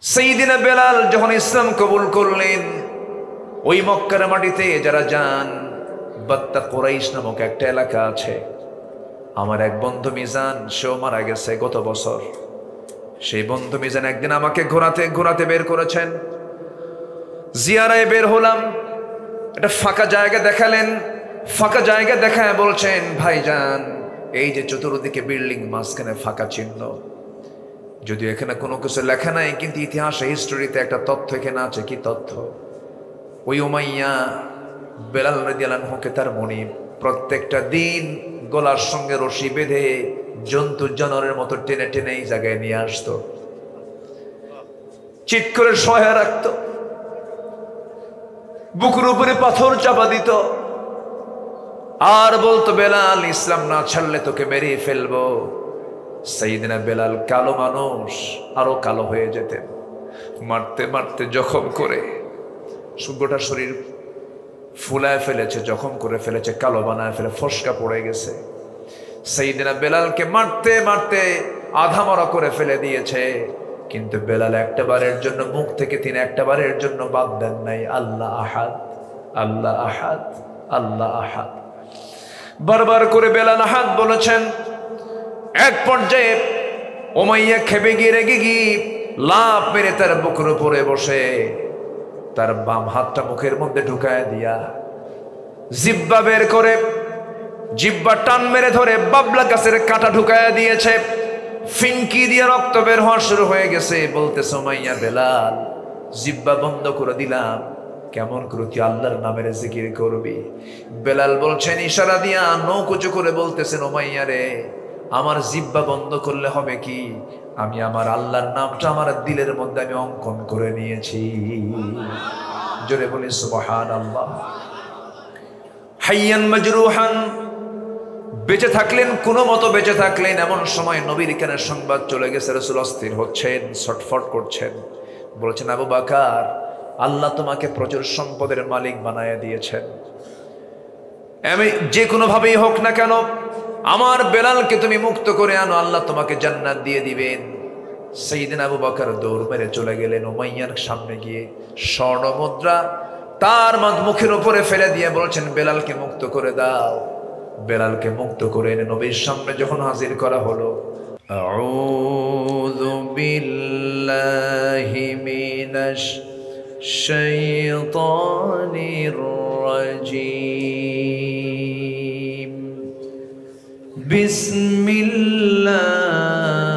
সাইয়্যিদিনা বেলাল যখন ইসলাম কবুল করলেন, ওই মক্কার মাটিতে যারা যান, বাত্তা কুরাইশ নামক একটা এলাকা আছে। আমার এক বন্ধু মিজান, সেও মারা গেছে গত বছর। সেই বন্ধু মিজান একদিন আমাকে ঘোরাতে ঘোরাতে বের করেছেন। জিয়ারায় বের হলাম, একটা ফাঁকা জায়গা দেখালেন। ফাঁকা জায়গা দেখায় বলছেন, ভাইজান এই যে চতুর্দিকে বিল্ডিং, মাঝখানে ফাঁকা চিহ্ন, যদিও এখানে কোনো কিছু লেখা নাই, কিন্তু ইতিহাসে হিস্টোরিতে একটা তথ্য এখানে আছে। কি তথ্য? ওই উমাইয়া বেলাল রাদিয়াল্লাহু আনহুকে তার মনিব প্রত্যেকটা দিন গলার সঙ্গে রশি বেঁধে জন্তু জানোয়ারের মতো টেনে টেনে এই জায়গায় নিয়ে আসতো, চিৎ করে সহায় রাখতো, বুকের উপরে পাথর চাপা দিত, আর বলতো বেলাল ইসলাম না ছাড়লে তোকে মেরে ফেলবো। সাইয়্যিদিনা বেলাল কালো মানুষ, আরো কালো হয়ে যেতেন। মারতে মারতে জখম করে গোটা শরীর ফুলায় ফেলেছে, জখম করে ফেলেছে, কালো বানায় ফেলে ফসকা পড়ে গেছে। সাইয়্যিদিনা বেলালকে মারতে মারতে আধা মরা করে ফেলে দিয়েছে, কিন্তু বেলাল একটা বারের জন্য মুখ থেকে তিনি একটা বারের জন্য বাদ দেন নাই, আল্লাহ আহাদ, আল্লাহ আহাদ, আল্লাহ আহাদ। বারবার করে বেলাল আহাদ বলেছেন। এক পর্যায়ে উমাইয়া খেপে গিয়ে রেগে গিয়ে লাফ মেরে তার বুকের উপরে বসে তার বাম হাতটা মুখের মধ্যে ঢুকায় দিয়া জিব্বা বের করে জিব্বা টান মেরে ধরে বাবলা গাছের কাঁটা ঢুকায় দিয়েছে। ফিনকি দিয়ে রক্ত বের হওয়া শুরু হয়ে গেছে। বলতেছে উমাইয়া, বেলাল জিব্বা বন্ধ করে দিলাম, কেমন করে তুই আল্লাহর নামের জিকির করবি? বেলাল বলছেন, ইশারা দিয়া নৌকুচু করে বলতেছেন, উমাইয়া রে, আমার জিব্বা বন্ধ করলে হবে কি? আমি আমার আল্লাহর নামটা আমার দিলের মধ্যে আমি অঙ্কন করে নিয়েছি। জোরে বলি সুবহানাল্লাহ। হাইয়ান মাজরুহান, বেঁচে থাকলেন, কোনো মতো বেঁচে থাকলেন। এমন সময় নবীর কানে সংবাদ চলে গেছে, রাসূল অস্থির হচ্ছেন, ছটফট করছেন। বলছেন, আবু বকর, আল্লাহ তোমাকে প্রচুর সম্পদের মালিক বানায় দিয়েছেন। আমি যে কোনো ভাবেই হোক না কেন আমার বেলালকে তুমি মুক্ত করে আনো, আল্লাহ তোমাকে জান্নাত দিয়ে দিবেন। সাইয়্যিদিনা আবু বকর দৌড় মেরে চলে গেলেন উমাইয়ার সামনে গিয়ে স্বর্ণ মুদ্রা তার মুখের উপরে ফেলে দিয়ে বলছেন, বেলালকে মুক্ত করে দাও। বেলালকে মুক্ত করে এনে নবীর সামনে যখন হাজির করা হলো, আউযু বিল্লাহি মিনাশ শাইতানির রাজীম,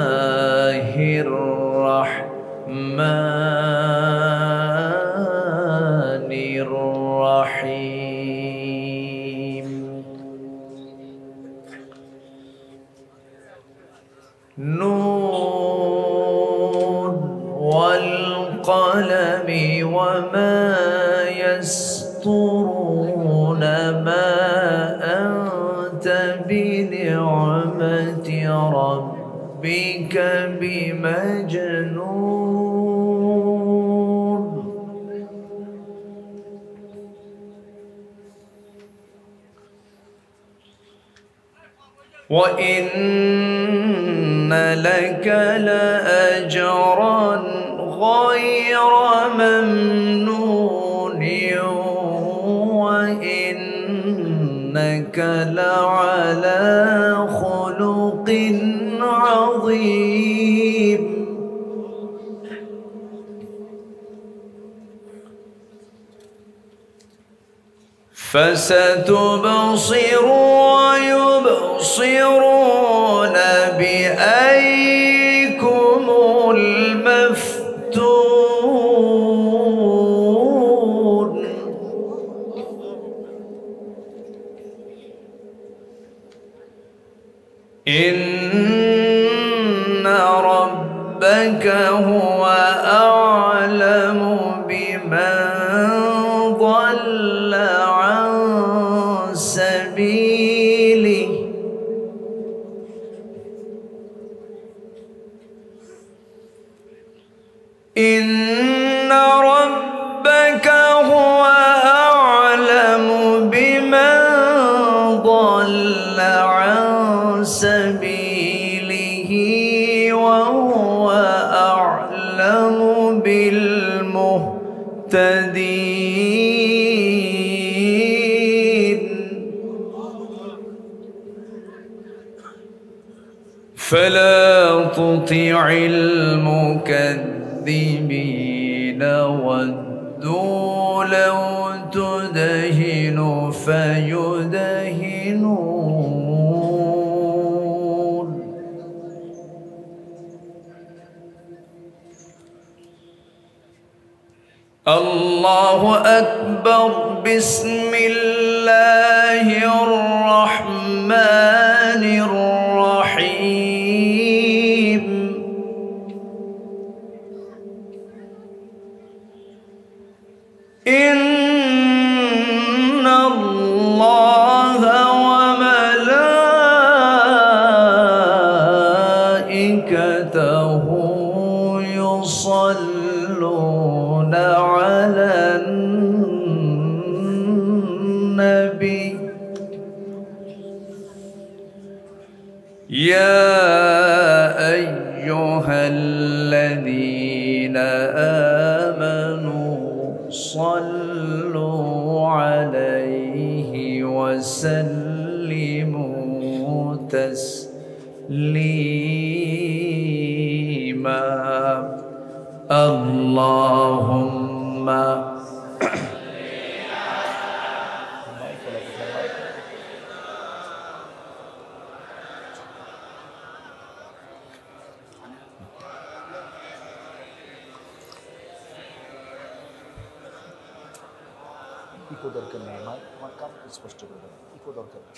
বিসমিল্লাহির রাহমানির রাহিম। নুন ওয়াল কলমি ওয়ামা ইয়াসতুরুনা মা আনতা বিনি'মাতি রাব্বিকা বিমাজনুন। وَإِنَّ لَكَ لَأَجْرًا غَيْرَ مَمْنُونٍ وَإِنَّكَ لَعَلَى خُلُقٍ عَظِيمٍ. فستبصر ويبصرون بأيكم المفتون. إن ربك هو أعلم بمن ضل عن سبيله إن ربك هو أعلم بمن ضل عن سبيله وهو أعلم بالمهتدين فلا تطع المكذبين ودوا لو تدهن فيدهنون الله أكبر بسم الله الرحمن الرحيم إن الله وملائكته يصلون على النبي يا أيها الذين آمنوا صلوا عليه وسلموا تسليما اللهم ইকো দরকার নেই, আমার কাম স্পষ্ট করে দেন, ইকো দরকার নেই।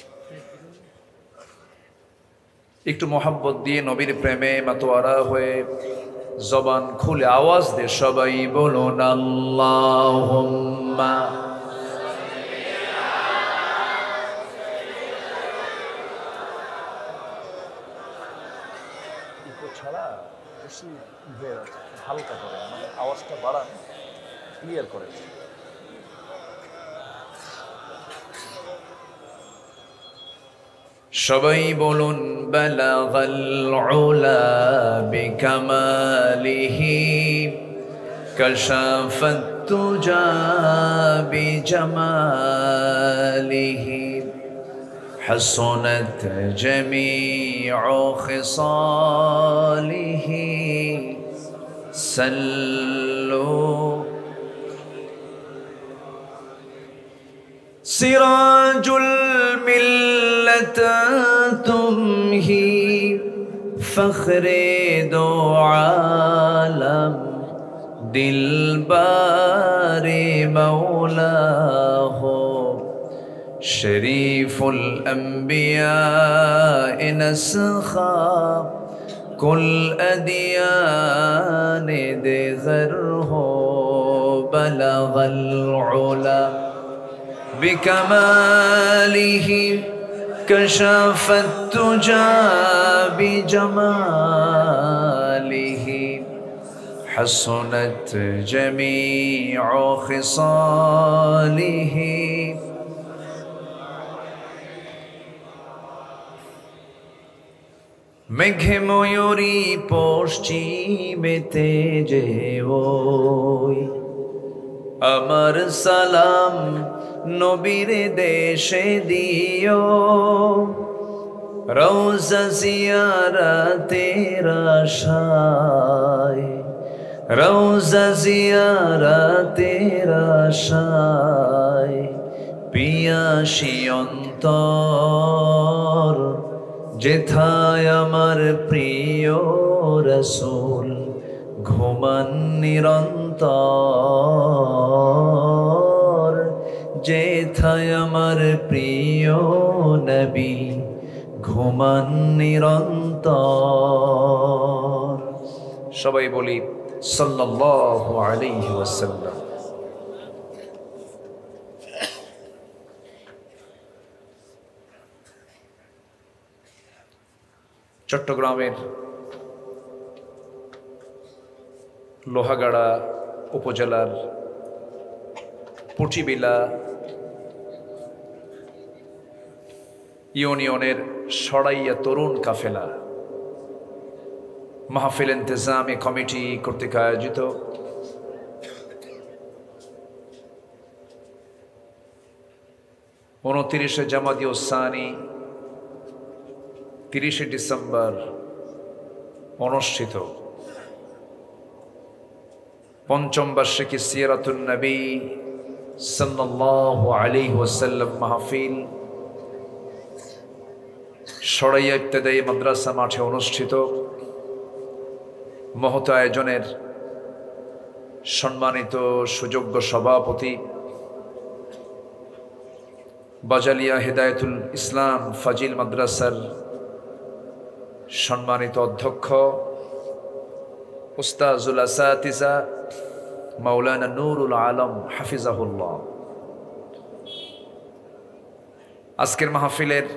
একটু মোহাব্বত দিয়ে নবীর প্রেমে মাতোয়ারা হয়ে জবান খুলে আওয়াজ দিয়ে সবাই বলুন আল্লাহুম্মা ইকো ছাড়া বেশি হয়ে যাচ্ছে, হালকা করে মানে আওয়াজটা বাড়ান, ক্লিয়ার করে। সবাই বলুন বালাগাল উলা বিকামালিহি কাশাফাত তুজা বিজামালিহি হাসানাত জামিউ খিসালিহি সাল্লু সিরাজুল মিল্লাত তুমহি ফখরে দো আলম দিলবারে মৌলা হো শরীফুল আম্বিয়া নসখা কুল আদিয়ান দিগর হো বলগল উলা بكماله كشف التجى بجماله حسنت جميع خصاله মেঘে ময়ূরী পশ্চিমেতে যে ওই আমার সালাম নবীর দেশে দিও রওজা জিয়ারতের আশায় রওজা জিয়ারতের আশায় পিয়াসী অন্তর যেথায় আমার প্রিয় রাসূল ঘুমান নিরন্তর যেথায় আমার প্রিয় নবী ঘুমান নিরন্তর সবাই বলি সাল্লাল্লাহু আলাইহি ওয়াসাল্লাম। চট্টগ্রামের লোহাগাড়া উপজেলার পুটিবিলা ইউনিয়নের সরাইয়া তরুণ কাফেলা মাহফিল ইন্তেজামী কমিটি কর্তৃক আয়োজিত 29 জামাদিউ সানি 30 ডিসেম্বর অনুষ্ঠিত পঞ্চম বার্ষিকী সিরাতুন নবী সাল্লাল্লাহু আলাইহি ওয়াসাল্লাম মাহফিল সরাইয়া ইবতেদায়ী মাদ্রাসা মাঠে অনুষ্ঠিত। মহৎ আয়োজনের সম্মানিত সুযোগ্য সভাপতি বাজালিয়া হেদায়েতুল ইসলাম ফাজিল মাদ্রাসার সম্মানিত অধ্যক্ষ উস্তাজুল আসাতিজা মাওলানা নুরুল আলম হাফিজাহুল্লাহ, আজকের মাহফিলের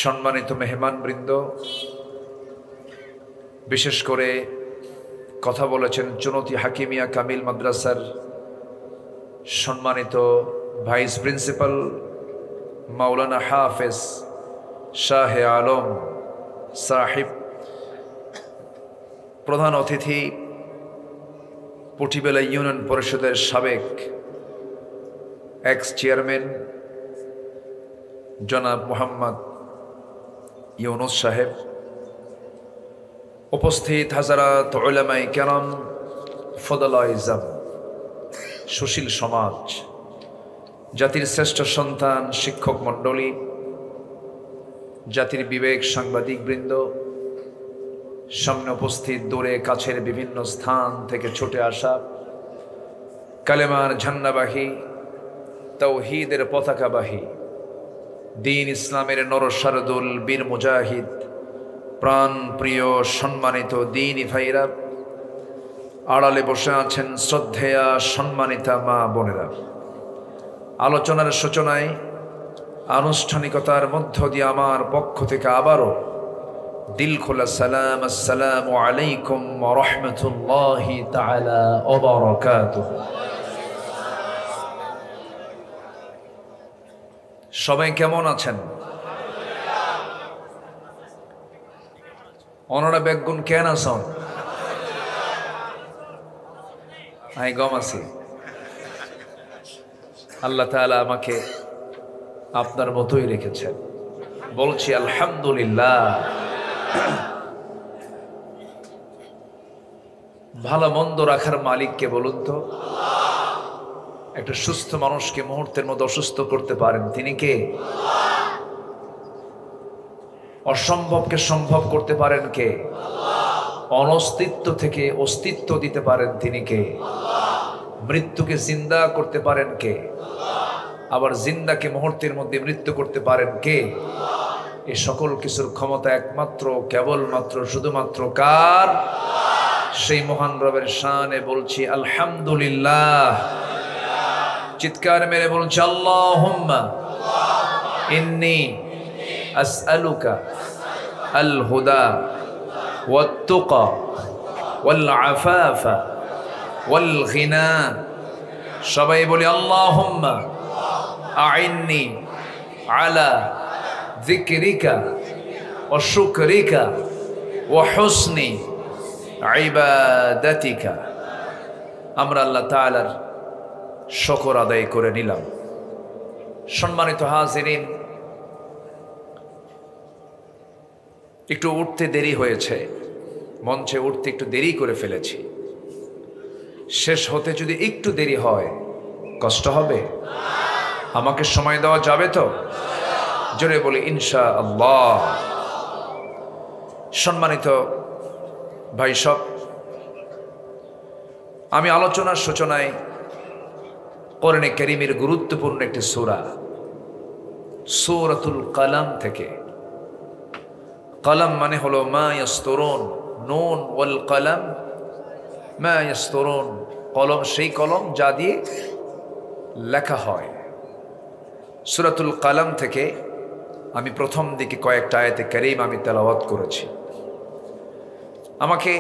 সম্মানিত মেহমানবৃন্দ, বিশেষ করে কথা বলেছেন চুনতি হাকিমিয়া কামিল মাদ্রাসার সম্মানিত ভাইস প্রিন্সিপাল মাওলানা হাফেজ শাহে আলম সাহিব, প্রধান অতিথি পুঠিবেলা ইউনিয়ন পরিষদের সাবেক এক্স চেয়ারম্যান জনাব মোহাম্মদ ইউনুস সাহেব, উপস্থিত হাজারাত উলামায়ে কেরাম, ফদলায়ে ইজাম, সুশীল সমাজ, জাতির শ্রেষ্ঠ সন্তান শিক্ষক মণ্ডলী, জাতির বিবেক সাংবাদিক বৃন্দ, সামনে উপস্থিত দূরে কাছের বিভিন্ন স্থান থেকে ছুটে আসা কালেমার ঝান্ডাবাহী, তাওহীদের পতাকাবাহী, দ্বীন ইসলামের নরসারদুল বীর মুজাহিদ, প্রাণ প্রিয় সম্মানিত দ্বীনি ভাইরা, আড়ালে বসে আছেন শ্রদ্ধেয়া সম্মানিতা মা বোনেরা, আলোচনার সূচনায় আনুষ্ঠানিকতার মধ্য দিয়ে আমার পক্ষ থেকে আবারও দিল খোলা সালাম, আসসালামু আলাইকুম ওয়া রাহমাতুল্লাহি তাআলা ওয়া বারাকাতুহু। সবাই কেমন আছেন? ওনারা বেগুন কেন আছেন? আই গম আছি। আল্লাহ তাআলা আমাকে আপনার মতোই রেখেছেন, বলছি আলহামদুলিল্লাহ। ভালো মন্দ রাখার মালিককে বলুন তো? একটা সুস্থ মানুষকে মুহূর্তের মধ্যে অসুস্থ করতে পারেন তিনি কে? অসম্ভবকে সম্ভব করতে পারেন কে? অনস্তিত্ব থেকে অস্তিত্ব দিতে পারেন তিনি কে? মৃত্যুকে জিন্দা করতে পারেন কে? আবার জিন্দাকে মুহূর্তের মধ্যে মৃত্যু করতে পারেন কে? এই সকল কিছুর ক্ষমতা একমাত্র কেবলমাত্র শুধুমাত্র কার? সেই মহান রবের শানে বলছি আলহামদুলিল্লাহ। চিৎকার মেরে বলছি আল্লাহুম্মা ইন্নী আসআলুকা আল হুদা ওয়াত তুকা ওয়াল আফাফা ওয়াল গিনা। সবাই বলি আল্লাহুম্মা আইন্নি আলা যিকরিকা ওয়া শুকরিকা ওয়া হুসনি ইবাদাতিকা। আমরা আল্লাহ তাআলার শুকর আদায় করে নিলাম। সম্মানিত হাজিরিন, একটু উঠতে দেরি হয়েছে, মঞ্চে উঠতে একটু দেরি করে ফেলেছি। শেষ হতে যদি একটু দেরি হয় কষ্ট হবে? আমাকে সময় দেওয়া যাবে তো? জোরে বলি ইনশাআল্লাহ। সম্মানিত ভাই সব, আমি আলোচনার সূচনায় কোরআনে কারীমের গুরুত্বপূর্ণ একটি সূরা সূরাতুল কালাম থেকে, কলম মানে হলো মা ইয়াসতুরুন, নুন ওয়াল কলম মা ইয়াসতুরুন, কলম সেই কলম যা দিয়ে লেখা হয়। সূরাতুল কালাম থেকে আমি প্রথম দিকে কয়েকটা আয়াতে কারীম আমি তেলাওয়াত করেছি। আমাকে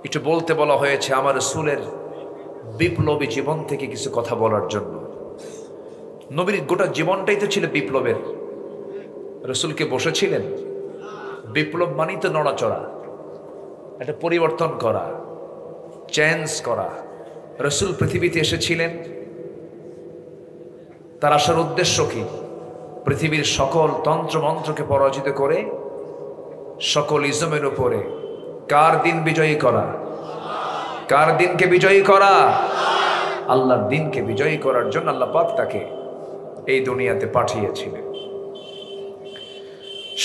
একটু বলতে বলা হয়েছে আমার রাসূলের বিপ্লবী জীবন থেকে কিছু কথা বলার জন্য। নবীর গোটা জীবনটাই তো ছিল বিপ্লবের। রাসূলকে বসেছিলেন, বিপ্লব মানেই তো নড়াচড়া, একটা পরিবর্তন করা, চেঞ্জ করা। রাসূল পৃথিবীতে এসেছিলেন তার আসার উদ্দেশ্য কি? পৃথিবীর সকল তন্ত্রমন্ত্রকে পরাজিত করে সকল ইজমের উপরে কার দিন বিজয়ী করা? কার দিনকে বিজয়ী করা? আল্লাহর দিনকে বিজয়ী করার জন্য আল্লাহ পাক তাকে এই দুনিয়াতে পাঠিয়েছিলেন।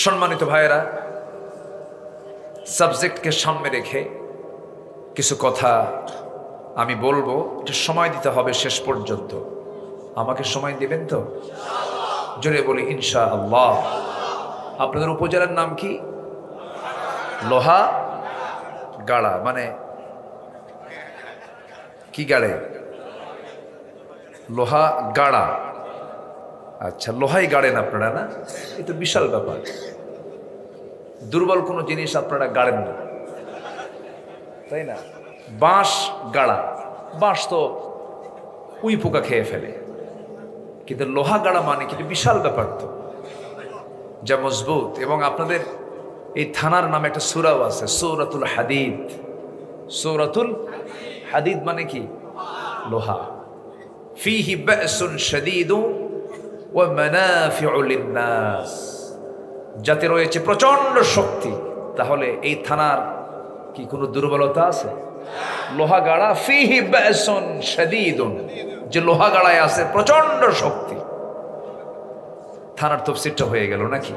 সম্মানিত ভাইয়েরা, সাবজেক্টকে সামনে রেখে কিছু কথা আমি বলবো। এটা সময় দিতে হবে শেষ পর্যন্ত। আমাকে সময় দিবেন তো? জোরে বলি ইনশাআল্লাহ। আপনাদের উপজেলার নাম কি? লোহা গাড়া, মানে কি গাড়ে? লোহা গাড়া। আচ্ছা, লোহাই গাড়েন আপনারা না? এ তো বিশাল ব্যাপার। দুর্বল কোনো জিনিস আপনারা গাড়েন না, তাই না? বাঁশ গাড়া, বাঁশ তো উই পোকা খেয়ে ফেলে, কিন্তু লোহা গাড়া মানে কিন্তু বিশাল ব্যাপার তো, যা মজবুত। এবং আপনাদের এই থানার নামে একটা সূরাও আছে, সূরাতুল হাদিদ। সূরাতুল হাদিদ মানে কি? লোহা। ফিহি বাসুন শাদীদু ওয়া মানাফিউ লিন-নাস, যাতে রয়েছে প্রচন্ড শক্তি। তাহলে এই থানার কি কোনো দুর্বলতা আছে? লোহা গাড়া। ফিহি বাসুন শাদীদুন, যে লোহা গাড়ায় আছে প্রচন্ড শক্তি। থানার তফসিরটা হয়ে গেল নাকি?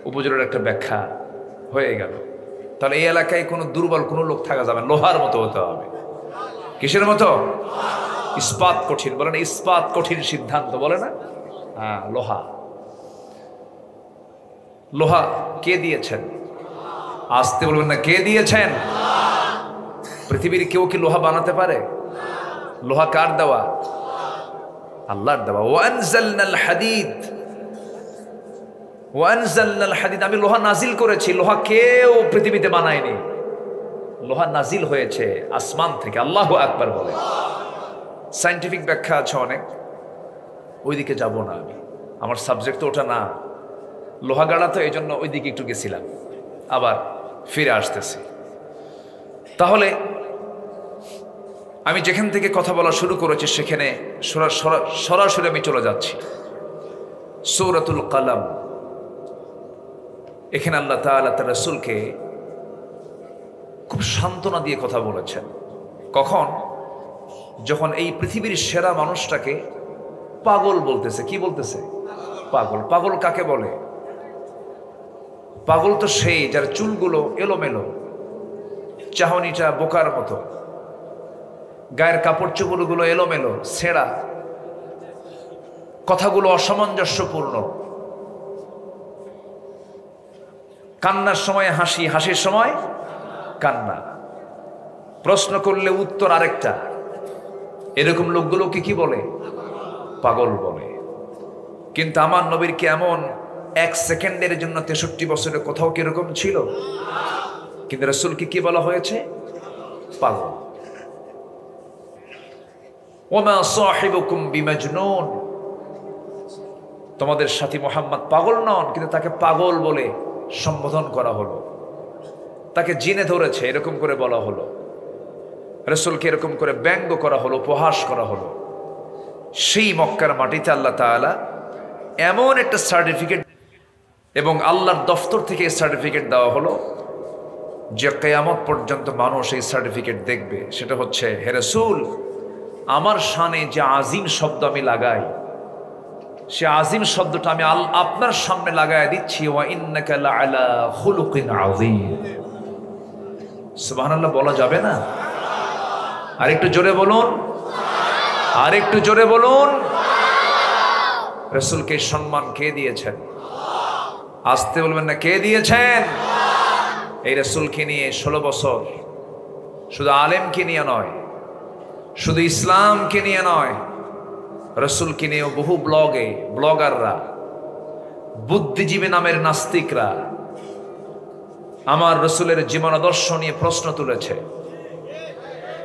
উপজেলার একটা ব্যাখ্যা হয়ে গেল। তাহলে এই এলাকায় কোনো দুর্বল কোনো লোক থাকা যাবে, লোহার মতো হতে হবে। কিসের মতো? ইস্পাত কঠিন বলে না? ইস্পাত কঠিন সিদ্ধান্ত বলে না? হ্যাঁ, লোহা। লোহা কে দিয়েছেন? আসতে বলবেন না, কে দিয়েছেন? পৃথিবীর কেউ কি লোহা বানাতে পারে? লোহা কার দেওয়া? আল্লাহর দেওয়া। ওয়ানজালনাল হাদিদ, ওয়ানজালনাল হাদিদ, আমি লোহা নাজিল করেছি। লোহা কেউ পৃথিবীতে বানায়নি, লোহা নাজিল হয়েছে আসমান থেকে। আল্লাহু আকবার বলে। সায়েন্টিফিক ব্যাখ্যা আছে অনেক, ওইদিকে যাব না আমি, আমার সাবজেক্ট তো ওটা না। লোহা গাড়া তো এই জন্য ওইদিকে একটু গেছিলাম, আবার ফিরে আসতেছি। তাহলে আমি যেখান থেকে কথা বলা শুরু করেছি সেখানে সরাসরি আমি চলে যাচ্ছি। সূরাতুল কালাম। এখানে আল্লাহ তাআলা তার রাসূলকে খুব সান্ত্বনা দিয়ে কথা বলেছেন। কখন? যখন এই পৃথিবীর সেরা মানুষটাকে পাগল বলতেছে। কি বলতেছে? পাগল। পাগল কাকে বলে? পাগল তো সেই যার চুলগুলো এলোমেলো, চাহনিটা বোকার মতো, গায়ের কাপড় চোপড়গুলো এলোমেলো, ছেঁড়া, কথাগুলো অসামঞ্জস্যপূর্ণ, কান্নার সময় হাসি, হাসির সময় কান্না, প্রশ্ন করলে উত্তর আরেকটা। এরকম লোকগুলোকে কি বলে? পাগল বলে। কিন্তু আমার নবীর কি এমন এক সেকেন্ডের জন্য 63 বছরে কোথাও কিরকম ছিল? কিন্তু রাসূলকে কি বলা হয়েছে? পাগল। ওমা সাহিবুকুম বিমাজনুন, তোমাদের সাথী মুহাম্মদ পাগল নন, কিন্তু তাকে পাগল বলে সম্বোধন করা হলো। তাকে জিনে ধরেছে এরকম করে বলা হলো। রাসূলকে এরকম করে ব্যঙ্গ করা হলো, উপহাস করা হলো। সেই মক্কার মাটিতে আল্লাহ তাআলা এমন একটা সার্টিফিকেট, এবং আল্লাহর দফতর থেকে এই সার্টিফিকেট দেওয়া হলো যে কিয়ামত পর্যন্ত মানুষ এই সার্টিফিকেট দেখবে। সেটা হচ্ছে, হে রাসূল, আমার শানে যে আজিম শব্দ আমি লাগাই, সে আজিম শব্দটা আমি আপনার সামনে লাগায় দিচ্ছি। ওয়া ইন্নাকা লাআলা খুলুকিন আযীম। সুবহানাল্লাহ বলা যাবে না? আরেকটু জোরে বলুন, আরেকটু জোরে বলুন। রাসূলকে সম্মান কে দিয়েছেন? আসতে বলবেন না, কে দিয়েছেন? এই রাসূলকে নিয়ে 16 বছর শুধু আলেমকে নিয়ে নয়, শুধু ইসলামকে নিয়ে নয়, রাসূলকে নিয়েও বহু ব্লগাররা, বুদ্ধিজীবী নামের নাস্তিকরা আমার রাসূলের জীবন আদর্শ নিয়ে প্রশ্ন তুলেছে,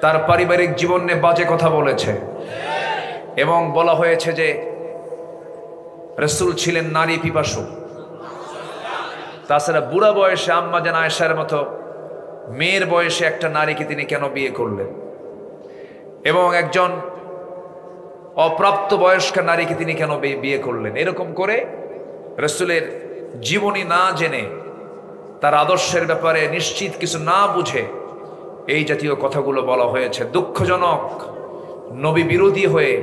তার পারিবারিক জীবন নিয়ে বাজে কথা বলেছে, এবং বলা হয়েছে যে রাসূল ছিলেন নারী পিপাসু। তাছাড়া বুড়া বয়সে আম্মা জান আয়েশার মতো মেয়ের বয়সে একটা নারীকে তিনি কেন বিয়ে করলেন? এবং একজন অপ্রাপ্ত বয়স্ক নারীকে তিনি কেন বিয়ে করলেন? এরকম করে রাসূলের জীবনী না জেনে, তার আদর্শের ব্যাপারে নিশ্চিত কিছু না বুঝে এই জাতীয় কথাগুলো বলা হয়েছে। দুঃখজনক, নবী বিরোধী হয়ে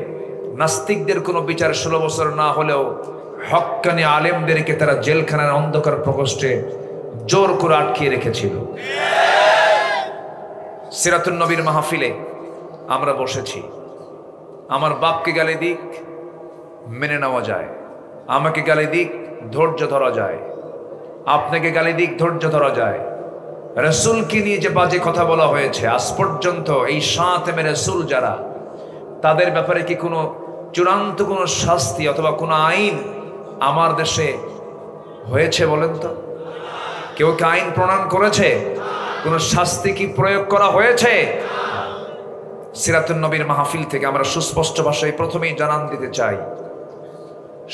নাস্তিকদের কোনো বিচার 16 বছর না হলেও হক্কানি আলেমদেরকে তারা জেলখানার অন্ধকার প্রকোষ্ঠে জোর করে আটকিয়ে রেখেছিল। সিরাতুন নবীর মাহফিলে আমরা বসেছি। আমার বাপকে গালি দিক, মেনে নেওয়া যায়। আমাকে গালি দিক, ধৈর্য ধরা যায়। আপনাকে গালি দিক, ধৈর্য ধরা যায়। রাসূলকে নিয়ে যে বাজে কথা বলা হয়েছে, আজ পর্যন্ত এই শাতিমে রাসূল যারা, তাদের ব্যাপারে কি কোনো চূড়ান্ত কোনো শাস্তি অথবা কোনো আইন আমার দেশে হয়েছে বলেন তো? কেউ কি আইন প্রণয়ন করেছে? কোনো শাস্তি কি প্রয়োগ করা হয়েছে? সিরাতুন নবীর মাহফিল থেকে আমরা সুস্পষ্ট ভাষায় প্রথমেই জানান দিতে চাই,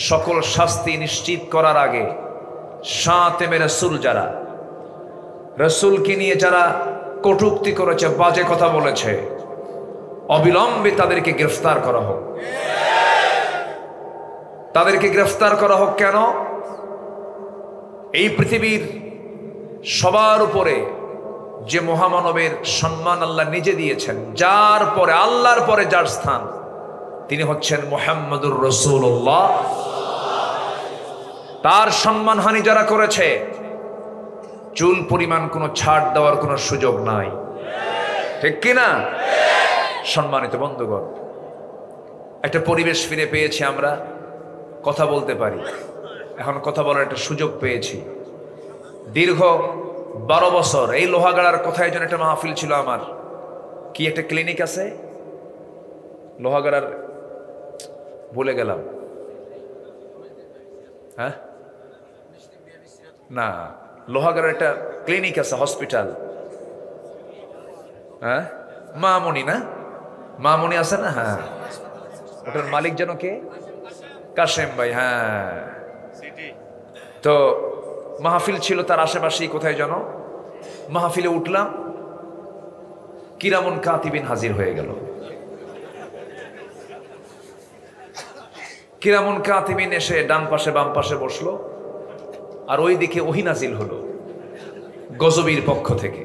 সকল শাস্তি নিশ্চিত করার আগে শাতিমে রাসূল যারা, রাসূলকে নিয়ে যারা কটূক্তি করেছে, বাজে কথা বলেছে, অবিলম্বে তাদেরকে গ্রেফতার করা হোক। তাদেরকে গ্রেফতার করা হোক। কেন? এই পৃথিবীর সবার উপরে যে মহামানবের সম্মান আল্লাহ নিজে দিয়েছেন, যার পরে, আল্লাহর পরে যার স্থান, তিনি হচ্ছেন মুহাম্মদুর রাসূলুল্লাহ। তার সম্মানহানি যারা করেছে, চুল পরিমাণ কোনো ছাড় দেওয়ার কোনো সুযোগ নাই। ঠিক কিনা? সম্মানিত বন্ধুগণ, একটা পরিবেশ ফিরে পেয়েছি, আমরা কথা বলতে পারি। এখন কথা বলার একটা সুযোগ পেয়েছি। দীর্ঘ 12 বছর এই লোহাগাড়ার কোথায় যেন একটা মাহফিল ছিল আমার। কি একটা ক্লিনিক আছে লোহাগাড়ার, ভুলে গেলাম। হ্যাঁ, না, লোহাগাড়ার একটা ক্লিনিক আছে, হসপিটাল। হ্যাঁ, মামনি না, মামনি আছে না? হ্যাঁ, ওটার মালিক যেন কে? কাশেম ভাই। হ্যাঁ, তো মাহফিল ছিল তার আশেপাশেই কোথায় যেন। মাহফিলে উঠলাম, কিরামুন কাতিবিন হাজির হয়ে গেল। কিরামুন কাতিবিন এসে ডান পাশে বাম পাশে বসলো, আর ওই দিকে ওহী নাজিল হলো গজবীর পক্ষ থেকে।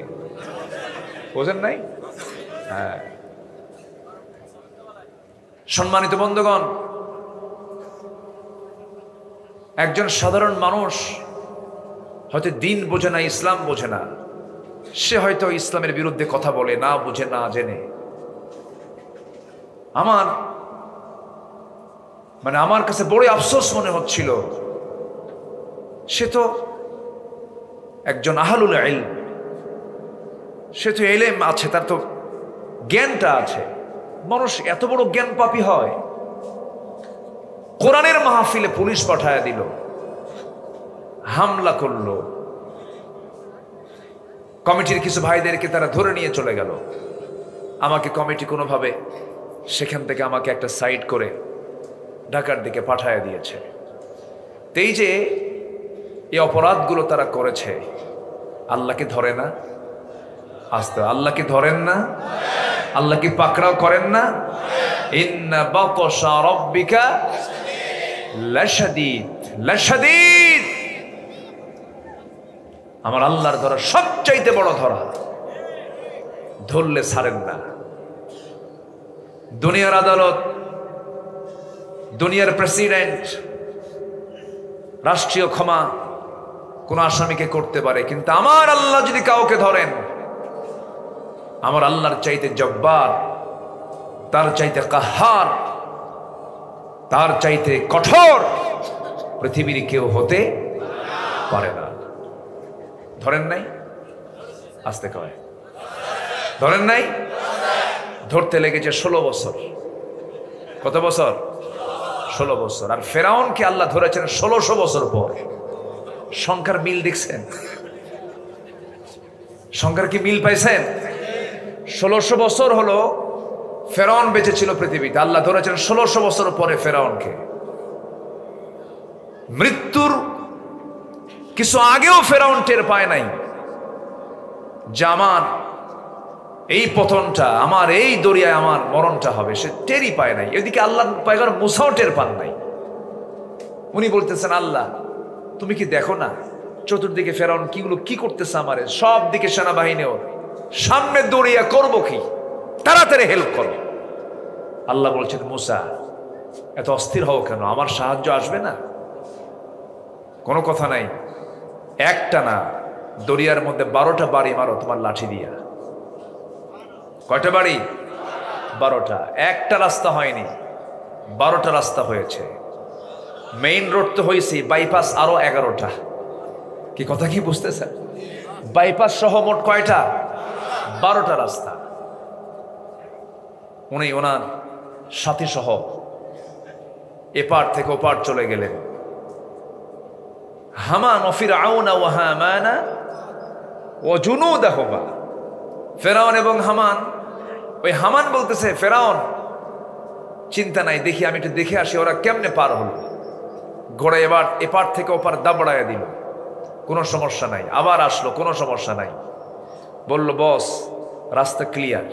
বোঝেন নাই? হ্যাঁ। সম্মানিত বন্ধুগণ, একজন সাধারণ মানুষ হয়তো দিন বোঝে না, ইসলাম বোঝে না, সে হয়তো ইসলামের বিরুদ্ধে কথা বলে, না বুঝে না জেনে। আমার কাছে বড় আফসোস মনে হচ্ছিল, সে তো একজন আহলুল ইলম, সে তো ইলম আছে, তার তো জ্ঞানটা আছে। মানুষ এত বড় জ্ঞান পাপী হয়? কোরআনের মাহফিলে পুলিশ পাঠায় দিল, হামলা করলো, কমিটির কিছু ভাইদেরকে তারা ধরে নিয়ে চলে গেল। আমাকে কমিটি কোনোভাবে সেখান থেকে আমাকে একটা সাইড করে ঢাকার দিকে পাঠায় দিয়েছে। তো এই যে এই অপরাধগুলো তারা করেছে, আল্লাহকে ধরে না? আস্তে, আল্লাহকে ধরেন না? আল্লাহ কি পাকড়াও করেন না? ইন্না বাতশা রাব্বিকা লাশাদীদ, লাশাদীদ। আমার আল্লাহর ধরা সবচাইতে বড় ধরা, ধরলে ছাড়েন না। দুনিয়ার আদালত, দুনিয়ার প্রেসিডেন্ট, রাষ্ট্রীয় ক্ষমা কোন আসামিকে করতে পারে, কিন্তু আমার আল্লাহ যদি কাউকে ধরেন, আমার আল্লাহর চাইতে জব্বার, তার চাইতে কাহার, তার চাইতে কঠোর পৃথিবীর কেউ হতে পারে না। ধরেন নাই? আস্তে কয়, ধরেন নাই? ধরতে লেগেছে 16 বছর। কত বছর? 16 বছর। আর ফেরাউনকে আল্লাহ ধরেছেন 1600 বছর পর। সংখ্যার মিল দেখছেন? সংখ্যার কি মিল পাইছেন? 1600 বছর হলো ফেরাউন বেঁচে ছিল পৃথিবীতে, আল্লাহ ধরেছেন 1600 বছর পরে ফেরাউনকে। মৃত্যুর কিছু আগেও ফেরাউন টের পায় নাই যে আমার এই পতনটা আমার, এই দরিয়ায় আমার মরণটা হবে, সে টেরই পায় নাই। এদিকে আল্লাহ পয়গম্বর মুসাও টের পান নাই। উনি বলতেছেন, আল্লাহ তুমি কি দেখো না চতুর্দিকে ফেরাউন কি করতেছে আমারে, সব দিকে সেনাবাহিনী, ওর সামনে দৌড়িয়া করবো কি, তাড়াতাড়ি হেল্প করো। আল্লাহ বলছেন, মুসা এত অস্থির হও কেন, আমার সাহায্য আসবে না? কোনো কথা নাই, একটা না দরিয়ার মধ্যে 12টা বাড়ি মারো তোমার লাঠি দিয়া। কয়টা বাড়ি? 12টা। একটা রাস্তা হয়নি, 12টা রাস্তা হয়েছে। মেইন রোড তো হয়েছে, বাইপাস আরো 11টা। কি কথা কি বুঝতেছেন? বাইপাস সহ মোট কয়টা? 12টা রাস্তা। উনি ওনার সাথী সহ এপার থেকে ওপার চলে গেলেন। হামান ও ফিরআউনা ওয়া হামানা ওয়া জুনুদাহুমা, ফেরাউন এবং হামান। ওই হামান বলতেছে, ফেরাউন চিন্তা নাই, দেখি আমি একটু দেখে আসি ওরা কেমনে পার হলো। ঘোড়া এবার এপার থেকে ওপার দাবড়াইয়া দিল, কোনো সমস্যা নাই। আবার আসলো, কোনো সমস্যা নাই। বলল, বস রাস্তা ক্লিয়ার।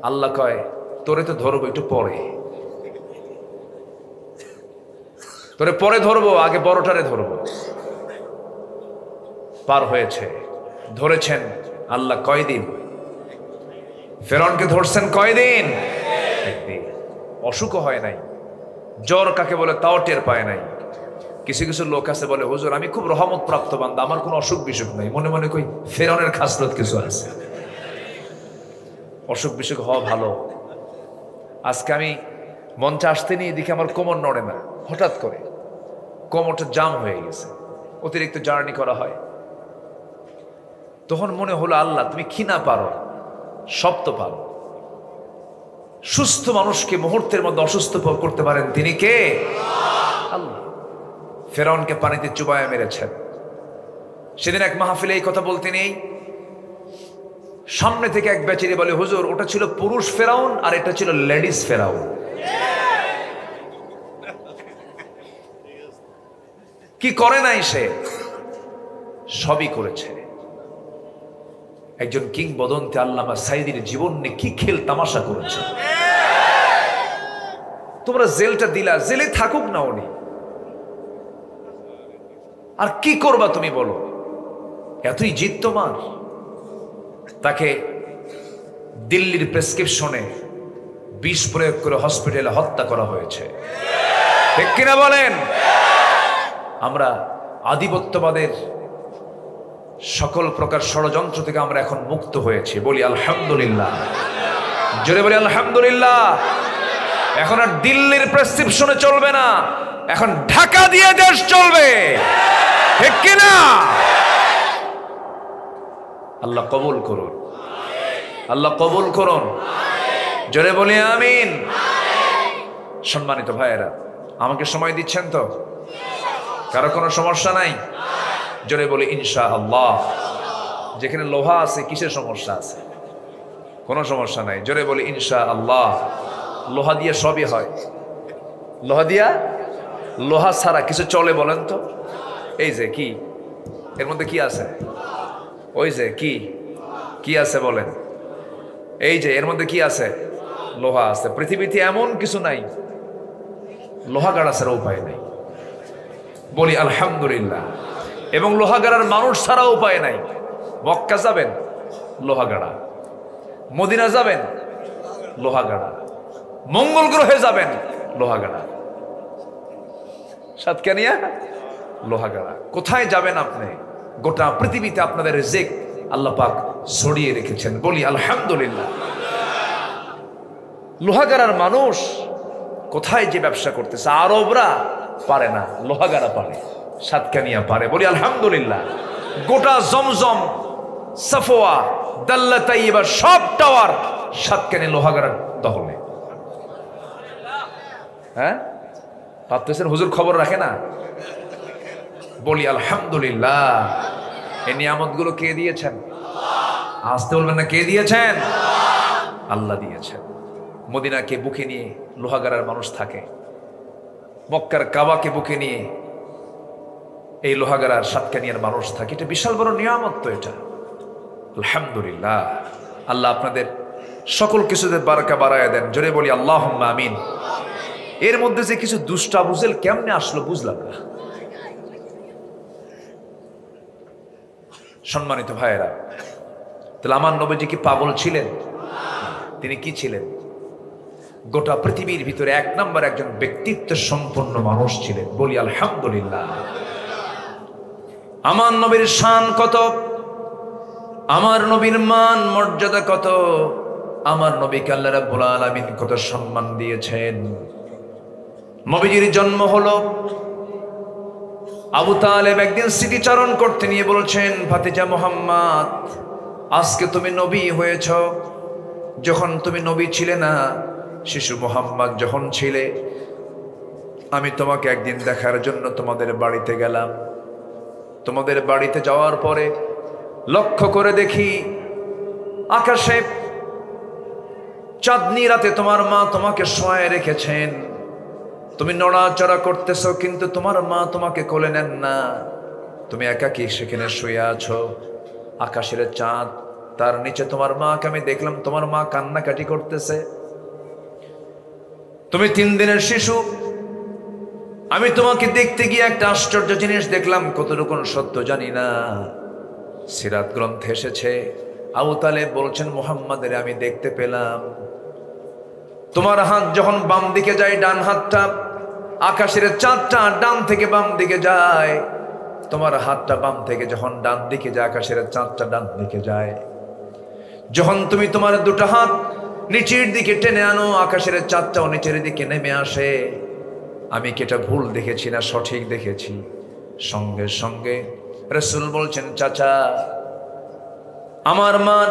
আল্লাহ কয়, তোরে তো ধরবো একটু পরে, তোরে পরে ধরবো, আগে বড়টারে ধরবো। পার হয়েছে, ধরেছেন আল্লাহ কয়দিন? ফেরাউনকে ধরছেন কয়দিন? একদিন। অসুখও হয় নাই, জ্বর কাকে বলে তাও টের পায় নাই। কিছু কিছু লোক আছে বলে, হুজুর আমি খুব রহমত প্রাপ্ত বান্দা, আমার কোনো অসুখ বিসুখ নাই। মনে মনে কই ফেরাউনের খাসলত কিছু আছে। অসুখ বিসুখ হওয়া ভালো। আজকে আমি মঞ্চে আসতে নিয়ে দেখি আমার কোমর নড়ে না, হঠাৎ করে কোমরটা জাম হয়ে গেছে, অতিরিক্ত জার্নি করা হয়। তখন মনে হলো, আল্লাহ তুমি কি না পারো, সব তো পারো। সুস্থ মানুষকে মুহূর্তের মধ্যে অসুস্থ করতে পারেন তিনি কে? আল্লাহ। ফেরাউনকে পানিতে চুবায়া মেরেছেন। সেদিন এক মাহফিলে এই কথা বলতে নেই, সামনে থেকে এক বেচারি বলে, হুজুর ওটা ছিল পুরুষ ফেরাউন আর এটা ছিল লেডিস ফেরাউন। কি করে নাই সে? সবই করেছে। একজন কিংবদন্তি আল্লামা সাইদির জীবন নিয়ে কি খেল তামাশা করেছে। তোমরা জেলটা দিলা, জেলে থাকুক না উনি, আর কি করবা তুমি বলো? এতই জিদ তোমার? তাকে দিল্লির প্রেসক্রিপশনে বিষ প্রয়োগ করে হসপিটালে হত্যা করা হয়েছে, ঠিক কিনা বলেন? আমরা আধিপত্যবাদের সকল প্রকার ষড়যন্ত্র থেকে আমরা এখন মুক্ত হয়েছি, বলি আলহামদুলিল্লাহ। জোরে বলি আলহামদুলিল্লাহ। এখন আর দিল্লির প্রেসক্রিপশনে চলবে না, এখন ঢাকা দিয়ে দেশ চলবে, ঠিক কিনা? আল্লাহ কবুল করুন, আল্লাহ কবুল করুন। জোরে বলি আমিন। সম্মানিত ভাইয়েরা, আমাকে সময় দিচ্ছেন তো? কারো কোনো সমস্যা নাই? জোরে বলি ইনশাআল্লাহ। যেখানে লোহা আছে কিসের সমস্যা আছে? কোনো সমস্যা নাই। জোরে বলি ইনশাআল্লাহ। লোহা দিয়ে সবই হয়। লোহা দিয়া, লোহা ছাড়া কিছু চলে বলেন তো? এই যে কি, এর মধ্যে কি আছে? ওই যে কি, কি আছে বলেন? এই যে এর মধ্যে কি আছে? লোহা আছে। পৃথিবীতে এমন কিছু নাই লোহা গাড়া ছাড়া উপায় নাই, বলি আলহামদুলিল্লাহ। এবং লোহা গাড়ার মানুষ ছাড়া উপায় নাই। মক্কা যাবেন লোহা গাড়া, মদিনা যাবেন লোহা গাড়া, মঙ্গল গ্রহে যাবেন লোহা গাড়া, সাতকানিয়া লোহা গাড়া। কোথায় যাবেন আপনি? গোটা পৃথিবীতে আপনাদের রিজিক আল্লাহ পাক ছড়িয়ে রেখেছেন, বলি আলহামদুলিল্লাহ। লোহাগাড়ার মানুষ কোথায় যে ব্যবসা করতেছে? আরবরা পারে না, লোহাগাড়া পারে, সাতকানিয়া পারে, বলি আলহামদুলিল্লাহ। গোটা জমজম, সাফোয়া, দাল্লা তাইয়্যিবা সব টাওয়ার সাতকানি লোহাগাড়ার দখলে। হ্যাঁ, ভাবতেছেন হুজুর খবর রাখে না? বলি আলহামদুলিল্লাহ। এই নিয়ামতগুলো কে দিয়েছেন? আসতে বলবেন না, কে দিয়েছেন? আল্লাহ দিয়েছেন। মদিনাকে বুকে নিয়ে লোহাগাড়ার মানুষ থাকে, মক্কার কাবাকে বুকে নিয়ে এই লোহাগাড়ার সাতকানিয়ার মানুষ থাকে। এটা বিশাল বড় নিয়ামত তো এটা। আলহামদুলিল্লাহ, আল্লাহ আপনাদের সকল কিছুতে বারাকা বাড়ায়া দেন, জোরে বলি আল্লাহুম্মা আমিন। এর মধ্যে যে কিছু দুষ্টা বুঝেল কেমনে আসলো বুঝলাম না। সম্মানিত ভাইয়েরা, তাহলে আমার নবীজি কি পাগল ছিলেন? তিনি কি ছিলেন? গোটা পৃথিবীর ভিতরে এক নম্বর একজন ব্যক্তিত্ব সম্পন্ন মানুষ ছিলেন। বলি আলহামদুলিল্লাহ। আমার নবীর শান কত, আমার নবীর মান মর্যাদা কত, আমার নবীকে আল্লাহ রাব্বুল আলামিন কত সম্মান দিয়েছেন। নবীজির জন্ম হলো, আবু তালেব একদিন স্মৃতিচারণ করতে নিয়ে বলছেন, ভাতিজা মুহাম্মদ, আজকে তুমি নবী হয়েছ। যখন তুমি নবী ছিলে না, শিশু মুহাম্মদ যখন ছিলে, আমি তোমাকে একদিন দেখার জন্য তোমাদের বাড়িতে গেলাম। তোমাদের বাড়িতে যাওয়ার পরে লক্ষ্য করে দেখি আকাশে চাঁদনি রাতে তোমার মা তোমাকে শোয়ায় রেখেছেন। তুমি নড়াচড়া করতেছ, কিন্তু তোমার মা তোমাকে কোলে নেন না। তুমি একাকী সেখানে শুয়ে আছো। আকাশের চাঁদ, তার নিচে তোমার মাকে আমি দেখলাম, তোমার মা কান্নাকাটি করতেছে। তুমি 3 দিনের শিশু। আমি তোমাকে দেখতে গিয়ে একটা আশ্চর্য জিনিস দেখলাম, কতটুকু সত্য জানি না। সিরাত গ্রন্থে এসেছে, আবু তালেব বলছেন, মুহাম্মাদের আমি দেখতে পেলাম তোমার হাত যখন বাম দিকে যায়, ডান হাতটা, আকাশের চাঁদটা ডান থেকে বাম দিকে যায়। তোমার হাতটা বাম থেকে যখন ডান দিকে যায়, আকাশের চাঁদটা ডান দিকে যায়। যখন তুমি তোমার দুটো হাত নিচের দিকে টেনে আনো, আকাশের চাঁদটাও নিচের দিকে নেমে আসে। আমি কি এটা ভুল দেখেছি না সঠিক দেখেছি? সঙ্গে সঙ্গে রাসূল বলছেন, চাচা, আমার মার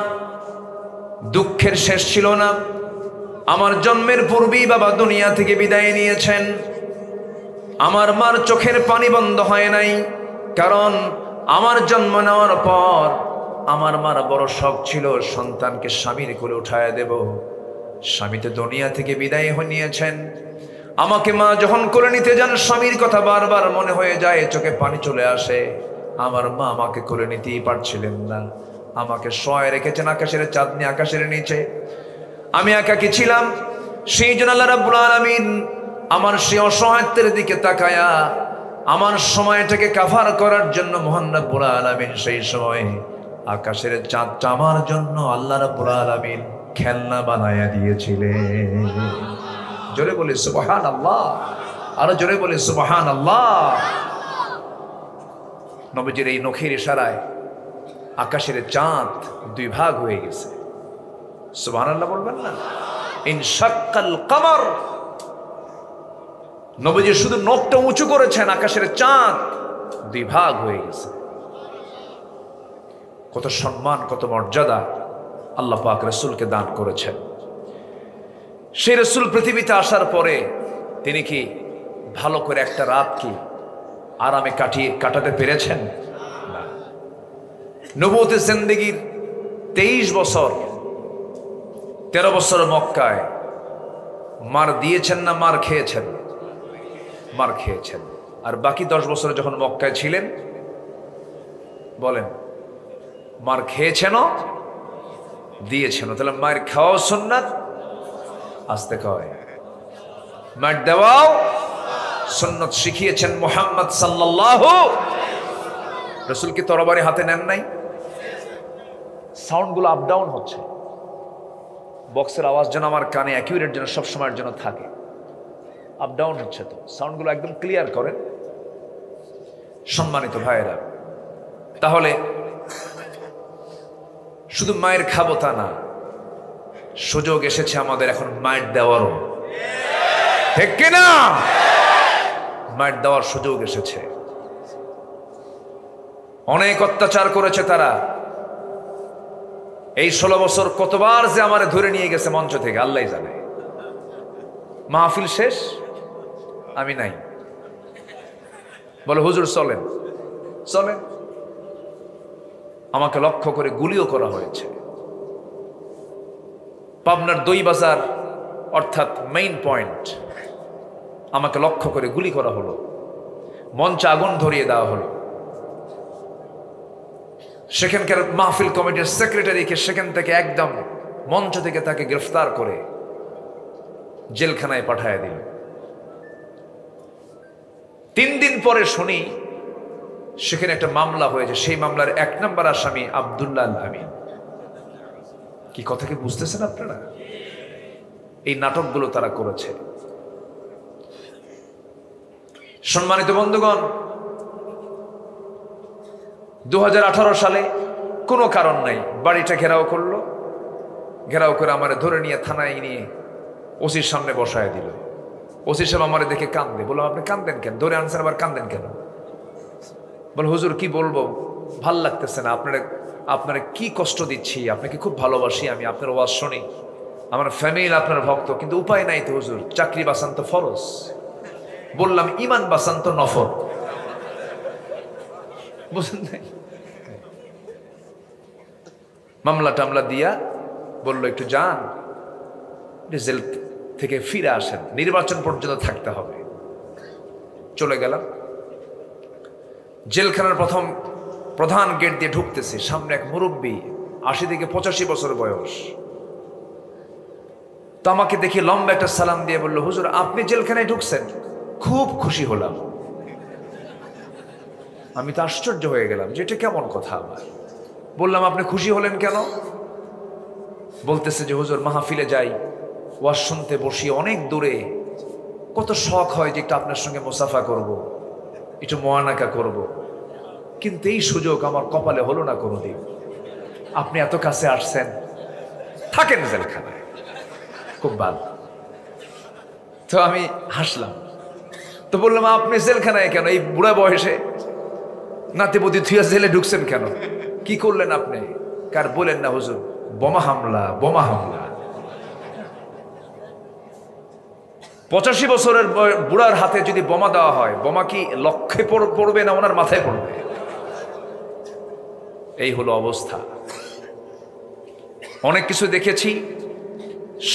দুঃখের শেষ ছিল না। আমার জন্মের পূর্বেই বাবা দুনিয়া থেকে বিদায় নিয়েছেন। আমার মার চোখের পানি বন্ধ হয় নাই, কারণ আমার জন্ম নেওয়ার পর আমার মার বড় শখ ছিল সন্তানকে স্বামীর কোলে উঠায় দেব। স্বামী তো দুনিয়া থেকে বিদায় নিয়েছেন। আমাকে মা যখন কোলে নিতে যান, স্বামীর কথা বারবার মনে হয়ে যায়, চোখে পানি চলে আসে। আমার মা আমাকে কোলে নিতেই পারছিলেন না, আমাকে শোয়ায় রেখেছেন আকাশের চাঁদনি, আকাশের নিচে। আমি একাকী ছিলাম। সেই জন্য আল্লাহ রাব্বুল আলামিন আমার সেই অসহায়ত্বের দিকে তাকায়া আমার সময়টাকে কাভার করার জন্য মহান রাব্বুল আলামিন সেই সময় আকাশের চাঁদটা আমার জন্য আল্লাহ রাব্বুল আলামিন খেলনা বানায়া দিয়েছিলেন। জোরে বলি সুবহানাল্লাহ, আরো জোরে বলি সুবহানাল্লাহ। নবীজির এই নখের ইশারায় আকাশের চাঁদ 2 ভাগ হয়ে গেছে। সুবহানাল্লাহ বলবেন না? ইনশাক্কাল কমর। নবীজি শুধু নখটা উঁচু করেছেন, আকাশের চাঁদ 2 ভাগ হয়ে গেছে। কত সম্মান, কত মর্যাদা আল্লাহ পাক রাসূলকে দান করেছেন। সেই রাসূল পৃথিবীতে আসার পরে তিনি কি ভালো করে একটা রাত কি আরামে কাটাতে পেরেছেন? না। নবুয়ত জিন্দেগীর 23 বছর, 13 বছর মক্কায় মার দিয়েছেন না মার খেয়েছেন? মার খেয়েছেন। আর বাকি 10 বছর যখন মক্কায় ছিলেন, বলেন মার খেয়েছেনও দিয়েছেনও। তাহলে মায়ের খাওয়াও সুন্নাত, আসতে কয় মার দেওয়াও সুন্নাত শিখিয়েছেন মুহাম্মদ সাল্লাল্লাহু। রাসূল কি তরবারি হাতে নেন নাই? সাউন্ডগুলো আপ ডাউন হচ্ছে, বক্সের আওয়াজ যেন আমার কানে অ্যাকিউরেট যেন সব সময়ের জন্য থাকে। আপ ডাউন হচ্ছে, তো সাউন্ডগুলো একদম ক্লিয়ার করেন। সম্মানিত ভাইয়েরা, তাহলে শুধু মায়ের খাবো তা না, সুযোগ এসেছে আমাদের এখন মায়ের দেওয়ারও, ঠিক কিনা? মায়ের দেওয়ার সুযোগ এসেছে। অনেক অত্যাচার করেছে তারা। এই 16 বছর কতবার যে আমারে ধরে নিয়ে গেছে মঞ্চ থেকে আল্লাহ জানে। মাহফিল শেষ, আমি নাই, বলে হুজুর চলেন চলেন। আমাকে লক্ষ্য করে গুলিও করা হয়েছে। পাবনার দই বাজার অর্থাৎ মেইন পয়েন্ট, আমাকে লক্ষ্য করে গুলি করা হলো, মঞ্চে আগুন ধরিয়ে দেওয়া হলো। সেখানকার মাহফিল কমিটির সেক্রেটারিকে সেখান থেকে একদম মঞ্চ থেকে তাকে গ্রেফতার করে জেলখানায় পাঠায় দিল। 3 দিন পরে শুনি সেখানে একটা মামলা হয়েছে, সেই মামলার 1 নম্বর আসামি আব্দুল্লাহ আল আমিন। কি কথা কি বুঝতেছেন আপনারা? এই নাটকগুলো তারা করেছে। সম্মানিত বন্ধুগণ, 2018 সালে কোনো কারণ নাই বাড়িটা ঘেরাও করলো, ঘেরাও করে আমারে ধরে নিয়ে থানায় নিয়ে ওসির সামনে বসায় দিল। ওসি সাহেব আমারে দেখে কান্দে। বললাম আপনি কান্দেন কেন? ধরে আনছেন আবার কান্দেন কেন? বল হুজুর কি বলবো, ভাল লাগতেছে না, আপনারা কি কষ্ট দিচ্ছি, আপনাকে খুব ভালোবাসি, আমি আপনার ওয়াজ শুনি, আমার ফ্যামিলি আপনার ভক্ত, কিন্তু উপায় নাই তো হুজুর, চাকরি বাঁচান তো ফরজ। বললাম ইমান বাঁচান তো নফল। বুঝলেন নাই? মামলা টামলা দিয়া বললো একটু যান, জেল থেকে ফিরে আসেন, নির্বাচন পর্যন্ত থাকতে হবে। চলে গেলাম। জেলখানার প্রধান গেট দিয়ে ঢুকতেছি, সামনে এক মুরব্বী, 80 থেকে 85 বছর বয়স। তো আমাকে দেখে লম্বা একটা সালাম দিয়ে বললো, হুজুর আপনি জেলখানায় ঢুকছেন, খুব খুশি হলাম। আমি তো আশ্চর্য হয়ে গেলাম যে এটা কেমন কথা। আমার বললাম আপনি খুশি হলেন কেন? বলতেছে যে হুজুর মাহফিলে যাই, ওয়াজ শুনতে বসি অনেক দূরে, কত শখ হয় যে একটু আপনার সঙ্গে মুসাফা করব, একটু মোয়ানাকা করব, কিন্তু এই সুযোগ আমার কপালে হলো না কোনোদিন। আপনি এত কাছে আসছেন, থাকেন জেলখানায়, খুব ভালো। তো আমি হাসলাম। তো বললাম আপনি জেলখানায় কেন এই বুড়া বয়সে? নাতিপুতি থুয়া জেলে ঢুকছেন কেন? কি করলেন আপনি? কার বলেন না হুজুর, বোমা হামলা, বোমা হামলা। 85 বছরের বুড়ার হাতে যদি বোমা দেওয়া হয়, বোমা কি লক্ষ্যে পড়বে না ওনার মাথায় পড়বে? এই হলো অবস্থা। অনেক কিছু দেখেছি,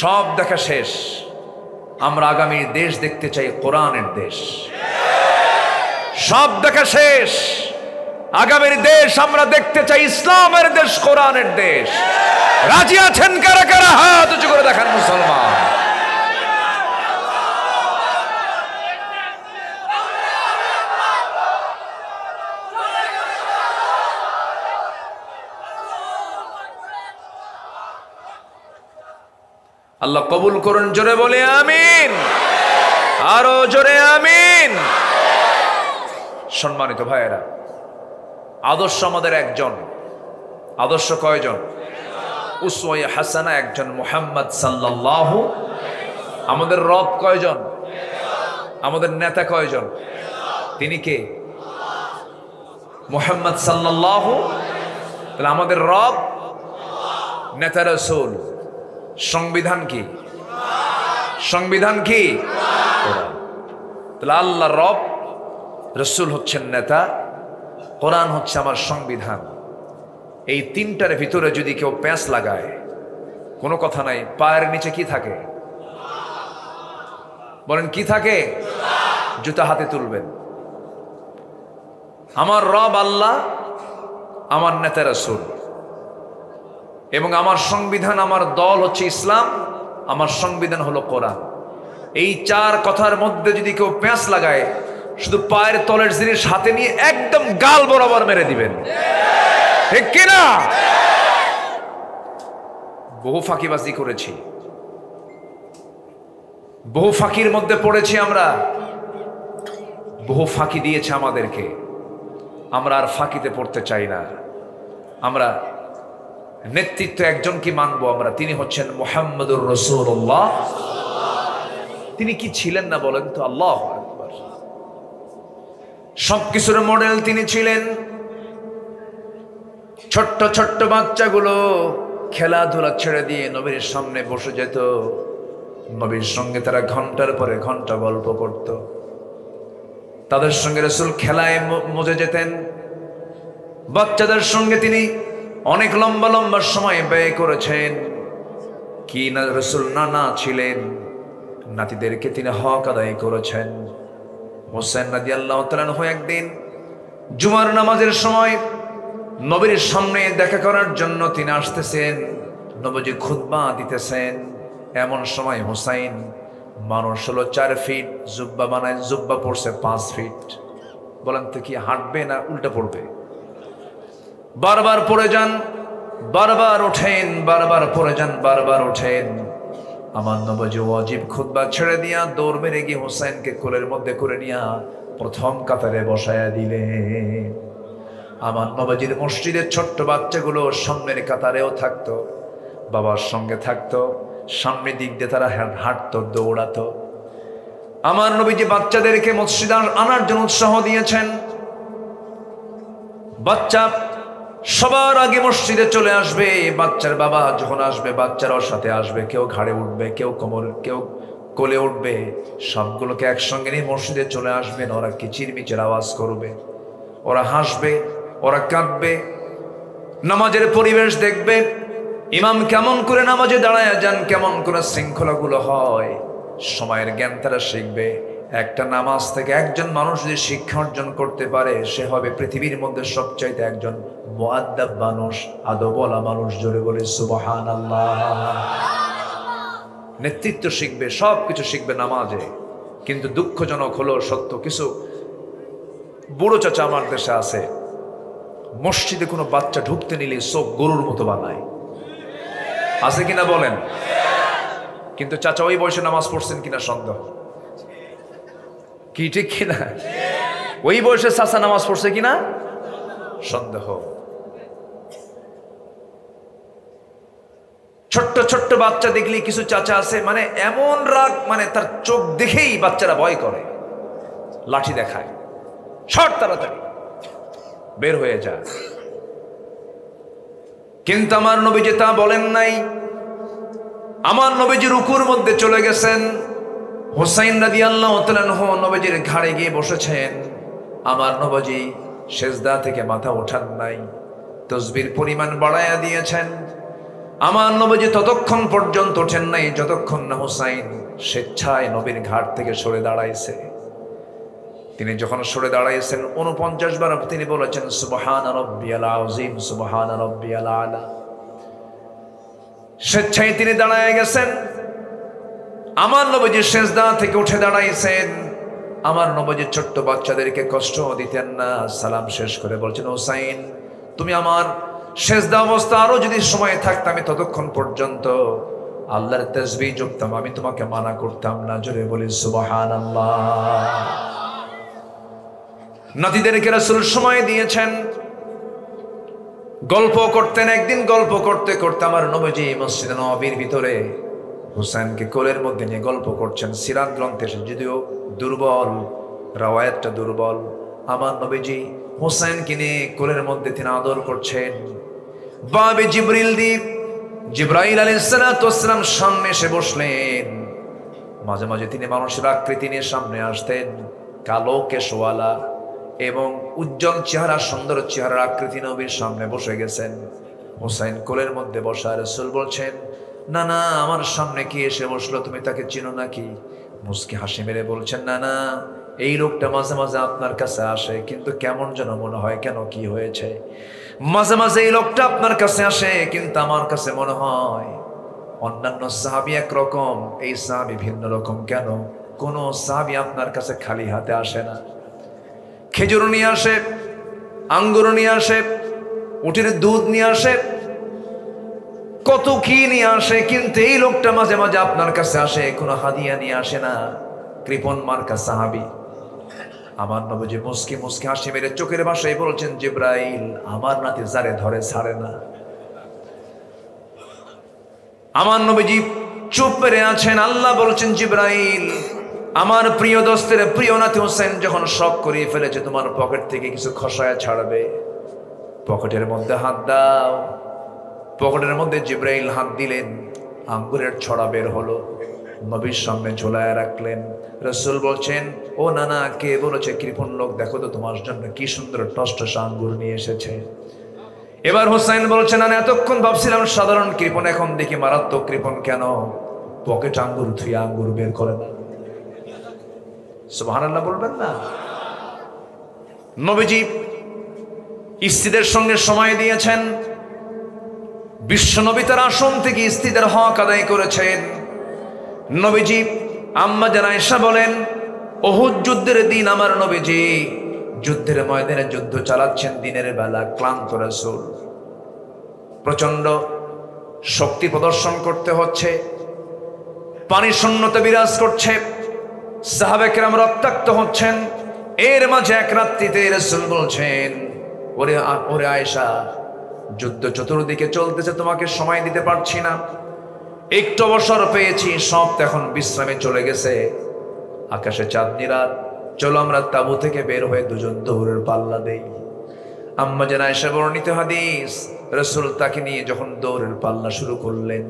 সব দেখা শেষ। আমরা আগামীর দেশ দেখতে চাই, কোরআনের দেশ। সব দেখা শেষ, আগামীর দেশ আমরা দেখতে চাই ইসলামের দেশ, কোরআনের দেশ। রাজি আছেন কারা কারা? হাত উঁচু করে দেখান মুসলমান। আল্লাহ কবুল করুন, জোরে বলে আমিন, আরো জোরে আমিন। সম্মানিত ভাইয়েরা, আদর্শ আমাদের একজন। আদর্শ কয়জন? উসওয়া হাসানা একজন, মুহাম্মদ সাল্লাল্লাহু। আমাদের রব কয়জন? আমাদের নেতা কয়জন? তিনি কে? মুহাম্মদ সাল্লাল্লাহু। তাহলে আমাদের রব, নেতা রাসূল। সংবিধান কি? সংবিধান কি? তাহলে আল্লাহ রব, রাসূল হচ্ছেন নেতা, কোরআন হচ্ছে আমার সংবিধান। এই তিনটার ভিতরে যদি কেউ প্যাঁচ লাগায়, কোনো কথা নাই, পায়ের নিচে কি থাকে? বলেন কি থাকে? জুতা হাতে তুলবেন। আমার রব আল্লাহ, আমার নেতা রাসূল, এবং আমার সংবিধান, আমার দল হচ্ছে ইসলাম, আমার সংবিধান হলো কোরআন। এই 4 কথার মধ্যে যদি কেউ প্যাঁচ লাগায়, শুধু পায়ের তলের জিনিস হাতে নিয়ে একদম গাল বরাবর মেরে দিবেন, ঠিক কিনা? বহু ফাঁকিবাজি করেছি, বহু ফাঁকির মধ্যে পড়েছি আমরা, বহু ফাঁকি দিয়েছে আমাদেরকে। আমরা আর ফাঁকিতে পড়তে চাই না। আমরা নেতৃত্ব একজন কি মানবো আমরা, তিনি হচ্ছেন মুহাম্মদুর রাসূলুল্লাহ। তিনি কি ছিলেন না বলেন তো? আল্লাহু আকবার। সবকিছুর মডেল তিনি ছিলেন। ছোট্ট ছোট্ট বাচ্চাগুলো খেলাধুলা ছেড়ে দিয়ে নবীর সামনে বসে যেত, নবীর সঙ্গে তারা ঘন্টার পরে ঘন্টা গল্প করত। তাদের সঙ্গে রাসূল খেলায় মজে যেতেন। বাচ্চাদের সঙ্গে তিনি অনেক লম্বা লম্বা সময় ব্যয় করেছেন। কি না রাসূল নানা ছিলেন, নাতিদেরকে তিনি হক আদায় করেছেন। হোসেন রাদিয়াল্লাহু তাআলা আনহু একদিন জুমার নামাজের সময় নবীর সামনে দেখা করার জন্য তিনি আসতেছেন, নবীজি খুতবা দিতেছেন। এমন সময় হুসাইন, মানুষ হলো 4 ফিট, জুব্বা বানায়, জুব্বা পড়ছে 5 ফিট। বলেন তো কি হাঁটবে না উল্টা পড়বে? বারবার পড়ে যান, বারবার ওঠেন, বারবার পড়ে যান, বারবার ওঠেন। আমার নবীজি ওয়াজিব খুতবা ছেড়ে দিয়া দৌড় মেরে গিয়ে হুসাইনকে কোলের মধ্যে করে নিয়া প্রথম কাতারে বসায়া দিলেন। আমার নবীজির মসজিদের ছোট্ট বাচ্চাগুলো সামনের কাতারেও থাকতো, বাবার সঙ্গে থাকতো, সামনের দিক দিয়ে তারা হাঁটতো, দৌড়াতো। আমার নবীজি বাচ্চাদেরকে মসজিদে আনার জন্য উৎসাহ দিয়েছেন। বাচ্চা সবার আগে মসজিদে চলে আসবে, বাচ্চার বাবা যখন আসবে বাচ্চারাও সাথে আসবে, কেউ ঘাড়ে উঠবে, কেউ কেউ কোলে উঠবে, সবগুলোকে একসঙ্গে নিয়ে মসজিদে চলে আসবেন। ওরা কিচিরমিচির আওয়াজ করবে, ওরা হাসবে, ওরা কাঁদবে, নামাজের পরিবেশ দেখবে, ইমাম কেমন করে নামাজে দাঁড়ায় যান, কেমন করে শৃঙ্খলাগুলো হয়, সময়ের জ্ঞান তারা শিখবে। একটা নামাজ থেকে একজন মানুষ যদি শিক্ষা অর্জন করতে পারে, সে হবে পৃথিবীর মধ্যে সবচাইতে একজন মুআদ্দাব মানুষ, আদবওয়ালা মানুষ। জোরে বলে সুবহানাল্লাহ। নেতৃত্ব শিখবে, সব কিছু শিখবে নামাজে। কিন্তু দুঃখজনক হলো সত্য, কিছু বুড়ো চাচা আমার দেশে আছে, মসজিদে কোনো বাচ্চা ঢুকতে নিলে চোখ গরুর মতো বানায়। আছে কিনা বলেন? কিন্তু চাচা ওই বয়সে নামাজ পড়ছেন কিনা সন্দেহ। কি ঠিক কিনা? ওই বয়সে চাচা নামাজ পড়ছে কিনা সন্দেহ। ছোট্ট ছোট্ট বাচ্চা দেখলেই কিছু চাচা আছে, মানে এমন রাগ, মানে তার চোখ দেখেই বাচ্চারা ভয় করে, লাঠি দেখায়, শর্ট তাড়াতাড়ি বের হয়ে যায়। কিন্তু আমার নবীজি তা বলেন নাই। আমার নবীজি রুকুর মধ্যে চলে গেছেন, হুসাইন রাদিয়াল্লাহু তাআলা আনহু নবীজির ঘাড়ে গিয়ে বসেছেন। আমার নবীজি সেজদা থেকে মাথা ওঠান নাই, তাসবির পরিমাণ বাড়ায়া দিয়েছেন। আমার নবীজি ততক্ষণ পর্যন্ত ওঠেন নাই যতক্ষণ না হুসাইন স্বেচ্ছায় নবীর ঘাট থেকে সরে দাঁড়াইছে। তিনি যখন সরে দাঁড়াইছেন 49 বার তিনি বলেছেন সুবহান রাব্বিয়াল আযীম, সুবহান রাব্বিয়াল আলা। স্বেচ্ছায় তিনি দাঁড়ায় গেছেন। আমার নবীজি সেজদা থেকে উঠে দাঁড়াইছেন। আমার নবীজি ছোট্ট বাচ্চাদেরকে কষ্ট দিতেন না। সালাম শেষ করে বলছেন, হুসাইন তুমি আমার সেজদা অবস্থা আরো যদি সময় থাকতো, আমি ততক্ষণ পর্যন্ত আল্লাহর তাসবিহ জপতাম, আমি তোমাকে মানা করতাম না। জোরে বলি সুবহানাল্লাহ। নাতিদেরকে রাসূল সময় দিয়েছেন, গল্প করতেন। একদিন গল্প করতে করতে আমার নবীজি মসজিদে নববীর ভিতরে হুসাইনকে কোলের মধ্যে নিয়ে গল্প করছেন। সিরাত গ্রন্থে যদিও দুর্বল, রাওয়ায়াতটা দুর্বল। আমার নবীজি হুসাইনকে নিয়ে কোলের মধ্যে তিনি আদর করছেন। বাবে জিবরাইল আলাইহিস সালাতু ওয়াস সালাম সামনে এসে বসলেন। মাঝে মাঝে তিনি মানুষের আকৃতি নিয়ে সামনে আসতেন, কালো কেশওয়ালা এবং উজ্জ্বল চেহারা, সুন্দর চেহারার আকৃতি নবীর সামনে বসে গেছেন। হুসাইন কোলের মধ্যে বসা। রাসূল বলছেন, না না, আমার সামনে কি এসে বসলো, তুমি তাকে চিনো নাকি? মুস্কি হাসি মেরে বলছেন, না না, এই লোকটা মাঝে মাঝে আপনার কাছে আসে, কিন্তু কেমন যেন মনে হয়। কেন, কি হয়েছে? মাঝে মাঝে এই লোকটা আপনার কাছে আসে, কিন্তু আমার কাছে মনে হয় অন্যান্য সাহাবী একরকম, এই সাহাবী ভিন্ন রকম। কেন? কোন সাহাবী আপনার কাছে খালি হাতে আসে না। খেজুর নিয়ে আসে, আঙ্গুর নিয়ে আসে, উটের দুধ নিয়ে আসে, কত কি নিয়ে আসে, কিন্তু এই লোকটা মাঝে মাঝে আপনার কাছে আসে, কোনো হাদিয়া নিয়ে আসে না। কৃপণ মার্কা সাহাবী। আমার নবীজি মুস্কি মুস্কি হাসি মেরে চোখের ভাষায় বলছেন, জিবরাইল আমার নাতি যারে ধরে ছাড়ে না। আমার নবীজি চুপ করে আছেন। আল্লাহ বলছেন, জিবরাইল আমার প্রিয় দোস্তের প্রিয় নাতি হোসেন যখন শখ করিয়ে ফেলেছে, তোমার পকেট থেকে কিছু খসায়া ছাড়বে, পকেটের মধ্যে হাত দাও। পকেটের মধ্যে জিবরাইল হাত দিলেন, আঙ্গুরের ছড়া বের হলো, নবীর সামনে ঝোলায় রাখলেন। রাসূল বলছেন, ও নানা, কে বলেছে কৃপণ লোক, দেখো তো তোমার জন্য কি সুন্দর টসটসা আঙ্গুর নিয়ে এসেছে। এবার হুসাইন বলছেন, না এতক্ষণ ভাবছিলাম সাধারণ কৃপণ, এখন দেখি মারাত্মক কৃপণ। কেন? পকেট আঙ্গুর থুয়ে আঙ্গুর বের করে না। সুবহানাল্লাহ বলবেন না? নবীজি স্ত্রীদের সঙ্গে সময় দিয়েছেন। বিশ্বনবী তার আসন থেকে স্ত্রীদের হক আদায় করেছেন। নবীজি আম্মা জান আয়েশা বলেন, উহুদ যুদ্ধের দিন আমার নবীজি যুদ্ধের ময়দানে যুদ্ধ চালাচ্ছেন দিনের বেলা, ক্লান্ত রাসূল, প্রচন্ড শক্তি প্রদর্শন করতে হচ্ছে, পানি শূন্যতা বিরাজ করছে, সাহাবা কেরাম রক্তাক্ত হচ্ছেন। এর মাঝে এক রাত্রিতে রাসূল বলছেন, ওরে আয়েশা, যুদ্ধ চতুর্দিকে চলতেছে, তোমাকে সময় দিতে পারছি না, একটু অবসর পেয়েছি, সব তো এখন বিশ্রামে চলে গেছে, আকাশে চাঁদনি রাত, চলো আমরা তাবু থেকে বের হয়ে দুজন দৌড়ের পাল্লা দেই। আম্মা জান আয়েশা বর্ণিত হাদিস, রাসূল তাকে নিয়ে যখন দৌড়ের পাল্লা শুরু করলেন,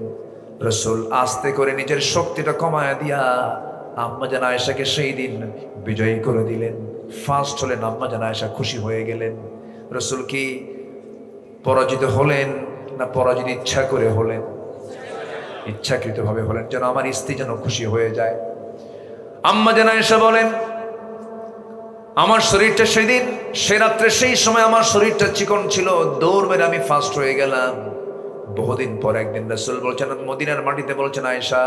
রাসূল আস্তে করে নিজের শক্তিটা কমায়া দিয়া আম্মা জান আয়েশাকে সেই দিন বিজয়ী করে দিলেন, ফার্স্ট হলেন। আম্মা জান আয়েশা খুশি হয়ে গেলেন। রাসূল কি পরাজিত হলেন না পরাজিত ইচ্ছা করে হলেন? ইচ্ছাকৃতভাবে হলেন, যেন আমার স্ত্রী যেন খুশি হয়ে যায়। আম্মা জান আয়েশা বলেন, আমার শরীরটা সেদিন সে রাত্রে সেই সময় আমার শরীরটা চিকন ছিল, দৌড় মেরে আমি ফার্স্ট হয়ে গেলাম। বহুদিন পর একদিন রাসূল বলছেন, মদিনার মাটিতে বলছেন, আয়েশা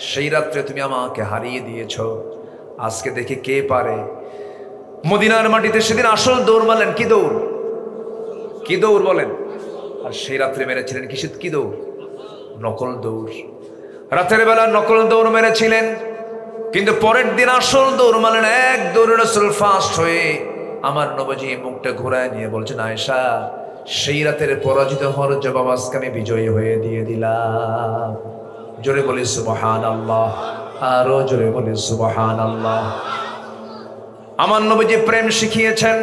সেই রাত্রে তুমি আমাকে হারিয়ে দিয়েছো, আজকে দেখি কে পারে। মদিনার মাটিতে সেদিন আসল দৌড় মারলেন। কি দৌড়? কি দৌড় বলেন? আর সেই রাত্রে মেরেছিলেন কিসের? কি দৌড়? নকল দৌড়। রাতের বেলা নকল দৌড় মেরেছিলেন, কিন্তু পরের দিন আসল দৌড় মারলেন। এক দৌড়ে রাসূল ফার্স্ট হয়ে আমার নবীজি মুখটা ঘুরায় নিয়ে বলছেন, আয়েশা সেই রাতের পরাজিত হওয়ার জবাব আজকে আমি বিজয়ী হয়ে দিয়ে দিলাম। জোরে বলি সুবহানাল্লাহ, আরো জোরে বলি সুবহানাল্লাহ। আমার নবীজি প্রেম শিখিয়েছেন,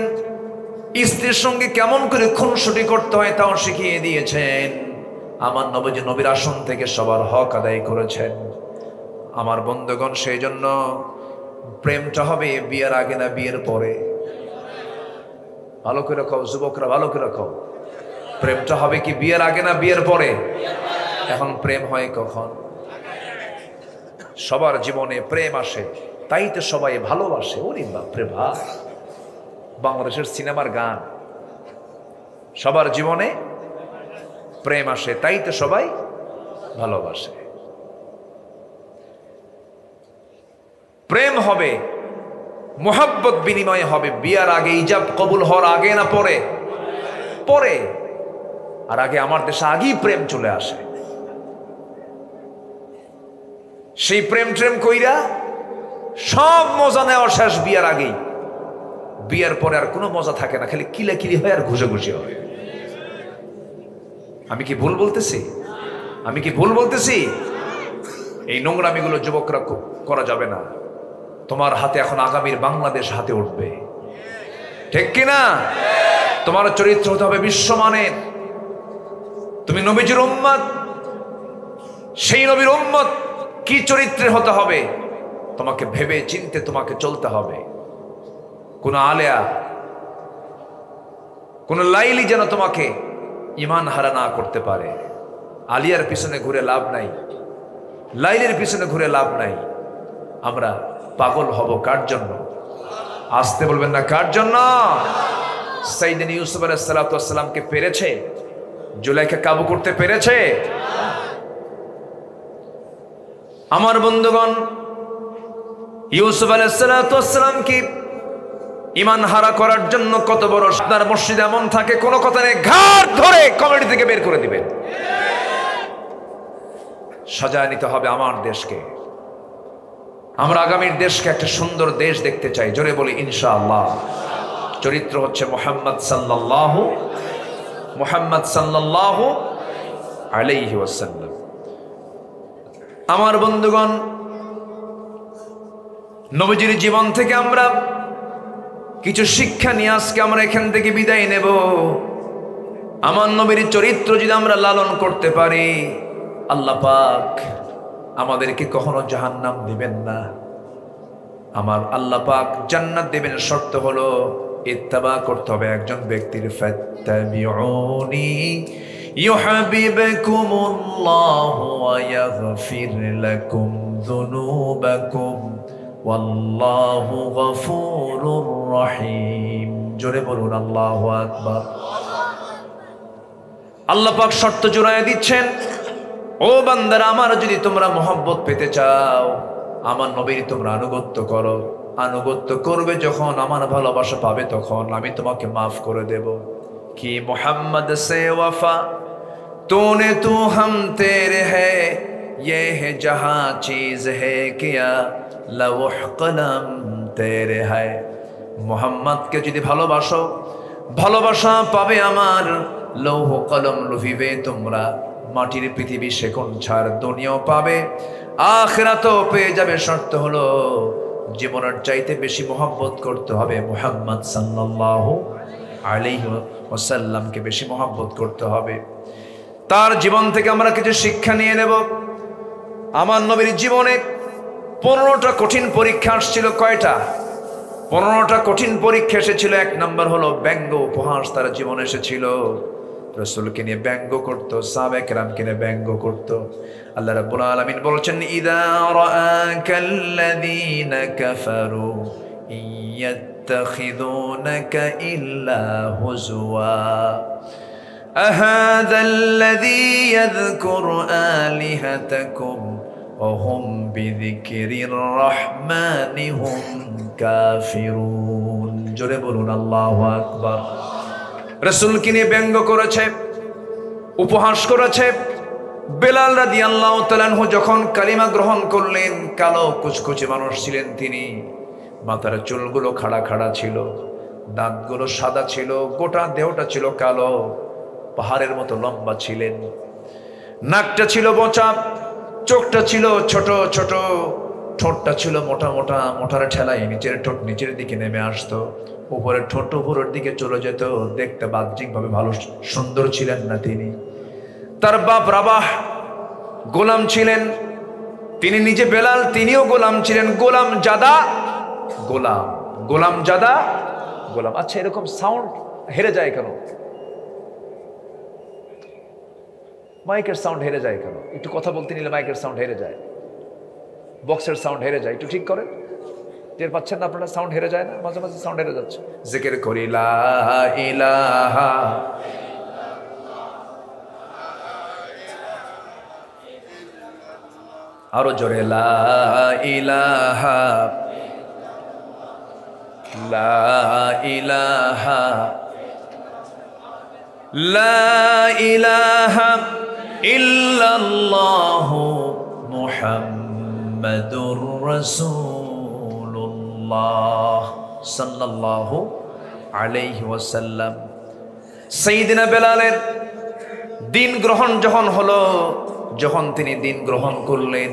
স্ত্রীর সঙ্গে কেমন করে খুনসুটি করতে হয় তাও শিখিয়ে দিয়েছেন। আমার নবীজি নবীর আসন থেকে সবার হক আদায় করেছেন। আমার বন্ধুগণ, সেই জন্য প্রেমটা হবে বিয়ের আগে না বিয়ের পরে? ভালো করে রাখো যুবকরা, ভালো করে রাখো। প্রেমটা হবে কি বিয়ের আগে না বিয়ের পরে? এখন প্রেম হয় কখন? সবার জীবনে প্রেম আসে, তাই তো সবাই ভালোবাসে। ওরে বাপরে ভাই, বাংলাদেশের সিনেমার গান, সবার জীবনে প্রেম আসে, তাই তো সবাই ভালোবাসে। প্রেম হবে, মোহাব্বত বিনিময় হবে বিয়ার আগে, ইজাব কবুল হওয়ার আগে না পরে? পরে। আর আগে আমার দেশে আগেই প্রেম চলে আসে। সেই প্রেম ট্রেম কইরা সব মজা নেওয়া শেষ বিয়ার আগেই। বিয়ার পরে আর কোনো মজা থাকে না, খালি কিলাকিলি হয় আর ঘুষাঘুষি হয়। আমি কি ভুল বলতেছি? আমি কি ভুল বলতেছি? এই নোংরামিগুলো যুবকরা করা যাবে না। তোমার হাতে এখন আগামীর বাংলাদেশ হাতে উঠবে, ঠিক কিনা? তোমার চরিত্র হতে হবে বিশ্বমানের। তুমি নবীজির উম্মত, সেই নবীর উম্মত কি চরিত্রে হতে হবে তোমাকে ভেবে চিনতে তোমাকে চলতে হবে। কোন আলেয়া, কোন লাইলি যেন তোমাকে ইমান হারা না করতে পারে। আলিয়ার পিছনে ঘুরে লাভ নাই, লাইলের পিছনে ঘুরে লাভ নাই। আমরা পাগল হব কার জন্য? আসতে বলবেন না, কার জন্য? সাইয়েদনা ইউসুফ আলাইহিস সালাতু ওয়াস সালামকে পেরেছে? জুলাইখা কাবু করতে পেরেছে? আমার বন্ধুগণ, ইউসুফ আলাইহিস সালাতু ওয়াস সালামকে ইমান হারা করার জন্য কত বড় আপনার মসজিদ এমন থাকে, কোন কথা নেই, ঘাড় ধরে কমিটি থেকে বের করে দিবেন। সাজায় নিতে হবে আমার দেশকে। আমরা আগামীর দেশকে একটা সুন্দর দেশ দেখতে চাই। জোরে বলি ইনশাআল্লাহ। চরিত্র হচ্ছে মুহাম্মদ সাল্লাল্লাহু আলাইহি ওয়াসাল্লাম। আমার বন্ধুগণ, নবীজির জীবন থেকে আমরা কিছু শিক্ষা নিয়ে আজকে আমরা এখান থেকে বিদায় নেব। আমার নবীর চরিত্র যদি আমরা লালন করতে পারি, আল্লাহ পাক আমাদেরকে কখনো জাহান্নাম দিবেন না। আমার আল্লাহ পাক জান্নাত দেবেন, শর্ত হলো ইত্তেবা করতে হবে একজন ব্যক্তির। ফাত্তাবিউনি ইউহিব্বুকুমুল্লাহু ওয়া ইয়াগফির লাকুম যুনুবাকুম ওয়াল্লাহু গফুরুর রহিম। জোরে বলুন আল্লাহু আকবার। আল্লাহ পাক শর্ত জোড়ায় দিচ্ছেন, ও বান্দারা আমার, যদি তোমরা মহব্বত পেতে চাও আমার নবীর তোমরা আনুগত্য করো। আনুগত্য করবে যখন, আমার ভালোবাসা পাবে তখন আমি তোমাকে মাফ করে দেব। कि मोहम्मद से वफा तूने तू हम तेरे है, ये है जहां चीज है किया लौह कलम तेरे है। मोहम्मद के যদি ভালোবাসো, ভালোবাসা পাবে আমার, লৌহ কলম লুফিবে তোমরা, মাটির পৃথিবী সেকন ছাড় দুনিয়াও পাবে, আখিরাতও পেয়ে যাবে। শর্ত হলো জীবনের চাইতে বেশি মহব্বত করতে হবে মুহাম্মদ সাল্লাল্লাহু আলাইহি ওয়াসাল্লামকে, বেশি মহব্বত করতে হবে। তার জীবন থেকে আমরা কিছু শিক্ষা নিয়ে নেব। আমার নবীর জীবনে 15টা কঠিন পরীক্ষা আসছিল। কয়টা? 15টা কঠিন পরীক্ষা এসেছিল। এক নম্বর হলো ব্যঙ্গ উপহাস তার জীবনে এসেছিল। রাসূলকে নিয়ে ব্যঙ্গ করত, সাহাবায়ে কেরামকে নিয়ে ব্যঙ্গ করত। আল্লাহ রাব্বুল আলামিন বলেছেন, ইযা রাআকাল্লাযীনা কাফারু ইয়াত্তাখিযুনাকা ইল্লা হুজওয়া আহাযাল্লাযী ইয়াযকুরু আলিহাতাকুম ওয়া হুম বিযিকরির রাহমানি হুম কাফিরুন। জোরে বলুন আল্লাহু আকবার। রাসূলকে নিয়ে ব্যঙ্গ করেছে, উপহাস করেছে। বেলাল রাদিয়াল্লাহু তাআলা আনহু যখন কালিমা গ্রহণ করলেন, কালো কুচকুচে মানুষ ছিলেন তিনি, মাথার চুলগুলো খাড়া খাড়া ছিল, দাঁতগুলো সাদা ছিল, গোটা দেহটা ছিল কালো, পাহাড়ের মতো লম্বা ছিলেন, নাকটা ছিল বোঁচা, চোখটা ছিল ছোট ছোট, ঠোঁটটা ছিল মোটা মোটা, মোটার ঠেলায় নিচের ঠোঁট নিচের দিকে নেমে আসতো, উপরের ঠোঁট উপরের দিকে চলে যেত। দেখতে বাহ্যিকভাবে ভালো সুন্দর ছিলেন না তিনি। তার বাপ রাবাহ গোলাম ছিলেন, তিনি নিজে বেলাল, তিনিও গোলাম ছিলেন। গোলাম জাদা গোলাম, গোলাম জাদা গোলাম। আচ্ছা, এরকম সাউন্ড হেরে যায় কেন? মাইকের সাউন্ড হেরে যায় কেন? একটু কথা বলতে নিলে মাইকের সাউন্ড হেরে যায়, বক্সের সাউন্ড হেরে যায়। একটু ঠিক করেন। টের পাচ্ছেন না আপনারা? সাউন্ড হেরে যায় না? মাঝে মাঝে সাউন্ড হেরে যাচ্ছে। জিকির করি লা ইলাহা, আরো জোরে লা ইলাহা, লা ইলাহা, লা ইলাহা ইল্লাল্লাহু মুহাম্মাদুর রাসূলুল্লাহ সাল্লাল্লাহু আলাইহি ওয়াসাল্লাম। সাইয়্যিদিনা বেলালের দিন গ্রহণ যখন হলো, যখন তিনি দিন গ্রহণ করলেন,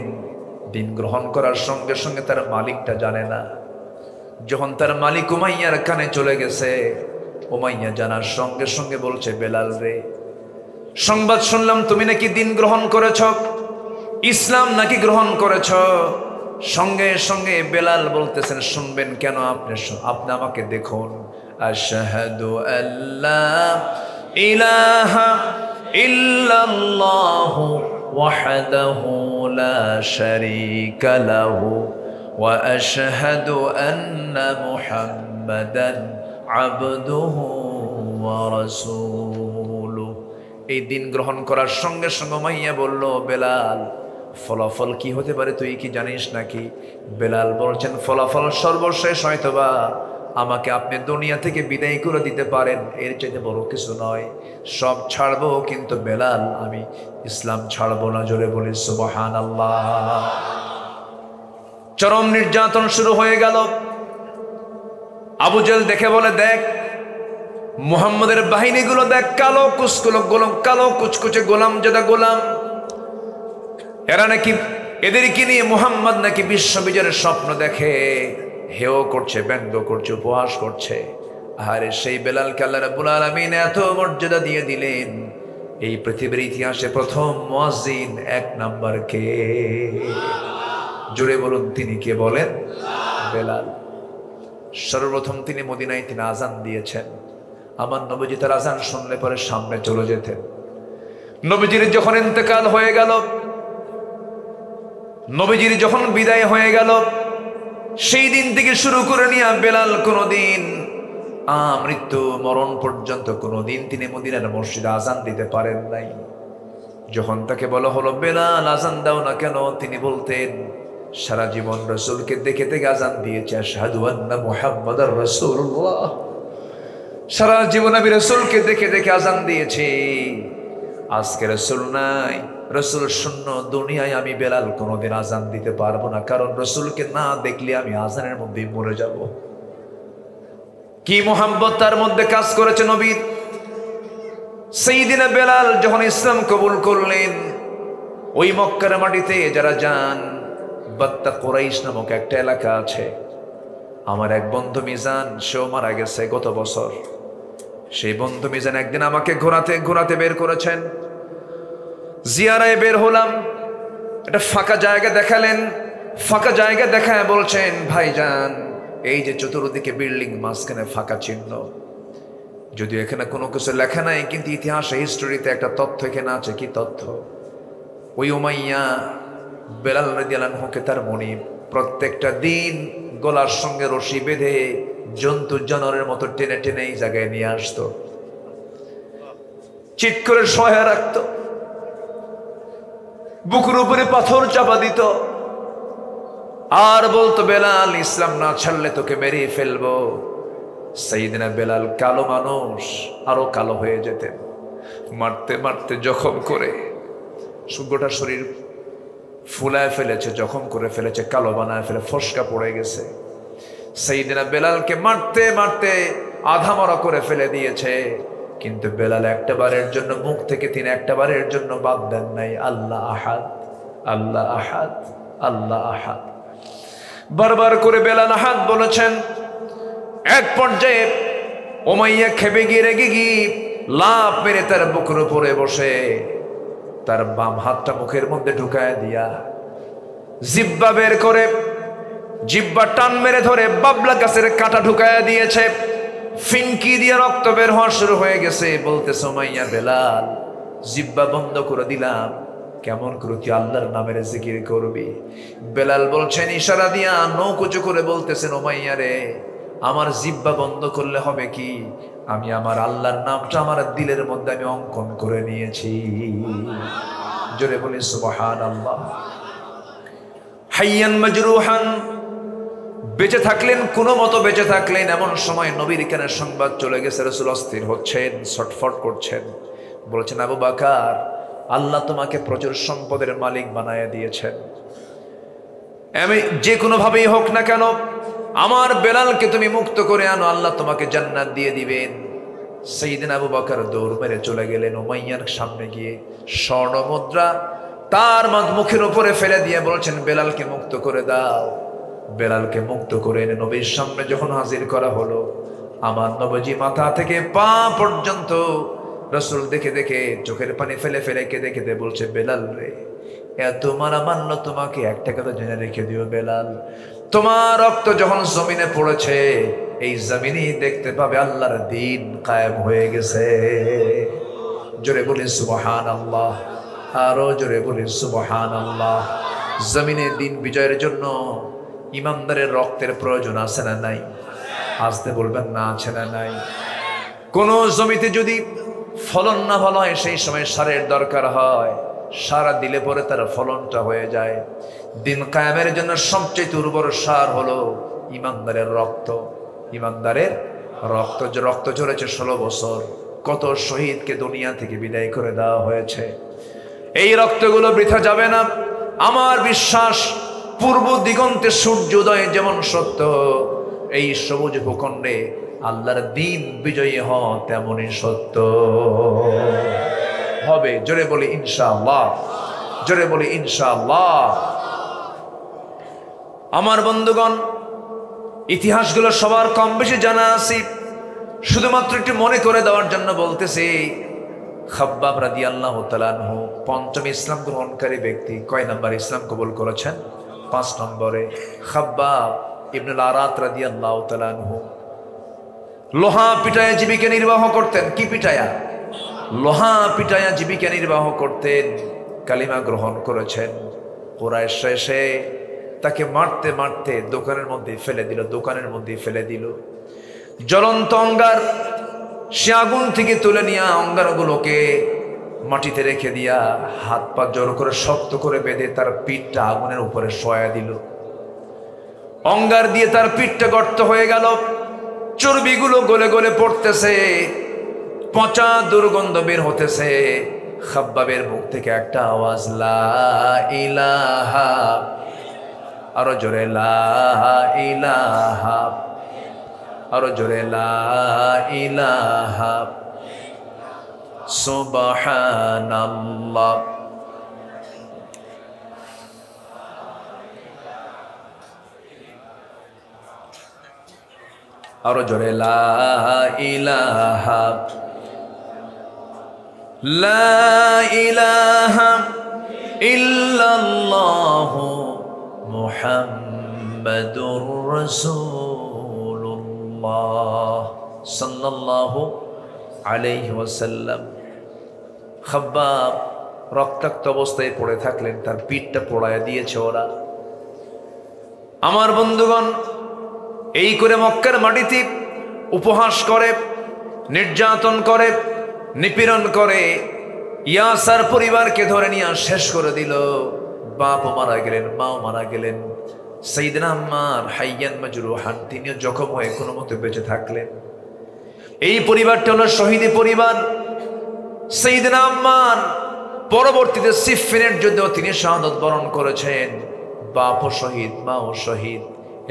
দিন গ্রহণ করার সঙ্গে সঙ্গে তার মালিকটা জানে না। যখন তার মালিক উমাইয়ার কানে চলে গেছে, উমাইয়া জানার সঙ্গে সঙ্গে বলছে, বেলাল রে, সংবাদ শুনলাম তুমি নাকি দিন গ্রহণ করেছ, ইসলাম নাকি গ্রহণ করেছ। সঙ্গে সঙ্গে বেলাল বলতেছেন, শুনবেন কেন? আপনি আমাকে দেখুন। আশহাদু আল্লা ইলাহা ইল্লাল্লাহু ওয়াহদাহু লা শারীকা লাহু ওয়া আশহাদু আন্না মুহাম্মাদান আবদুহু ওয়া রাসূলুহু। এই দিন গ্রহণ করার সঙ্গে সঙ্গে মাইয়া বলল, বেলাল, ফলাফল কি হতে পারে তুই কি জানিস নাকি? বেলাল বলছেন, ফলাফল সর্বশেষ হয়তোবা আমাকে আপনি দুনিয়া থেকে বিদায় করে দিতে পারেন, এর চাইতে বড় কিছু নয়। সব ছাড়বো, কিন্তু বেলাল আমি ইসলাম ছাড়বো না। জোরে বলি সুবহানাল্লাহ। চরম নির্যাতন শুরু হয়ে গেল। আবু জেহেল দেখে বলে, দেখ মুহাম্মদের বাহিনীগুলো দেখ, কালো কুচকুলো গোলাম, কালো কুচকুচে গোলাম জাদা গোলাম। এরা নাকি, এদেরকে নিয়ে মুহাম্মদ নাকি বিশ্ব বিজয়ের স্বপ্ন দেখে, হেও করছে, ব্যঙ্গ করছে, উপহাস করছে। আরে সেই বেলালকে আল্লাহ রাব্বুল আলামিন এত মর্যাদা দিয়ে দিলেন, এই পৃথিবীর ইতিহাসে প্রথম মুয়াজ্জিন 1 নাম্বার কে? জোরে বলুন, তিনি কে বলেন? বেলাল। সর্বপ্রথম তিনি মদিনায় তিনি আজান দিয়েছেন। আমার নবীজি তার আজান শুনলে পরে সামনে চলে যেতেন। নবীজির যখন ইন্তেকাল হয়ে গেল, নবীজির যখন বিদায় হয়ে গেল, সেই দিন থেকে শুরু করে নিয়ে বেলাল কোনোদিন মৃত্যু মরণ পর্যন্ত কোনোদিন তিনি মদিনার মসজিদে আজান দিতে পারেন নাই। যখন তাকে বলা হলো বেলাল আজান দাও না কেন, তিনি বলতেন সারা জীবন রাসূলকে দেখে দেখে আজান দিয়েছে, আশহাদু আন্না মুহাম্মাদার রাসূলুল্লাহ। সারা জীবন আমি রাসূলকে দেখে দেখে আজান দিয়েছি। আজকে রাসূল নাই, রাসূল শূন্য দুনিয়ায়, আমি বেলাল কোনোদিন আজান দিতে পারবো না, কারণ রাসূলকে না দেখলে আমি আজানের মধ্যেই মরে যাব। কি মোহাম্মত তার মধ্যে কাজ করেছে নবীর। সাইয়্যিদিনা বেলাল যখন ইসলাম কবুল করলেন, ওই মক্কার মাটিতে যারা যান, বাত্তা কুরাইশ নামক একটা এলাকা আছে। আমার এক বন্ধু মিজান, সেও মারা গেছে গত বছর। সেই বন্ধু মিজান একদিন আমাকে ঘোরাতে ঘোরাতে বের করেছেন। জিয়ারায় বের হলাম, একটা ফাঁকা জায়গা দেখালেন। ফাঁকা জায়গা দেখায় বলছেন, ভাইজান এই যে চতুর্দিকে বিল্ডিং, মাঝখানে ফাঁকা চিহ্ন, যদিও এখানে কোনো কিছু লেখা নাই, কিন্তু ইতিহাসে হিস্টোরিতে একটা তথ্য এখানে আছে। কি তথ্য? ওই উমাইয়া বেলাল রাদিয়াল্লাহু আনহুকে তার মনিব প্রত্যেকটা দিন গলার সঙ্গে রশি বেঁধে জন্তু জানোয়ারের মতো টেনে টেনে এই জায়গায় নিয়ে আসতো, চিৎ করে সহায় রাখতো, বুকের উপরে পাথর চাপা দিত, আর বলতো বেলাল ইসলাম না ছাড়লে তোকে মেরে ফেলবো। সাইয়্যিদিনা বেলাল কালো মানুষ, আরো কালো হয়ে যেতেন। মারতে মারতে জখম করে গোটা শরীর ফুলায় ফেলেছে, জখম করে ফেলেছে, কালো বানায় ফেলে ফসকা পড়ে গেছে। সাইয়্যিদিনা বেলালকে মারতে মারতে আধা মরা করে ফেলে দিয়েছে, কিন্তু বেলাল একটা বারের জন্য মুখ থেকে তিনি একটা বারের জন্য বাদ দেন নাই, আল্লাহ আহাদ, আল্লাহ আহাদ, আল্লাহ আহাদ। বারবার করে বেলাল আহাদ বলেছেন। এক পর্যায়ে উমাইয়া খেপে গিয়ে রেগে গিয়ে লাফ মেরে তার বুকের উপরে বসে তার বাম হাতটা মুখের মধ্যে ঢুকায় দিয়া জিব্বা বের করে, জিব্বা টান মেরে ধরে বাবলা গাছের কাঁটা ঢুকায় দিয়েছে। ফিনকি দিয়ে রক্ত বের হওয়া শুরু হয়ে গেছে। বলতেছে উমাইয়া, বেলাল জিব্বা বন্ধ করে দিলাম, কেমন করে তুই আল্লাহর নামের জিকির করবি? বেলাল বলছেন ইশারা দিয়া, নৌকুচু করে বলতেছেন, উমাইয়া রে, আমার জিব্বা বন্ধ করলে হবে কি, আমি আমার আল্লাহর নামটা আমার দিলের মধ্যে আমি অঙ্কন করে নিয়েছি। জোরে বলি সুবহানাল্লাহ। হাইয়ান মাজরুহান, বেঁচে থাকলেন, কোনো মতো বেঁচে থাকলেন। এমন সময় নবীর কানে সংবাদ চলে গেছে, রাসূল অস্থির হচ্ছেন, ছটফট করছেন। বলছেন, আবু বকর, আল্লাহ তোমাকে প্রচুর সম্পদের মালিক বানায় দিয়েছেন, আমি যে কোনো ভাবেই হোক না কেন আমার বেলালকে তুমি মুক্ত করে আনো, আল্লাহ তোমাকে জান্নাত দিয়ে দিবেন। সাইয়্যিদিনা আবু বকর দৌড় মেরে চলে গেলেন উমাইয়ার সামনে গিয়ে স্বর্ণ মুদ্রা তার মুখের উপরে ফেলে দিয়ে বলছেন, বেলালকে মুক্ত করে দাও। বেলালকে মুক্ত করে এনে নবীর সামনে যখন হাজির করা হলো, আমার নবজি মাথা থেকে পা পর্যন্ত রাসূল দেখে দেখে চোখের পানি ফেলে ফেলে কেঁদে কেঁদে বলছে, বেলাল রে, এত মারা মান্য তোমাকে একটা কথা জেনে রেখে দিও বেলাল, তোমার রক্ত যখন জমিনে পড়েছে, এই জমিনই দেখতে পাবে আল্লাহর দ্বীন কায়েম হয়ে গেছে। জোরে বলি সুবহানাল্লাহ, আরো জোরে বলি সুবহানাল্লাহ। জমিনে দিন বিজয়ের জন্য ইমানদারের রক্তের প্রয়োজন আছে না নাই? আসতে বলবেন না, আছে না নাই? কোন জমিতে যদি ফলন না ভালো হয়, সেই সময় সারের দরকার হয়, সার দিলে পরে তার ফলনটা হয়ে যায়। দিন কায়েমের জন্য সবচেয়ে উর্বর সার হলো ইমানদারের রক্ত। ইমানদারের রক্ত, যে রক্ত ঝরেছে 16 বছর, কত শহীদকে দুনিয়া থেকে বিদায় করে দেওয়া হয়েছে। এই রক্তগুলো বৃথা যাবে না। আমার বিশ্বাস, পূর্ব দিগন্তে সূর্যোদয় যেমন সত্য, এই সবুজ ভূখণ্ডে আল্লাহর দ্বীন বিজয়ী হওয়া তেমনই সত্য হবে। জোরে বলি ইনশাআল্লাহ, জোরে বলি ইনশাআল্লাহ। আমার বন্ধুগণ, ইতিহাসগুলো সবার কম বেশি জানা আছে, শুধুমাত্র একটু মনে করে দেওয়ার জন্য বলতেছি। খাব্বাব রাদিয়াল্লাহু তাআলা আনহু পঞ্চম ইসলাম গ্রহণকারী ব্যক্তি। কয় নাম্বার ইসলাম কবুল করেছেন? 5 নম্বরে। খাব্বাব ইবনুল আরাত রাদিয়াল্লাহু তাআলা আনহু লোহা পিটায়া জীবিকা নির্বাহ করতেন। কি পিটায়া? লোহা পিটায়া জীবিকা নির্বাহ করতেন। কালিমা গ্রহণ করেছেন। কুরাইশ এসে তাকে মারতে মারতে দোকানের মধ্যে ফেলে দিল, দোকানের মধ্যে ফেলে দিল। জ্বলন্ত অঙ্গার, সে আগুন থেকে তুলে নিয়ে অঙ্গারগুলোকে মাটিতে রেখে দিয়া হাত পা জোর করে শক্ত করে বেঁধে তার পিঠটা আগুনের উপরে শোয়া দিল। অঙ্গার দিয়ে তার পিঠটা গর্ত হয়ে গেল, চর্বিগুলো গলে গলে পড়তেছে, পচা দুর্গন্ধ বের হতেছে। খাব্বাবের মুখ থেকে একটা আওয়াজ, লা ইলাহা, আরো জোরে লা ইলাহা, আরো জোরে লা ইলাহা সুবহানাল্লাহ। আরো জোরে লা ইলাহা, লা ইলাহা ইল্লাল্লাহু মুহাম্মাদুর রাসূলুল্লাহ সাল্লাল্লাহু আলাইহি ওয়াসাল্লাম। খাব্বাব রক্তাক্ত অবস্থায় পড়ে থাকলেন, তার পিঠটা পোড়ায় দিয়েছে ওরা। আমার বন্ধুগণ, এই করে মক্কার মাটিতে উপহাস করে, নির্যাতন করে, নিপীড়ন করে, ইয়াসার পরিবারকে ধরে নিয়ে শেষ করে দিল। বাপও মারা গেলেন, মাও মারা গেলেন। সাইয়েদনা আম্মার হাইয়ান মাজরুহান, তিনিও জখম হয়ে কোনো মতে বেঁচে থাকলেন। এই পরিবারটা হলো শহীদ পরিবার। সাইয়েদনা আম্মার পরবর্তীতে সিফফিনের যুদ্ধেও তিনি শাহাদাত বরণ করেছেন। বাপও শহীদ, মাও শহীদ,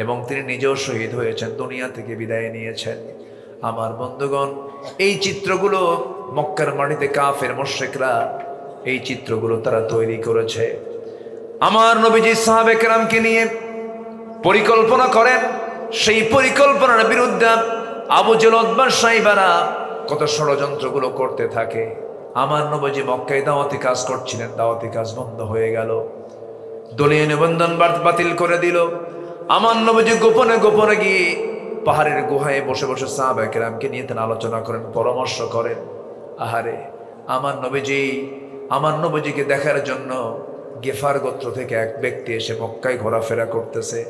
এবং তিনি নিজেও শহীদ হয়েছেন, দুনিয়া থেকে বিদায় নিয়েছেন। আমার বন্ধুগণ, এই চিত্রগুলো মক্কার মাটিতে কাফের মুশরিকরা এই চিত্রগুলো তারা তৈরি করেছে। আমার নবীজি সাহাবে কেরামকে নিয়ে পরিকল্পনা করেন, সেই পরিকল্পনার বিরুদ্ধে আবু জেল, উতবা, সাইবারা কত ষড়যন্ত্রগুলো করতে থাকে। আমার নবীজি মক্কায় দাওয়াতি কাজ করছিলেন, দাওয়াতি কাজ বন্ধ হয়ে গেল, দলীয় নিবন্ধন বাতিল করে দিল। আমার নবীজি গোপনে গোপনে গিয়ে পাহাড়ের গুহায় বসে বসে সাহাবা কেরামকে নিয়ে তেন আলোচনা করেন, পরামর্শ করেন। আহারে, আমার নবীজিকে দেখার জন্য গেফার গোত্র থেকে এক ব্যক্তি এসে মক্কায় ঘোরাফেরা করতেছে।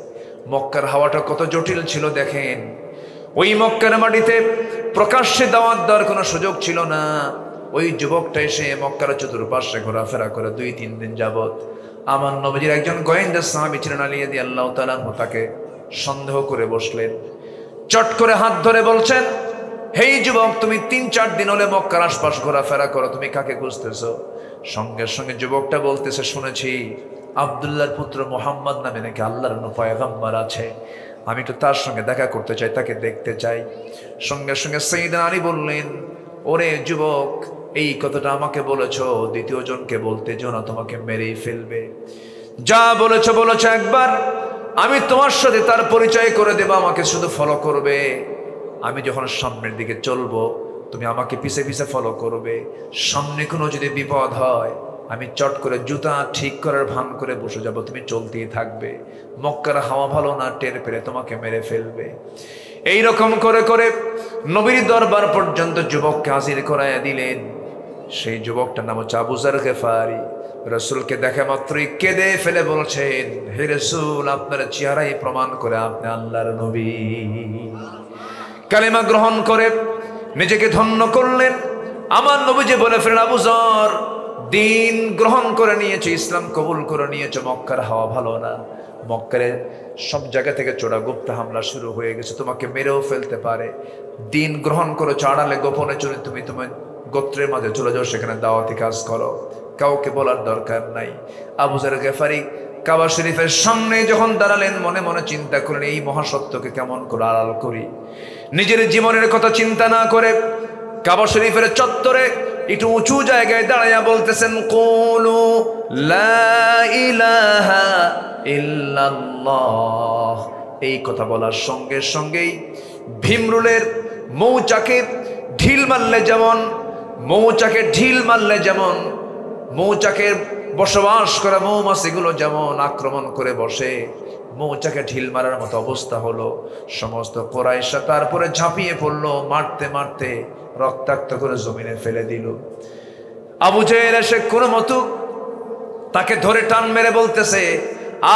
মক্কার হাওয়াটা কত জটিল ছিল দেখেন। ওই মক্কার মাটিতে প্রকাশ্যে দাওয়াত দেওয়ার কোনো সুযোগ ছিল না। ওই যুবকটা এসে মক্কার চতুর্পাশে ঘোরাফেরা করে 2-3 দিন যাবত। আমার নবীজির একজন গোয়েন্দা সাহাবী ছিলেন আলী রাদিয়াল্লাহু তাআলা আনহু, তাকে সন্দেহ করে বসলেন। চট করে হাত ধরে বলছেন, হেই যুবক, তুমি 3-4 দিন হলে মক্কার আশপাশ ঘোরাফেরা করো, তুমি কাকে খুঁজতেছো? সঙ্গে সঙ্গে যুবকটা বলতেছে, শুনেছি আব্দুল্লাহর পুত্র মুহাম্মদ নামে নাকি আল্লাহর পয়গম্বর আছে, আমি তো তার সঙ্গে দেখা করতে চাই, তাকে দেখতে চাই। সঙ্গে সঙ্গে সাইয়েদনা আলী বললেন, ওরে যুবক, এই কথাটা আমাকে বলেছো, দ্বিতীয় জনকে বলতে যেও না, তোমাকে মেরেই ফেলবে। যা বলেছো একবার, আমি তোমার সাথে তার পরিচয় করে দেব, আমাকে শুধু ফলো করবে। আমি যখন সামনের দিকে চলবো, তুমি আমাকে পিছে পিছে ফলো করবে। সামনে কোনো যদি বিপদ হয়, আমি চট করে জুতা ঠিক করার ভান করে বসে যাব, তুমি চলতেই থাকবে। মক্কার হাওয়া ভালো না, টের পেলে তোমাকে মেরে ফেলবে। এই রকম করে করে নবীর দরবার পর্যন্ত যুবককে হাজির করাইয়া দিলেন। সেই যুবকটার নাম হচ্ছে আবু যার গেফারি। রাসূলকে দেখা মাত্রই কেঁদে ফেলে বলছেন, হে রাসূল, আপনার চেহারাই প্রমাণ করে আপনি আল্লাহর নবী। কালেমা গ্রহণ করে নিজেকে ধন্য করলেন। আমার নবীজি বলে ফেলেন, আবু যর, দিন গ্রহণ করে নিয়েছে, ইসলাম কবুল করে নিয়েছে, মক্কার হাওয়া ভালো না, মক্কারে সব জায়গা থেকে চোরা গুপ্ত হামলা শুরু হয়ে গেছে, তোমাকে মেরেও ফেলতে পারে। দিন গ্রহণ করে আড়ালে গোপনে চলে তুমি তোমার গোত্রের মাঝে চলে যাও, সেখানে দাওয়াতি কাজ করো, কাউকে বলার দরকার নাই। আবু যার গেফারি কাবা শরীফের সামনে যখন দাঁড়ালেন, মনে মনে চিন্তা করলেন, এই মহাসত্যকে কেমন করে আড়াল করি। নিজের জীবনের কথা চিন্তা না করে কাবা শরীফের চত্বরে একটু উঁচু জায়গায় দাঁড়াইয়া বলতেছেন, কুলু লা ইলাহা ইল্লাল্লাহ। এই কথা বলার সঙ্গে সঙ্গেই ভীমরুলের মৌচাকে ঢিল মারলে যেমন মৌচাকের বসবাস করা মৌমাছিগুলো যেমন আক্রমণ করে বসে, মৌচাকে ঢিল মারার মতো অবস্থা হলো। সমস্ত কুরাইশরা তারপরে ঝাঁপিয়ে পড়লো, মারতে মারতে রক্তাক্ত করে জমিনে ফেলে দিল। আবু জেহেল এসে কোনো মতো তাকে ধরে টান মেরে বলতেছে,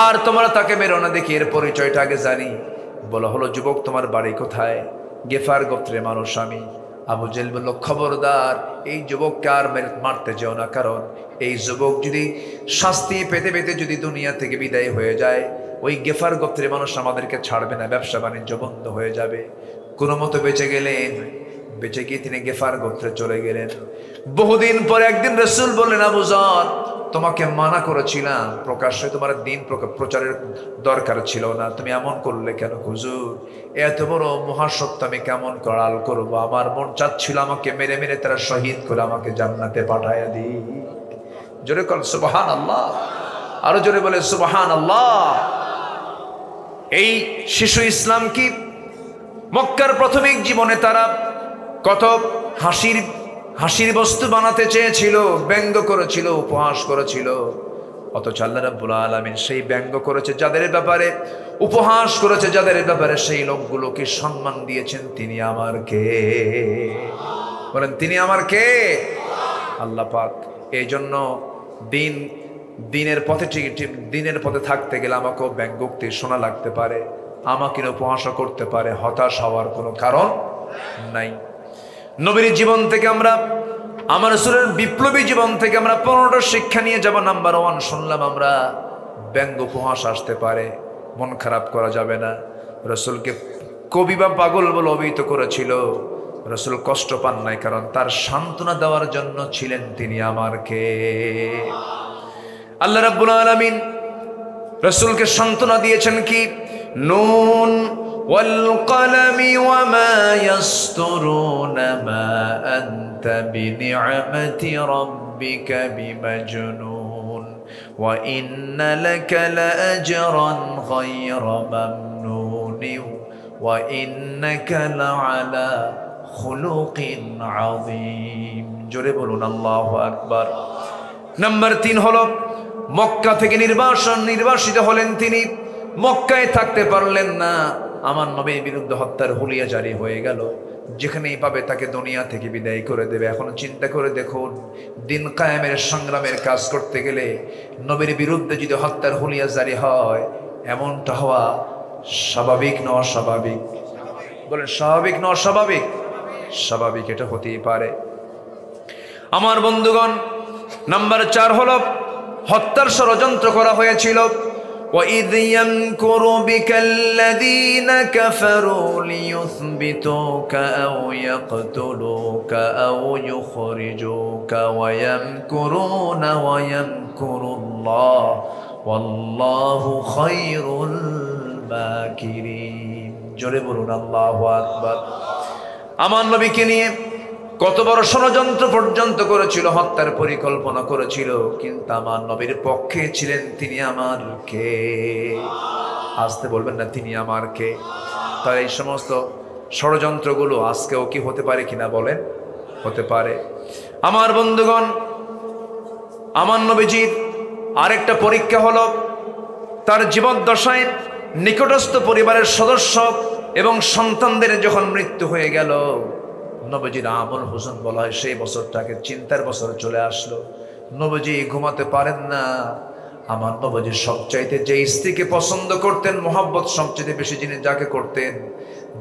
আর তোমরা তাকে মেরো না, দেখি এর পরিচয়টা আগে জানি। বলা হলো, যুবক, তোমার বাড়ি কোথায়? গেফার গোত্রের মানুষ আমি। আবু জেহেল বলল, খবরদার এই যুবককে আর মারতে যেও না, কারণ এই যুবক যদি শাস্তি পেতে পেতে যদি দুনিয়া থেকে বিদায় হয়ে যায়, ওই গেফার গোত্রের মানুষ আমাদেরকে ছাড়বে না, ব্যবসা বাণিজ্য বন্ধ হয়ে যাবে। কোনো মতো বেঁচে গেলেন, বেঁচে গিয়ে তিনি গেফার গোত্রে চলে গেলেন। বহুদিন পরে একদিন রাসূল বললেন, আবু যর, তোমাকে মানা করেছিলাম, প্রকাশ্যে তোমার দিন প্রচারের দরকার ছিল না, তুমি এমন করলে কেন? হুজুর, এত বড় মহাসত্য আমি কেমন করাল করবো? আমার মন চাচ্ছিল আমাকে মেরে মেরে তারা শহীদ করে আমাকে জান্নাতে পাঠাইয়া দিই। জোরে কর সুবহানাল্লাহ, আরো জোরে বলে সুবহানাল্লাহ। এই শিশু ইসলাম কি মক্কার প্রাথমিক জীবনে তারা কত হাসির বস্তু বানাতে চেয়েছিল, ব্যঙ্গ করেছিল, উপহাস করেছিল, অথচ আল্লাহ রাব্বুল আলামিন সেই ব্যঙ্গ করেছে যাদের ব্যাপারে, উপহাস করেছে যাদের ব্যাপারে, সেই লোকগুলোকে সম্মান দিয়েছেন। তিনি আমার কে? বলেন, তিনি আমার কে? আল্লাহ পাক। এই জন্য দিনের পথে থাকতে গেলে আমাকেও ব্যঙ্গোক্তি শোনা লাগতে পারে, আমাকে উপহাসা করতে পারে, হতাশ হওয়ার কোনো কারণ নাই। নবীর জীবন থেকে আমরা, আমার রাসূলের বিপ্লবী জীবন থেকে আমরা 15টা শিক্ষা নিয়ে যাব। নাম্বার 1 শুনলাম আমরা, ব্যঙ্গ উপহাস আসতে পারে, মন খারাপ করা যাবে না। রাসূলকে কবি বা পাগল বলে অভিহিত করেছিল, রাসূল কষ্ট পান নাই, কারণ তার সান্ত্বনা দেওয়ার জন্য ছিলেন তিনি আমার কে? আল্লাহ রাব্বুল আলামিন রাসূলকে সান্ত্বনা দিয়েছেন কি? নুন ওয়াল কলমি ওয়া মা ইয়াসতুরুন মা আনতা বিনি'মাতি রাব্বিকা বিমাজনুন ওয়া ইন্না লাকা লাআজরান গায়রা মামনুন ওয়া ইন্নাকা লাআলা খুলুকিন আযীম। জোরে বলুন আল্লাহু আকবার। নাম্বার 3 হলো, মক্কা থেকে নির্বাসিত হলেন তিনি, মক্কায় থাকতে পারলেন না। আমার নবীর বিরুদ্ধে হত্যার হুলিয়া জারি হয়ে গেল, যেখানেই পাবে তাকে দুনিয়া থেকে বিদায় করে দেবে। এখন চিন্তা করে দেখুন, দিন কায়েমের সংগ্রামের কাজ করতে গেলে নবীর বিরুদ্ধে যদি হত্যার হুলিয়া জারি হয়, এমনটা হওয়া স্বাভাবিক না অস্বাভাবিক? বলেন, স্বাভাবিক না অস্বাভাবিক? স্বাভাবিক, এটা হতেই পারে। আমার বন্ধুগণ, নাম্বার 4 হলো, হত্যার ষড়যন্ত্র করা হয়েছিল। وَإِذْ يَمْكُرُ بِكَ الَّذِينَ كَفَرُوا لِيُثْبِتُوكَ أَوْ يَقْتُلُوكَ أَوْ يُخْرِجُوكَ وَيَمْكُرُونَ وَيَمْكُرُ اللَّهُ وَاللَّهُ خَيْرُ الْمَاكِرِينَ। জোরে বলুন আল্লাহু আকবার। আমার নবীকে নিয়ে কত বড় ষড়যন্ত্র পর্যন্ত করেছিল, হত্যার পরিকল্পনা করেছিল, কিন্তু আমার নবীর পক্ষে ছিলেন তিনি আমার কে? আসতে বলবেন না, তিনি আমার কে? তার এই সমস্ত ষড়যন্ত্রগুলো আজকেও কি হতে পারে কিনা বলেন? হতে পারে। আমার বন্ধুগণ, আমার নবীজির আরেকটা পরীক্ষা হলো, তার জীবদ্দশায় নিকটস্থ পরিবারের সদস্য এবং সন্তানদের যখন মৃত্যু হয়ে গেল, নবীজির আমল হুজুন বলা হয়, সেই বছরটাকে চিন্তার বছর চলে আসলো। নবীজি ঘুমাতে পারেন না। আমার নবীজি সবচাইতে যে স্ত্রীকে পছন্দ করতেন, মোহাব্বত সবচাইতে বেশি যিনি যাকে করতেন,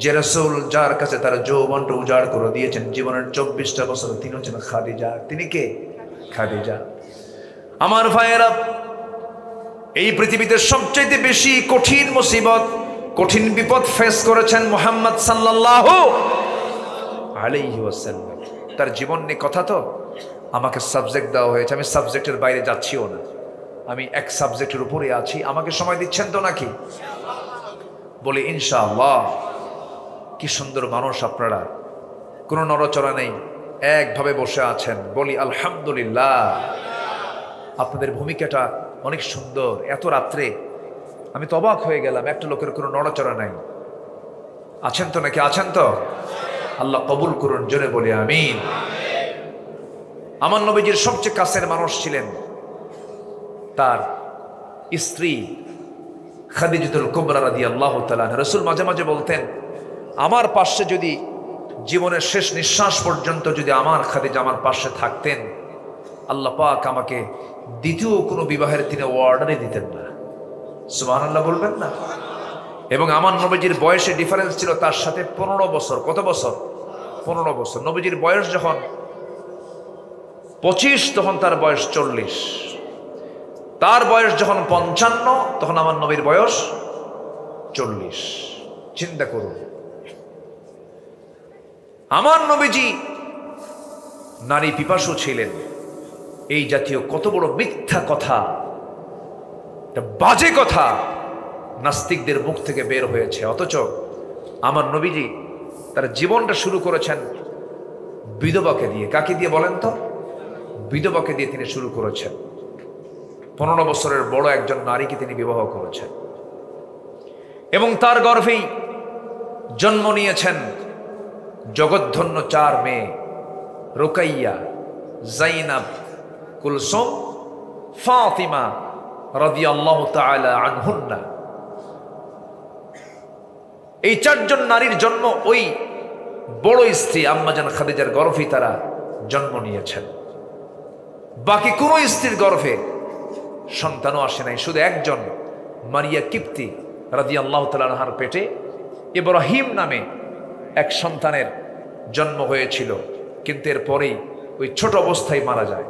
যে রাসূল যার কাছে তার যৌবনটা উজাড় করে দিয়েছেন জীবনের 24টা বছর, তিনি হচ্ছেন খাদিজা। তিনি কে? খাদিজা। আমার ভাইয়েরা, এই পৃথিবীতে সবচাইতে বেশি কঠিন মুসিবত, কঠিন বিপদ ফেস করেছেন মুহাম্মদ সাল্লাল্লাহু আলাইহি ওয়াসাল্লাম। তার জীবন নিয়ে কথা তো, আমাকে সাবজেক্ট দেওয়া হয়েছে, আমি সাবজেক্টের বাইরে যাচ্ছিও না, আমি এক সাবজেক্টের উপরে আছি। আমাকে সময় দিচ্ছেন তো নাকি? বলি ইনশাআল্লাহ। কি সুন্দর মানুষ আপনারা, কোনো নড়চড়া নেই, একভাবে বসে আছেন। বলি আলহামদুলিল্লাহ। আপনাদের ভূমিকাটা অনেক সুন্দর। এত রাত্রে আমি তো অবাক হয়ে গেলাম, একটা লোকের কোনো নড়চড়া নাই। আছেন তো নাকি? আছেন তো? আল্লাহ কবুল করুন, জোরে বলি আমিন। আমার নবীজির সবচেয়ে কাছের মানুষ ছিলেন তার স্ত্রী খাদিজাতুল কুবরা রাদিয়াল্লাহু তাআলা। রাসূল মাঝে মাঝে বলতেন, আমার পাশে যদি জীবনের শেষ নিঃশ্বাস পর্যন্ত যদি আমার খাদিজা আমার পাশে থাকতেন, আল্লাহ পাক আমাকে দ্বিতীয় কোনো বিবাহের তিনি অর্ডারই দিতেন না। সুবহানাল্লাহ বলবেন না? এবং আমার নবীজির বয়সে ডিফারেন্স ছিল তার সাথে 15 বছর। কত বছর? 15 বছর। নবীজির বয়স যখন 25 তখন তার বয়স 40, তার বয়স যখন 55 তখন আমার নবীর বয়স 40। চিন্তা করুন, আমার নবীজি নারী পিপাসু ছিলেন। এই জাতীয় কত বড় মিথ্যা কথা, বাজে কথা নাস্তিকদের মুখ থেকে বের হয়েছে। অথচ আমার নবীজি তার জীবনটা শুরু করেছেন বিধবাকে দিয়ে। কাকে দিয়ে বলেন তো? বিধবাকে দিয়ে তিনি শুরু করেছেন। 15 বছরের বড় একজন নারীকে তিনি বিবাহ করেছেন এবং তার গর্ভেই জন্ম নিয়েছেন জগৎধন্য 4 মেয়ে, রুকাইয়া, জাইনাব, কুলসুম, ফাতিমা রাদিয়াল্লাহু তাআলা আনহুন্না। এই 4 জন নারীর জন্ম ওই বড় স্ত্রী আম্মাজান খাদিজার গর্ভেই তারা জন্ম নিয়েছেন। বাকি কোন স্ত্রীর গর্ভে সন্তানও আসে নাই। শুধু একজন মারিয়া কিপ্তি রাদিয়াল্লাহু তাআলা আনহার পেটে ইব্রাহিম নামে এক সন্তানের জন্ম হয়েছিল, কিন্তু এরপরেই ওই ছোট অবস্থায় মারা যায়।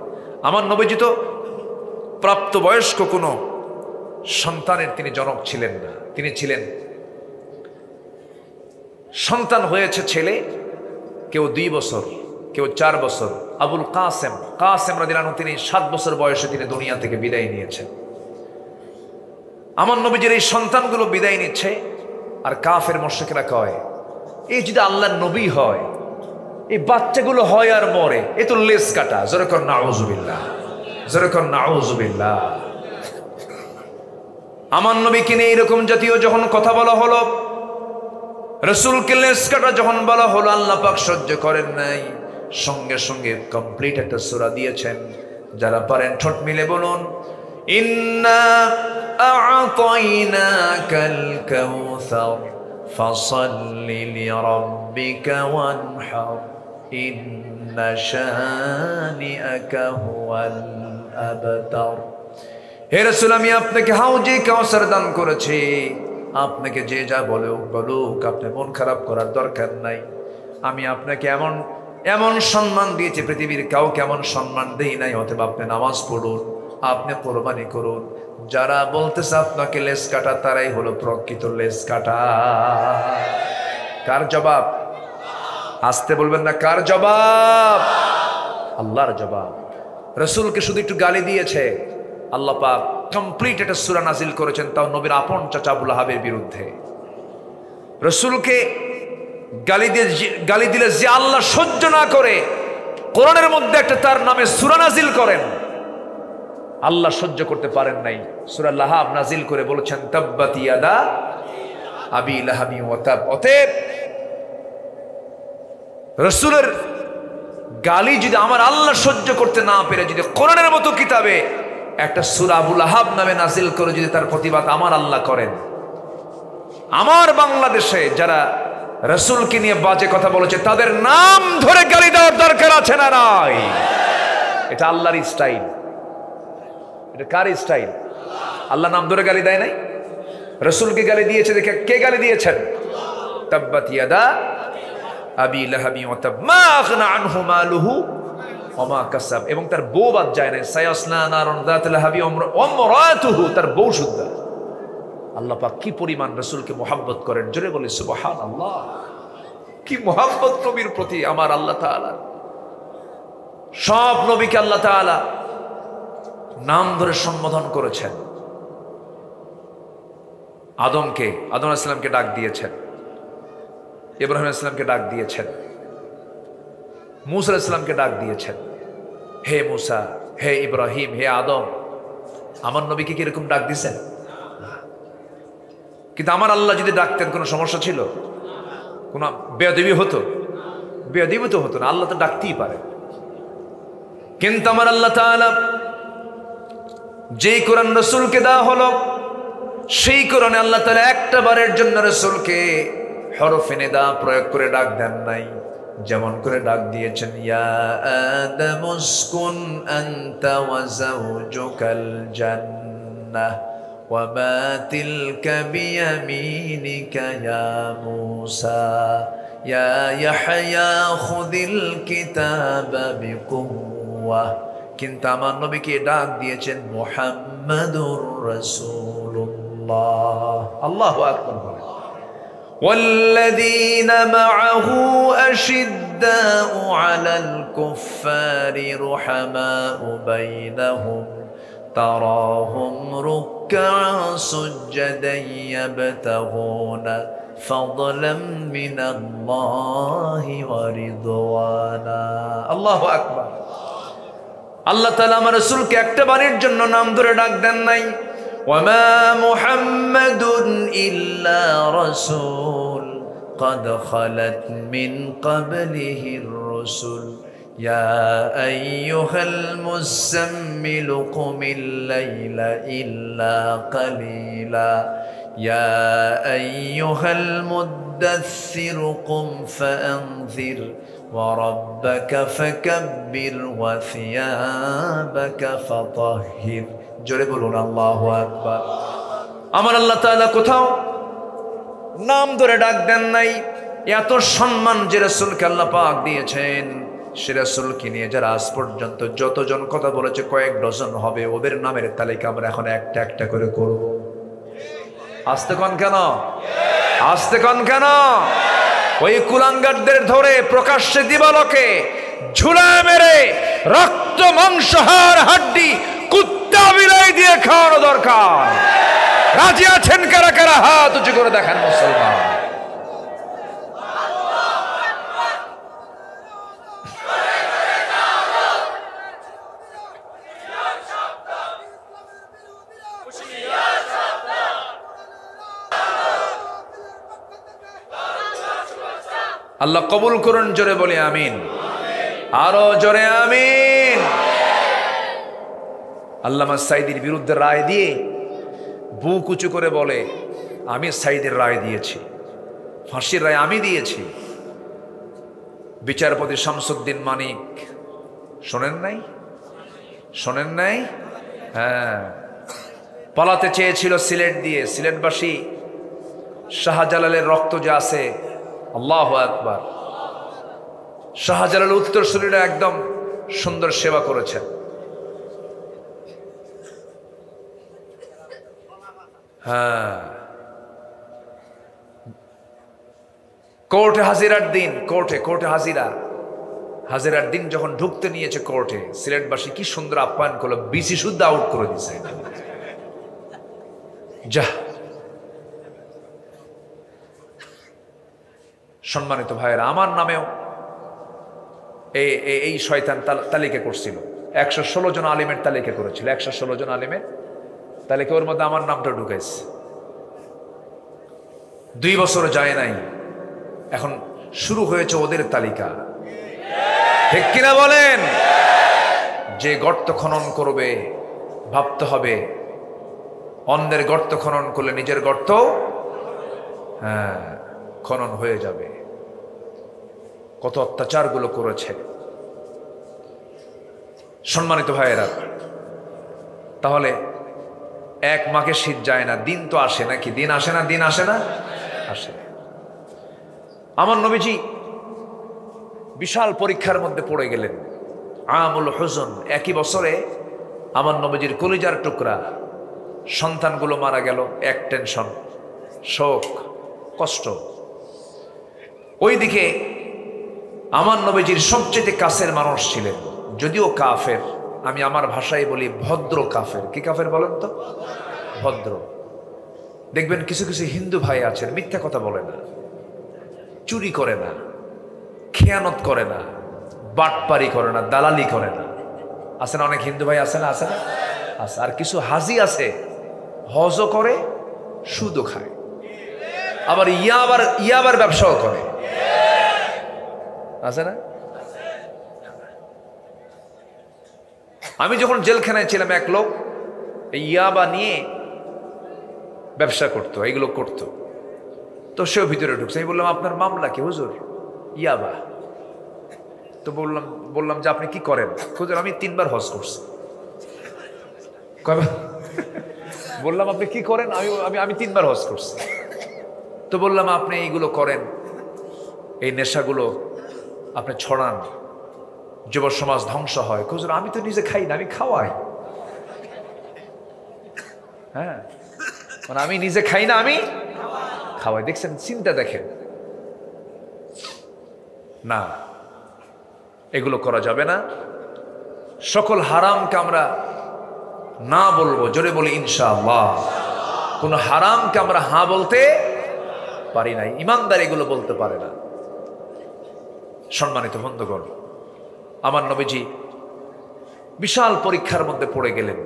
আমার নবীজি তো প্রাপ্তবয়স্ক কোনো সন্তানের তিনি জনক ছিলেন না। তিনি ছিলেন, সন্তান হয়েছে ছেলে, কেউ 2 বছর, কেউ 4 বছর। আবুল কাসেম রাদিয়াল্লাহু আনহু তিনি 7 বছর বয়সে তিনি দুনিয়া থেকে বিদায় নিয়েছেন। আমার নবীজির এই সন্তানগুলো বিদায় নিচ্ছে, আর কাফের মুশরিকরা কয় এই যদি আল্লাহর নবী হয়, এই বাচ্চাগুলো হয় আর মরে, এ তো লেস কাটা। জোরে কর নাউযুবিল্লাহ, জোরে কর নাউযুবিল্লাহ। আমার নবীকে নিয়ে এরকম জাতীয় যখন কথা বলা হলো, রাসূলকে লেস কাটা যখন বলা হলো, আল্লাহ পাক সহ্য করেন নাই, সঙ্গে সঙ্গে কমপ্লিট একটা সূরা দিয়েছেন। যারা পারেন ঠোঁট মিলে বলুন, ইন্না আ'তাইনাকাল কাউসার ফাসাল্লি লিরাব্বিকা ওয়ানহার ইন্না শানিআকা হুয়াল আবতার। হে রাসূল, আমি আপনাকে হাউজে কাউসার দান করেছি, আপনাকে যে যা বলুক আপনি মন খারাপ করার দরকার নাই। আমি আপনাকে এমন এমন সম্মান দিয়েছি, পৃথিবীর কাউকে এমন সম্মান দেই নাই। অতএব আপনি নামাজ পড়ুন, আপনি কোরবানি করুন। যারা বলতেছে আপনাকে লেস কাটা, তারাই হলো প্রকৃত লেস কাটা। কার জবাব? আসতে বলবেন না, কার জবাব? আল্লাহর জবাব। রাসূলকে শুধু একটু গালি দিয়েছে, আল্লাহ পাক কমপ্লিট একটা সূরা নাজিল করেছেন, তাও নবীর আপন চাচা আবু লাহাবের বিরুদ্ধে। রাসূলকে গালি দিলে যে আল্লাহ সহ্য না করে, কোরআনের মধ্যে একটা তার নামে সূরা নাজিল করেন, আল্লাহ সহ্য করতে পারেন নাই। সূরা লাহাব নাজিল করে বলেছেন তাব্বাত ইয়াদা আবি লাহাবি ওয়া তাব। অতএব রাসূলের গালি যদি আমার আল্লাহ সহ্য করতে না পেরে, যদি কোরআনের মতো কিতাবে একটা সূরা আবু লাহাব নামে নাজিল করে যদি তার প্রতিবাদ আমার আল্লাহ করেন, আমার বাংলাদেশে যারা রাসূলকে নিয়ে বাজে কথা বলেছে তাদের নাম ধরে গালি দেওয়ার দরকার আছে না নাই? এটা আল্লাহর স্টাইল। এটা কার স্টাইল? আল্লাহ নাম ধরে গালি দেয় নাই, রাসূলকে গালি দিয়েছে। দেখে কে গালি দিয়েছেন? তাব্বাত ইয়াদা আবি লাহাবি ওয়া তাব মা আগনা আনহু মালুহু ওয়া মা কাসাব। এবং তার বউ বাদ যায় না, সায়াসলা নারুন যাত লাহাবি ওয়া ইমরাতুহু, তার বউ শুদ্ধা। আল্লাহ পাক কি পরিমাণ রাসূলকে মুহাব্বত করেন, জোরে বলি সুবহানাল্লাহ। কি মুহাব্বত নবীর প্রতি আমার আল্লাহ তাআলা। সব নবীকে আল্লাহ তাআলা নাম ধরে সম্বোধন করেছেন। আদম আলাইহিস সালামকে ডাক দিয়েছেন, ইব্রাহিম আলাইহিস সালামকে ডাক দিয়েছেন, মূসা আলাইহিস সালামকে ডাক দিয়েছেন। হে মূসা, হে ইব্রাহিম, হে আদম। আমার নবীকে কি এরকম ডাক দিয়েছেন? কিন্তু আমার আল্লাহ যদি ডাকতেন কোনো সমস্যা ছিল? কোনো বেয়াদবি হতো? বেয়াদবি তো হতো না, আল্লাহ তো ডাকতেই পারে। কিন্তু আমার আল্লাহ তাআলা যেই কোরআন রাসূলকে দেওয়া হলো, সেই কোরআনে আল্লাহ তাআলা একটা বারের জন্য রাসূলকে হরফে নিদা প্রয়োগ করে ডাক দেন নাই। যেমন করে ডাক দিয়েছেন, ইয়া আদামুসকুন আনতা ওয়া যাওজুকাল জান্নাহ وما تلك بيمينك يا موسى يا يحيى خذ الكتاب بقوة কিন্তু আমার নবীকে ডাক দিয়েছেন মুহাম্মাদুর রাসূলুল্লাহ আল্লাহু আকবার والذين معه أشداء على الكفار رحماء بينهم تراهم ركعا سجدا يبتغون فضلا من الله ورضوانا الله أكبر আল্লাহ তাআলা আমার রাসূলকে একটা বারের জন্য নাম ধরে ডাক দেন নাই وما محمد إلا رسول قد خلت من قبله الرسل يا أيها المزمل قم الليل إلا قليلا يا أيها المدثر قم فأنذر وربك فكبر وثيابك فطهر জোরে বলুন আল্লাহু আকবার আমার আল্লাহ তাআলা কোথাও নাম ধরে ডাক দেন নাই এত সম্মান যে রাসূলকে আল্লাহ পাক দিয়েছেন সে রাসূলকে নিয়ে যারা আজ পর্যন্ত যতজন কথা বলেছে কয়েক ডজন হবে ওদের নামের তালিকা আমরা এখন একটা একটা করে করব আস্তে কোন কেন আস্তে কোন কেন ওই কুলাঙ্গারদের ধরে প্রকাশ্যে দিবালোকে ঝুলা মেরে রক্ত মাংস হাড় হাড্ডি কুত্তা বিলাই দিয়ে খাওয়ানো দরকার রাজি আছেন কারা কারা হাত উঁচু করে দেখান মুসলমান আল্লাহ কবুল করুন জোরে বলি আমিন আরো জোরে আমিন আল্লামা সাইদির বিরুদ্ধে রায় দিয়ে বুক উঁচু করে বলে আমি সাইদের রায় দিয়েছি ফাঁসির রায় আমি দিয়েছি বিচারপতি শামসুদ্দিন মানিক শোনেন নাই হ্যাঁ পালাতে চেয়েছিল সিলেট দিয়ে সিলেটবাসী শাহজালালের রক্ত যে আছে আল্লাহু আকবার শাহজালাল উত্তরসূরিরা একদম সুন্দর সেবা করেছেন হ্যাঁ কোর্টে হাজিরার দিন কোর্টে হাজিরার দিন যখন ঢুকতে নিয়েছে কোর্টে সিলেটবাসী কি সুন্দর আপ্যায়ন করলো বিসি শুদ্ধ আউট করে দিছে যা সম্মানিত ভাইয়েরা আমার নামেও এই শয়তান তালিকা করছিল 116 জন আলিমের তালিকা করেছিল 116 জন আলিমের তালিকা ওর মধ্যে আমার নামটা ঢুকেছে 2 বছর যায় নাই এখন শুরু হয়েছে ওদের তালিকা ঠিক কিনা বলেন যে গর্ত খনন করবে ভাবতে হবে অন্যের গর্ত খনন করলে নিজের গর্ত হ্যাঁ খনন হয়ে যাবে কত অত্যাচারগুলো করেছে সম্মানিত ভাইয়েরা তাহলে এক মাকে শীত যায় না দিন তো আসে নাকি দিন আসে না আসে আমার নবীজি বিশাল পরীক্ষার মধ্যে পড়ে গেলেন আমুল হুজন একই বছরে আমার নবীজির কলিজার টুকরা সন্তানগুলো মারা গেল এক টেনশন শোক কষ্ট ওইদিকে আমার নবীজির সবচেয়ে কাছের মানুষ ছিলেন যদিও কাফের আমি আমার ভাষায় বলি ভদ্র কাফের কি কাফের বলেন তো ভদ্র দেখবেন কিছু কিছু হিন্দু ভাই আছেন মিথ্যা কথা বলে না চুরি করে না খেয়ানত করে না বাটপারি করে না দালালি করে না আছে না অনেক হিন্দু ভাই আছে না আছে আর কিছু হাজি আছে হজও করে সুদও খায় আবার ইয়াবার ব্যবসাও করে আছে না আমি যখন জেলখানায় ছিলাম এক লোক এই ইয়াবা নিয়ে ব্যবসা করতো এইগুলো করতো তো সেও ভিতরে ঢুকছে আমি বললাম আপনার মামলা কি হুজুর ইয়াবা তো বললাম যে আপনি কি করেন হুজুর আমি 3 বার হজ করছি কয়বার বললাম আপনি কি করেন? আমি আমি আমি 3 বার হজ করছি। তো বললাম আপনি এইগুলো করেন, এই নেশাগুলো আপনি ছড়ান, যুব সমাজ ধ্বংস হয়। হুজুর আমি তো নিজে খাই না, আমি খাওয়াই। হ্যাঁ, মানে আমি নিজে খাই না, আমি খাওয়াই। দেখছেন, চিন্তা দেখেন। না, এগুলো করা যাবে না। সকল হারামকে আমরা না বলবো, জোরে বলি ইনশাআল্লাহ। কোন হারামকে আমরা হ্যাঁ বলতে পারি নাই, ইমানদার এগুলো বলতে পারে না। সম্মানিত বন্ধুগণ, আমার নবীজি বিশাল পরীক্ষার মধ্যে পড়ে গেলেন।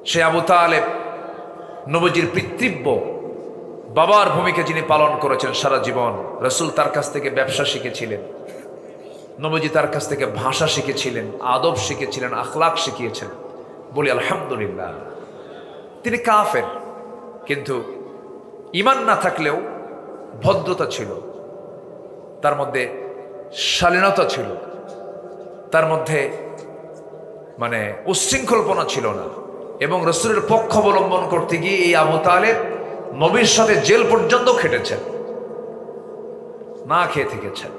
সে আবু তালেব, নবীজির পিতৃব্য বাবার ভূমিকা যিনি পালন করেছেন সারা জীবন। রাসূল তার কাছ থেকে ব্যবসা শিখেছিলেন, নবীজি তার কাছ থেকে ভাষা শিখেছিলেন, আদব শিখেছিলেন, আখলাক শিখিয়েছেন। বলি আলহামদুলিল্লাহ। তিনি কাফের, কিন্তু ঈমান না থাকলেও ভদ্রতা ছিল, তার মধ্যে শালীনতা ছিল, তার মধ্যে মানে উচ্ছৃঙ্খলপনা ছিল না। এবং রাসূলের পক্ষ অবলম্বন করতে গিয়ে এই আবু তালেব নবীর সাথে জেল পর্যন্ত খেটেছেন, না খেয়ে থেকেছেন।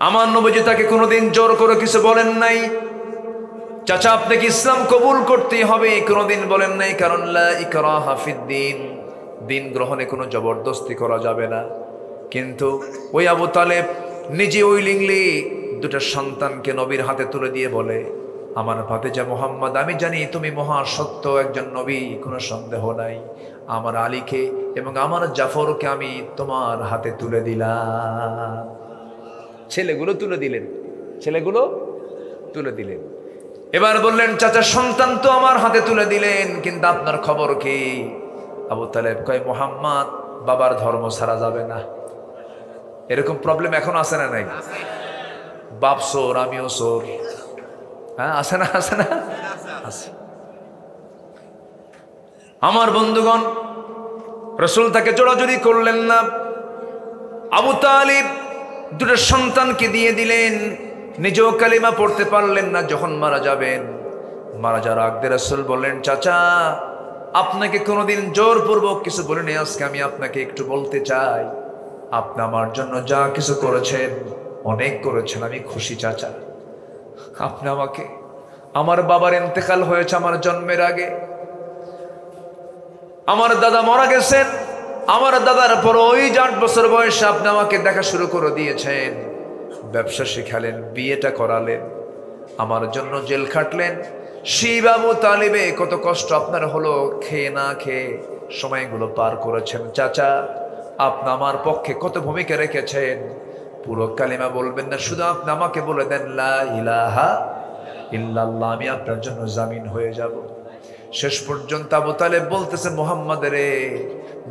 আমার নবীজি তাকে কোনোদিন জোর করে কিছু বলেন নাই, চাচা আপনাকে ইসলাম কবুল করতেই হবে, কোনোদিন বলেন নাই। কারণ লা ইকরাহা ফিদ্দিন, দিন গ্রহণে কোনো জবরদস্তি করা যাবে না। কিন্তু ওই আবু তালেব নিজে উইলিংলি দুটো সন্তানকে নবীর হাতে তুলে দিয়ে বলে, আমার ভাতিজা মুহাম্মদ, আমি জানি তুমি মহা সত্য একজন নবী, কোনো সন্দেহ নাই। আমার আলীকে এবং আমার জাফরকে আমি তোমার হাতে তুলে দিলাম। ছেলেগুলো তুলে দিলেন, ছেলেগুলো তুলে দিলেন। এবার বললেন, চাচা সন্তান তো আমার হাতে তুলে দিলেন, কিন্তু আপনার খবর কি? আবু তালেব কয়, মুহাম্মদ বাবার ধর্ম ছাড়া যাবে না। এরকম প্রবলেম এখন আছে না নাই? বাপ সোর, আমিও সোর। হ্যাঁ, আছে না? আছে না? আছে। আমার বন্ধুগণ, রাসূল তাকে জোরাজুরি করলেন না। আবু তালিব দুটো সন্তানকে দিয়ে দিলেন, নিজেও কালিমা পড়তে পারলেন না। যখন মারা যাবেন, মারা যাওয়ার আগে রাসূল বললেন, চাচা আপনাকে কোনোদিন জোরপূর্বক কিছু বলিনি, আজকে আমি আপনাকে একটু বলতে চাই। আপনি আমার জন্য যা কিছু করেছেন, অনেক করেছেন, আমি খুশি চাচা। আপনি আমাকে, আমার বাবার ইন্তেকাল হয়েছে আমার জন্মের আগে, আমার দাদা মারা গেছেন, আমার দাদার পর ওই 8 বছর বয়সে আপনি আমাকে দেখা শুরু করে দিয়েছেন, ব্যবসা শিখালেন, বিয়েটা করালেন, আমার জন্য জেল খাটলেন। সেই আবু তালিবে কত কষ্ট আপনার হলো, খেয়ে না খেয়ে সময়গুলো পার করেছেন। চাচা আপনি আমার পক্ষে কত ভূমিকা রেখেছেন। পুরো কালিমা বলবেন না, শুধু আপনি আমাকে বলে দেন লা ইলাহা ইল্লাল্লাহ, আমি আপনার জন্য জামিন হয়ে যাব। শেষ পর্যন্ত আবু তালেব বলতেছে, মুহাম্মদ রে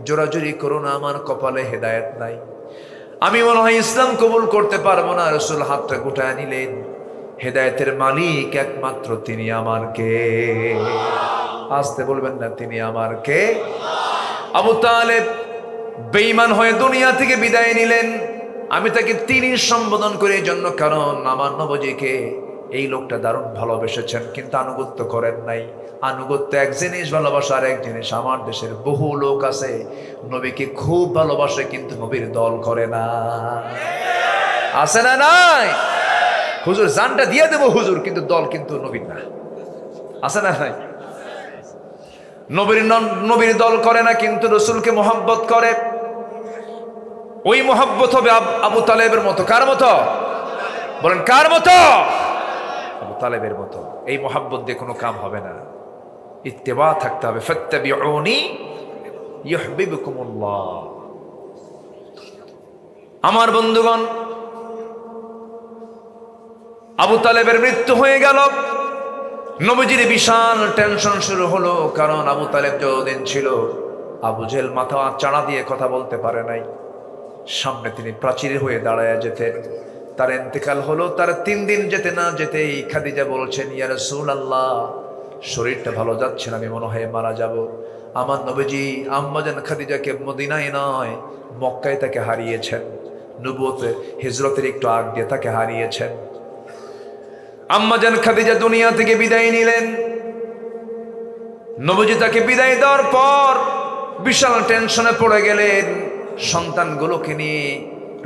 জোরাজুরি করো না, আমার কপালে হেদায়েত নাই, আমি মনে হয় ইসলাম কবুল করতে পারবো না। রাসূল হাতটা গুটায় নিলেন, হেদায়েতের মালিক একমাত্র তিনি আমার কে? আসতে বলবেন না, তিনি আমার কে? আবু তালেব বেঈমান হয়ে দুনিয়া থেকে বিদায় নিলেন। আমি তাকে তিনি সম্বোধন করি এই জন্য, কারণ আমার নবীজিকে এই লোকটা দারুণ ভালোবেসেছেন, কিন্তু আনুগত্য করেন নাই। আনুগত্য এক জিনিস, ভালোবাসা আর এক জিনিস। আমার দেশের বহু লোক আছে নবীকে খুব ভালোবাসে, কিন্তু নবীর দল করে না। আছে না নাই? হুজুর জানটা দিয়ে দেবো হুজুর, কিন্তু দল কিন্তু নবীর না। আছে না নাই? নবীর দল করে না, কিন্তু রাসূলকে মহব্বত করে। ওই মহব্বত হবে আবু তালেবের মতো। কার মতো বলেন? কার মতো? আবু তালেবের মতো। এই মহব্বত দিয়ে কোনো কাম হবে না, ইত্তেবা থাকতে হবে। ফাত্তাবিউনি ইউহিব্বুকুমুল্লাহ। আমার বন্ধুগণ, আবু তালেবের মৃত্যু হয়ে গেল। নবীজির বিশাল টেনশন শুরু হলো, কারণ আবু তালেব যতদিন ছিল, আবু জেহেল মাথা চাড়া দিয়ে কথা বলতে পারে নাই। সামনে তিনি প্রাচীর হয়ে দাঁড়ায় যেতেন। তার ইন্তেকাল হলো, তার 3 দিন যেতে না যেতেই খাদিজা বলছেন, ইয়া রাসূলুল্লাহ শরীরটা ভালো যাচ্ছে না, আমি মনে হয় মারা যাব। আমার নবীজি আম্মাজান খাদিজাকে মদিনায় নয় মক্কায় তাকে হারিয়েছেন, নবুয়তে হিজরতের একটু আগ দিয়ে তাকে হারিয়েছেন। আম্মাজান খাদিজা দুনিয়া থেকে বিদায় নিলেন। নবীজি তাকে বিদায় দেওয়ার পর বিশাল টেনশনে পড়ে গেলেন। সন্তানগুলোকে নিয়ে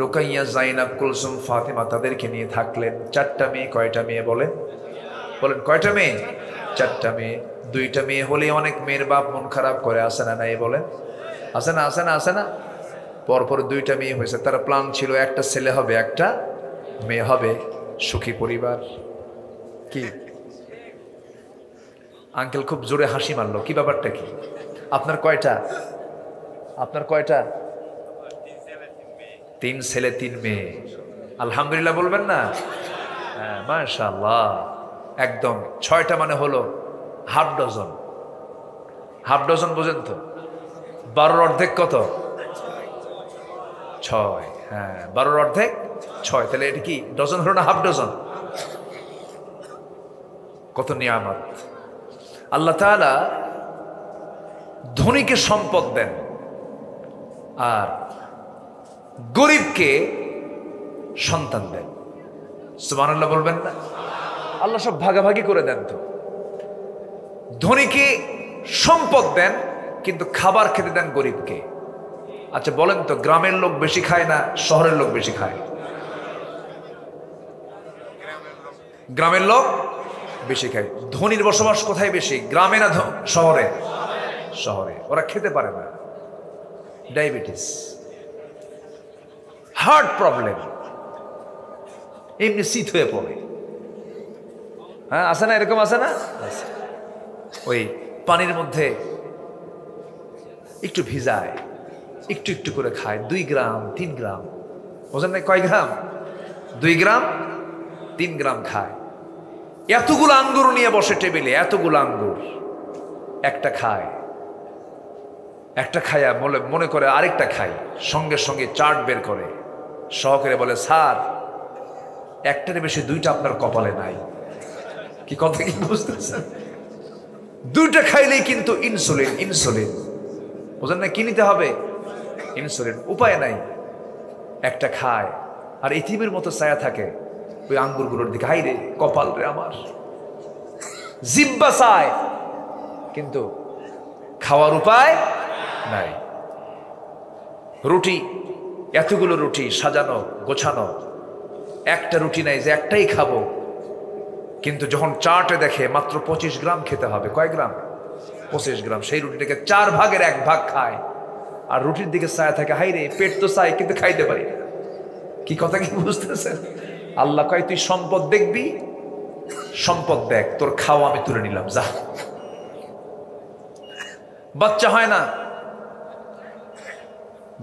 রুকাইয়া, জাইনাব, কুলসুম, ফাতিমা তাদেরকে নিয়ে থাকলেন। 4টা মেয়ে। কয়টা মেয়ে বলেন? বলেন কয়টা মেয়ে? 4টা মেয়ে। 2টা মেয়ে হলে অনেক মেয়ের বাপ মন খারাপ করে, আসে না নাই বলেন? আসে না, আসে না, আসে না? পরপর 2টা মেয়ে হয়েছে। তার প্ল্যান ছিল একটা ছেলে হবে, একটা মেয়ে হবে, সুখী পরিবার। কি আঙ্কেল খুব জোরে হাসি মারলো, কি ব্যাপারটা কি? আপনার কয়টা? আপনার কয়টা? 3 ছেলে 3 মেয়ে। আলহামদুলিল্লাহ বলবেন না? হ্যাঁ, মাশাআল্লাহ। একদম 6টা মানে হলো হাফ ডজন। হাফ ডজন বোঝেন তো? 12-র অর্ধেক কত? 6। হ্যাঁ, 12-র অর্ধেক 6। তাহলে এটা কি ডজন হলো না হাফ ডজন? কত নিয়ামত! আল্লাহ তাআলা ধনীকে সম্পদ দেন আর গরিবকে সন্তান দেন। সুবহানাল্লাহ বলবেন না? আল্লাহ সব ভাগাভাগি করে দেন। তো ধনীকে সম্পদ দেন কিন্তু খাবার খেতে দেন গরিবকে। আচ্ছা বলেন তো, গ্রামের লোক বেশি খায় না শহরের লোক বেশি খায়? গ্রামের লোক বেশি খায়। ধনীর বসবাস কোথায় বেশি, গ্রামে না শহরে? শহরে। ওরা খেতে পারে না, ডায়াবেটিস, হার্ট প্রবলেম, এমনি শীত হয়ে পড়ে। হ্যাঁ, আছে না এরকম? আছে না? ওই পানির মধ্যে একটু ভিজায়, একটু একটু করে খায়, 2 গ্রাম 3 গ্রাম। বোঝেন না? কয় গ্রাম? 2 গ্রাম 3 গ্রাম খায়। এতগুলো আঙ্গুর নিয়ে বসে টেবিলে, এতগুলো আঙ্গুর। একটা খায়, একটা খায়া মনে করে আরেকটা খাই, সঙ্গে সঙ্গে চার্ট বের করে সহকারে বলে, স্যার একটার বেশি 2টা আপনার কপালে নাই। কি কথা কি বুঝতেছেন? 2টা খাইলেই কিন্তু ইনসুলিন, ইনসুলিন। বোঝেন না? কি নিতে হবে? ইনসুলিন। উপায় নাই, একটা খায় আর ইতিমের মতো ছায়া থাকে ওই আঙ্গুরগুলোর দিকে। হাই রে কপাল রে আমার, জিব্বা চায় কিন্তু খাওয়ার উপায় নাই। রুটি, এতগুলো রুটি সাজানো গোছানো, একটা রুটি নাই যে একটাই খাবো। কিন্তু যখন চার্টে দেখে মাত্র 25 গ্রাম খেতে হবে। কয় গ্রাম? 25 গ্রাম। সেই রুটিটাকে 4 ভাগের 1 ভাগ খায় আর রুটির দিকে ছায়া থাকে। হাই রে পেট তো চাই কিন্তু খাইতে পারি না। কি কথা কি বুঝতেছেন? আল্লাহ কয়, তুই সম্পদ দেখবি, সম্পদ দেখ, তোর খাওয়া আমি তুলে নিলাম, যা। বাচ্চা হয় না,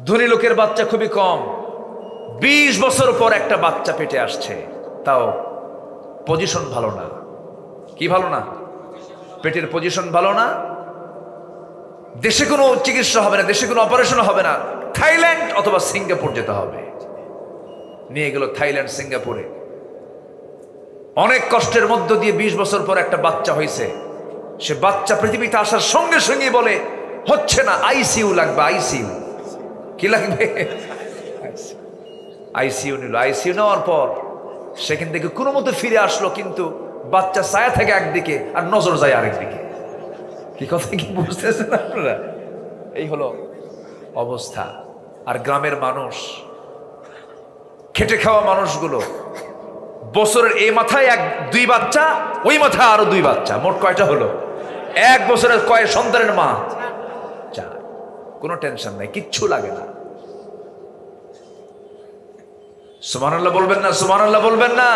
ধনী লোকের বাচ্চা খুবই কম। 20 বছর পর একটা বাচ্চা পেটে আসছে, তাও পজিশন ভালো না। কি ভালো না? পেটের পজিশন ভালো না। দেশে কোনো চিকিৎসা হবে না, দেশে কোনো অপারেশন হবে না, থাইল্যান্ড অথবা সিঙ্গাপুর যেতে হবে। নিয়ে গেল থাইল্যান্ড, সিঙ্গাপুরে। অনেক কষ্টের মধ্য দিয়ে 20 বছর পর একটা বাচ্চা হয়েছে। সে বাচ্চা পৃথিবীতে আসার সঙ্গে সঙ্গে বলে, হচ্ছে না, আইসিইউ লাগবে, আইসিইউ। কি লাগবে? আইসিইউ নিল। আইসিইউ নেওয়ার পর সেখান থেকে কোনো মতো ফিরে আসলো, কিন্তু বাচ্চা ছায়া থেকে একদিকে আর নজর যায় আরেকদিকে। কি কথা কি বুঝতেছেন আপনারা? এই হলো অবস্থা। আর গ্রামের মানুষ, খেটে খাওয়া মানুষগুলো, বছরের এই মাথায় 2 বাচ্চা, ওই মাথায় আরো 2 বাচ্চা, মোট কয়টা হলো? 1 বছরের কয় সন্তানের মা? 4। কোনো টেনশন নাই, কিচ্ছু লাগে না। সুবহানাল্লাহ বলবেন না? সুবহানাল্লাহ বলবেন না?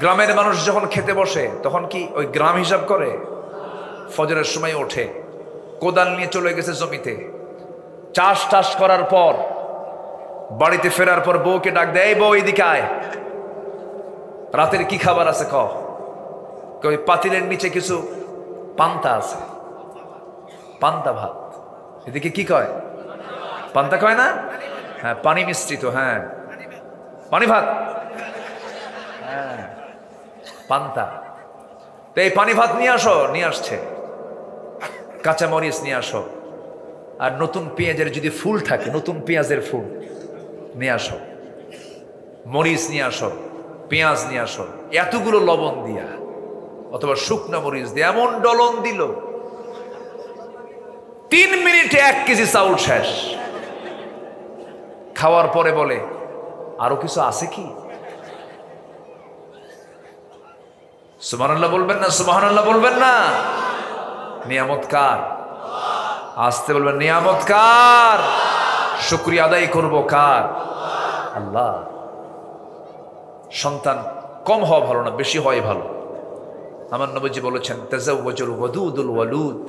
গ্রামের মানুষ যখন খেতে বসে তখন কি ওই গ্রাম হিসাব করে? ফজরের সময় ওঠে, কোদাল নিয়ে চলে গেছে জমিতে, চাষ টাস করার পর বাড়িতে ফেরার পর বউকে ডাক দেয়, বউ এদিকে আয়, রাতের কি খাবার আছে ক। ওই পাতিলের নিচে কিছু পান্তা আছে, পান্তা ভাত। এদিকে কি কয়? পান্তা কয় না? হ্যাঁ, পানি মিশ্রিত। হ্যাঁ, পানি ভাত। হ্যাঁ, পান্তা। তো এই পানি ভাত নিয়ে আসো। নিয়ে আসছে। কাঁচা মরিচ নিয়ে আসো, আর নতুন পেঁয়াজের যদি ফুল থাকে, নতুন পেঁয়াজের ফুল নিয়ে আসো, মরিচ নিয়ে আসো, পেঁয়াজ নিয়ে আসো, এতগুলো লবণ দিয়া অথবা শুকনা মরিচ দিয়ে এমন ডলন দিল, 3 মিনিটে 1 কেজি চাউল শেষ। খাওয়ার পরে বলে আরো কিছু আছে কি? সুবহানাল্লাহ বলবেন না? সুবহানাল্লাহ বলবেন না? নিয়ামত কার? আসতে বলবেন নিয়ামত কার? শুকরিয়া আদায় করব কার? আল্লাহ। সন্তান কম হওয়া ভালো না, বেশি হয় ভালো। আমার নবীজি বলেছেন তাজাওয়াজুল ওয়াদুদুল ওয়ালুদ,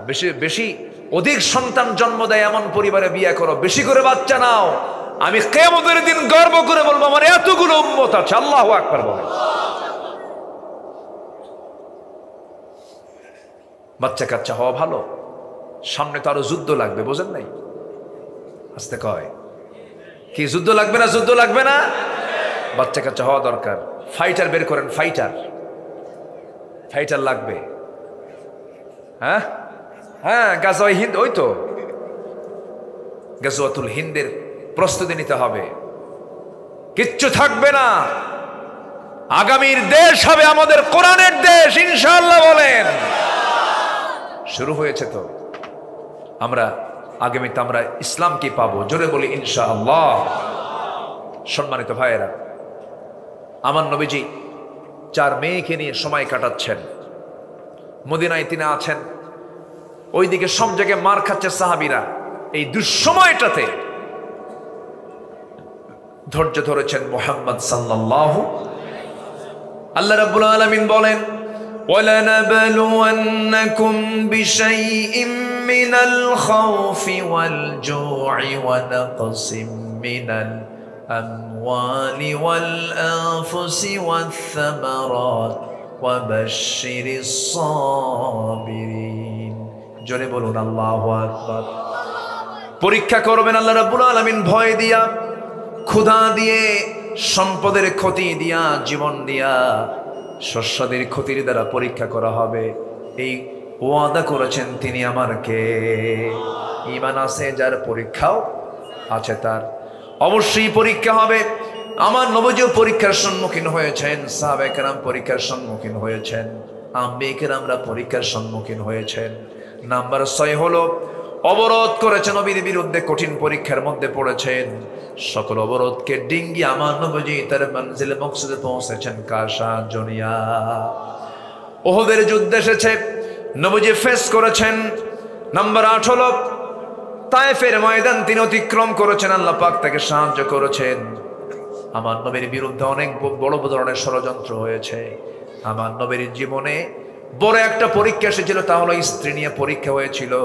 বেশি বেশি অধিক সন্তান জন্ম দেয় এমন পরিবারে বিয়ে করো, বেশি করে বাচ্চা নাও। আমি কিয়ামতের দিন গর্ব করে বলবো আমার এতগুলো উম্মত আছে। আল্লাহু আকবার বলেন। বাচ্চা কাচ্চা হওয়া ভালো, সামনে তো আরো যুদ্ধ লাগবে, বোঝেন নাই? আস্তে কয় কি যুদ্ধ লাগবে না? যুদ্ধ লাগবে না? বাচ্চা কাচ্চা হওয়া দরকার। ফাইটার বের করেন, ফাইটার, ফাইটার লাগবে। হ্যাঁ হ্যাঁ, গাজওয়ায়ে হিন্দ, ওই তো গাজওয়াতুল হিন্দের প্রস্তুতি নিতে হবে। কিচ্ছু থাকবে না, আগামীর দেশ হবে আমাদের কোরআনের দেশ ইনশাআল্লাহ বলেন। শুরু হয়েছে তো, আমরা আগামীতে আমরা ইসলামকে পাবো, জোরে বলি ইনশাআল্লাহ। সম্মানিত ভাইয়েরা, আমার নবীজি 4 মেয়েকে নিয়ে সময় কাটাচ্ছেন মদিনায়। তিনি আছেন, ওইদিকে সব জায়গায় মার খাচ্ছে সাহাবীরা। এই দুঃসময়টাতে ধৈর্য ধরেছেন মুহাম্মদ সাল্লাল্লাহু। আল্লাহ রাব্বুল আলামিন বলেন وَلَنَبْلُوَنَّكُمْ بِشَيْءٍ مِّنَ الْخَوْفِ وَالْجُوعِ وَنَقْصٍ مِّنَ الْأَمْوَالِ وَالْأَنفُسِ وَالثَّمَرَاتِ وَبَشِّرِ الصَّابِرِينَ। জোরে বলুন আল্লাহু আকবার। পরীক্ষা করবেন আল্লাহ রাব্বুল আলামিন ভয় দিয়া, ক্ষুধা দিয়ে, সম্পদের ক্ষতি দিয়া, জীবন দিয়া, শস্যদের ক্ষতির দ্বারা পরীক্ষা করা হবে। এই ওয়াদা করেছেন তিনি আমার কে? ঈমান আছে যার, পরীক্ষাও আছে তার। অবশ্যই পরীক্ষা হবে। আমার নবীও পরীক্ষার সম্মুখীন হয়েছেন, সাহাবায়ে কেরাম পরীক্ষার সম্মুখীন হয়েছেন, আম্বিয়ে কেরামরা পরীক্ষার সম্মুখীন হয়েছেন। নাম্বার 6 হলো অবরোধ করেছেন, নবীর বিরুদ্ধে কঠিন পরীক্ষার মধ্যে পড়েছেন। সকল অবরোধকে ডিঙ্গি আমার নবীজি তার মঞ্জিলে মকসুদে পৌঁছেছেন কার সাহায্য নিয়া? ওহদের যুদ্ধ এসেছে, নবীজি ফেস করেছেন। নাম্বার 8 হলো তায়েফের ময়দান তিনি অতিক্রম করেছেন, আল্লাহ পাক তাকে সাহায্য করেছেন। আমার নবীর বিরুদ্ধে অনেক বড় ধরনের ষড়যন্ত্র হয়েছে। আমার নবীর জীবনে বড় একটা পরীক্ষা এসেছিল, তা হলো স্ত্রী নিয়ে পরীক্ষা হয়েছিল।